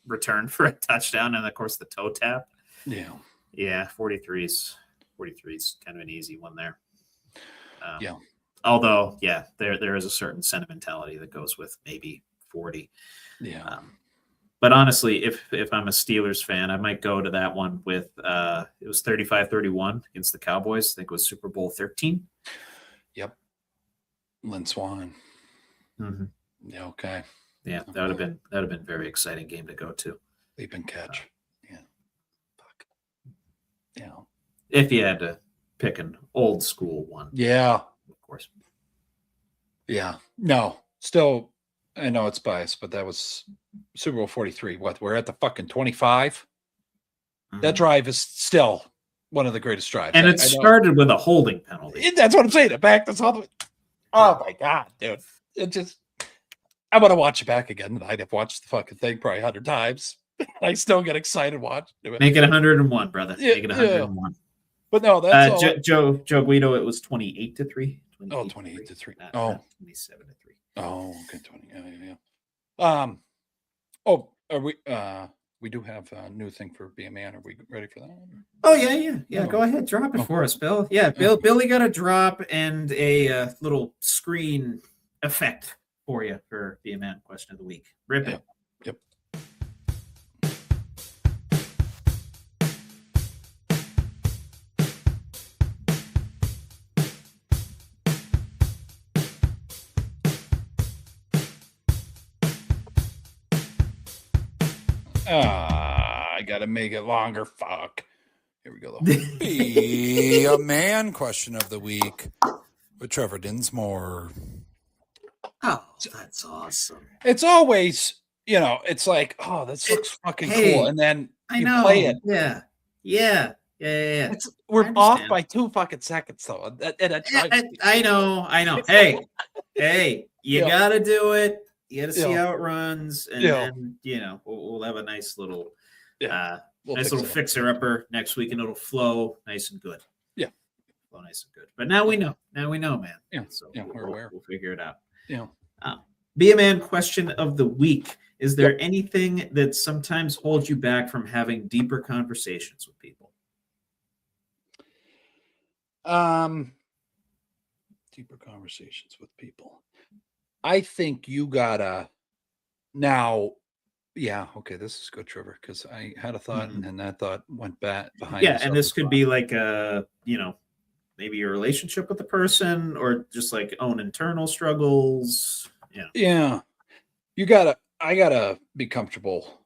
return for a touchdown, and of course the toe tap. Yeah. 43's kind of an easy one there. Although there is a certain sentimentality that goes with maybe 40. But honestly, if I'm a Steelers fan, I might go to that one with it was 35-31 against the Cowboys. I think it was Super Bowl 13. Yep. Lynn Swann. Mm-hmm. Yeah. Okay. Yeah, that would have been a very exciting game to go to. Leap and catch. Fuck. Yeah. If you had to pick an old school one. Yeah. Of course. Yeah. No, still, I know it's biased, but that was Super Bowl 43. What? We're at the fucking 25. That drive is still one of the greatest drives. And it started with a holding penalty. That's what I'm saying. It backed us all the way. Oh my God, dude. It just, I'm going to watch it back again tonight. I've watched the fucking thing probably 100 times. I still get excited watching it. Make it 101, brother. Yeah, Make it 101. But no, that's all. Joe Guido, it was 28-3. 28-3. Not 27-3. Oh, okay, 20. Yeah. Oh, are we do have a new thing for Be a Man. Are we ready for that? Oh yeah. Go ahead, drop it for us, Bill. Yeah, Billy got a drop and a little screen effect for you for Be a Man question of the week. Rip it. Yep. I gotta make it longer. Fuck. Here we go. Be a Man question of the week with Trevor Dinsmore. Oh, that's awesome. It's always, it's like, oh, this looks fucking cool. And then you play it. Yeah. We're off by 2 fucking seconds, though. I know. Hey, you gotta do it. You got to see how it runs, and then we'll have a nice little, fixer-upper next week, and it'll flow nice and good. Yeah, flow nice and good. But now we know, man. Yeah, so we're aware. We'll figure it out. Yeah. Be a Man question of the week. Is there anything that sometimes holds you back from having deeper conversations with people? Deeper conversations with people. I think you gotta now. Yeah, okay, this is good, Trevor, because I had a thought and then that thought went back behind. Yeah, and this could be like maybe your relationship with the person, or just like own internal struggles. Yeah. I gotta be comfortable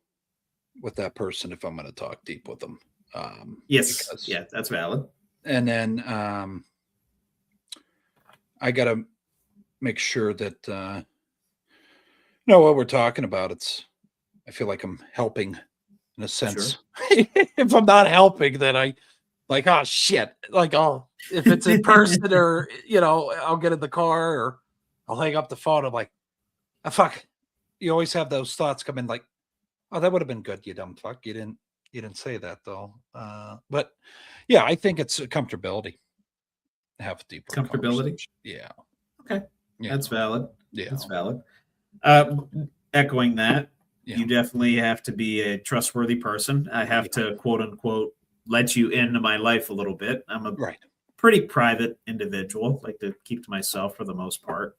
with that person if I'm gonna talk deep with them. Yes, that's valid. And then I gotta make sure that what we're talking about. I feel like I'm helping in a sense. Sure. If I'm not helping, then I like, oh shit. Like, if it's in person or I'll get in the car or I'll hang up the phone. I'm like, fuck. You always have those thoughts come in like, oh, that would have been good, you dumb fuck. You didn't say that though. But yeah, I think it's a comfortability. Have a deeper comfortability. Yeah. Okay. Yeah. That's valid. Yeah. That's valid. Echoing that, you definitely have to be a trustworthy person. I have to, quote unquote, let you into my life a little bit. I'm a pretty private individual, like to keep to myself for the most part.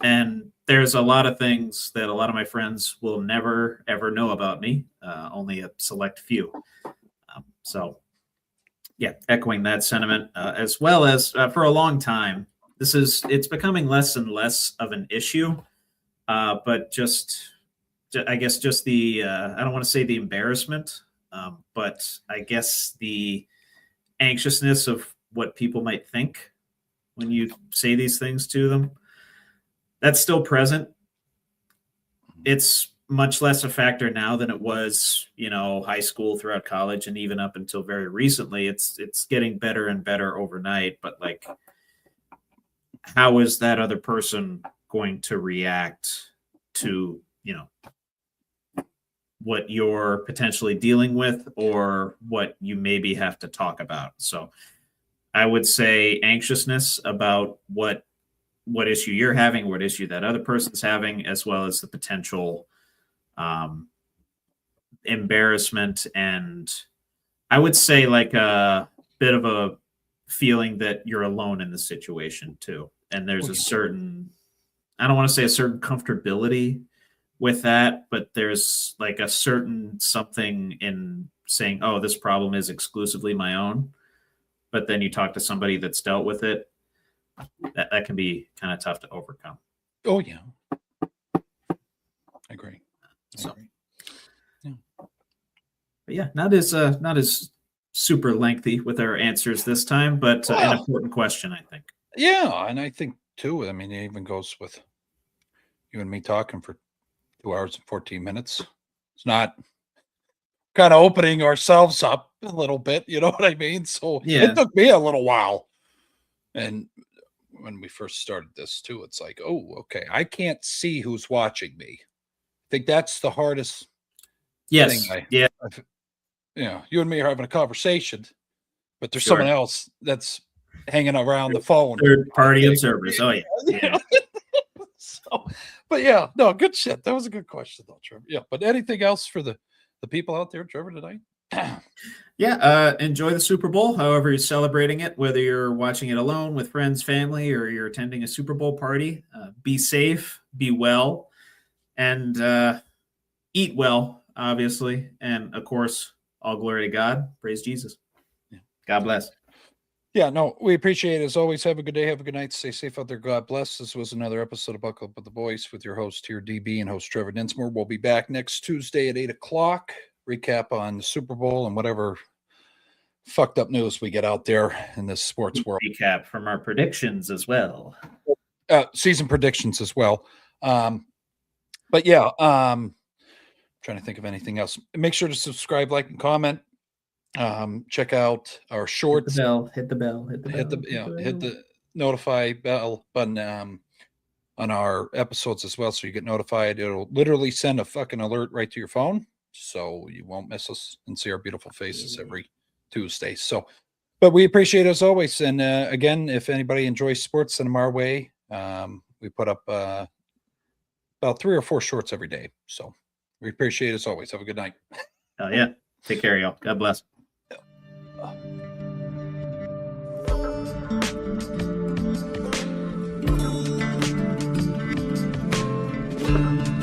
And there's a lot of things that a lot of my friends will never, ever know about me, only a select few. Echoing that sentiment, as well as for a long time, it's becoming less and less of an issue, but I guess just the, I don't want to say the embarrassment, but I guess the anxiousness of what people might think when you say these things to them, that's still present. It's much less a factor now than it was, high school, throughout college, and even up until very recently. It's getting better and better overnight, but like, how is that other person going to react to, what you're potentially dealing with or what you maybe have to talk about? So I would say anxiousness about what issue you're having, what issue that other person's having, as well as the potential embarrassment, and I would say like a bit of a feeling that you're alone in the situation too. And there's a certain, I don't want to say a certain comfortability with that, but there's like a certain something in saying, oh, this problem is exclusively my own. But then you talk to somebody that's dealt with it, that can be kind of tough to overcome. Oh yeah. I agree. But yeah, not as super lengthy with our answers this time, but an important question, I think. Yeah, and I think too. I mean, it even goes with you and me talking for 2 hours and 14 minutes. It's not kind of opening ourselves up a little bit, you know what I mean? So Yeah. it took me a little while. And when we first started this too, it's like, oh, okay, I can't see who's watching me. I think that's the hardest Yes. thing. Yeah. You and me are having a conversation, but there's Sure. someone else that's hanging around the phone. Third party observers. Oh, yeah. So, but yeah, no, good shit. That was a good question, though, Trevor. Yeah, but anything else for the people out there, Trevor, tonight? Yeah. Enjoy the Super Bowl, however you're celebrating it, whether you're watching it alone with friends, family, or you're attending a Super Bowl party. Be safe, be well, and eat well, obviously. And of course, all glory to God. Praise Jesus. Yeah. God bless. Yeah, no, we appreciate it. As always, have a good day. Have a good night. Stay safe out there. God bless. This was another episode of Buckle Up with the Boys with your host here, DB, and host Trevor Dinsmore. We'll be back next Tuesday at 8 o'clock. Recap on the Super Bowl and whatever fucked up news we get out there in this sports world. Recap from our predictions as well. Season predictions as well. But yeah, trying to think of anything else. Make sure to subscribe, like, and comment. Check out our shorts. Hit the bell. Hit the notify bell button on our episodes as well, so you get notified. It'll literally send a fucking alert right to your phone, so you won't miss us and see our beautiful faces every Tuesday. So, but we appreciate it as always. And again, if anybody enjoys sports, send them our way. We put up about 3 or 4 shorts every day. So we appreciate it as always. Have a good night. Oh yeah. Take care, y'all. God bless. Thank you.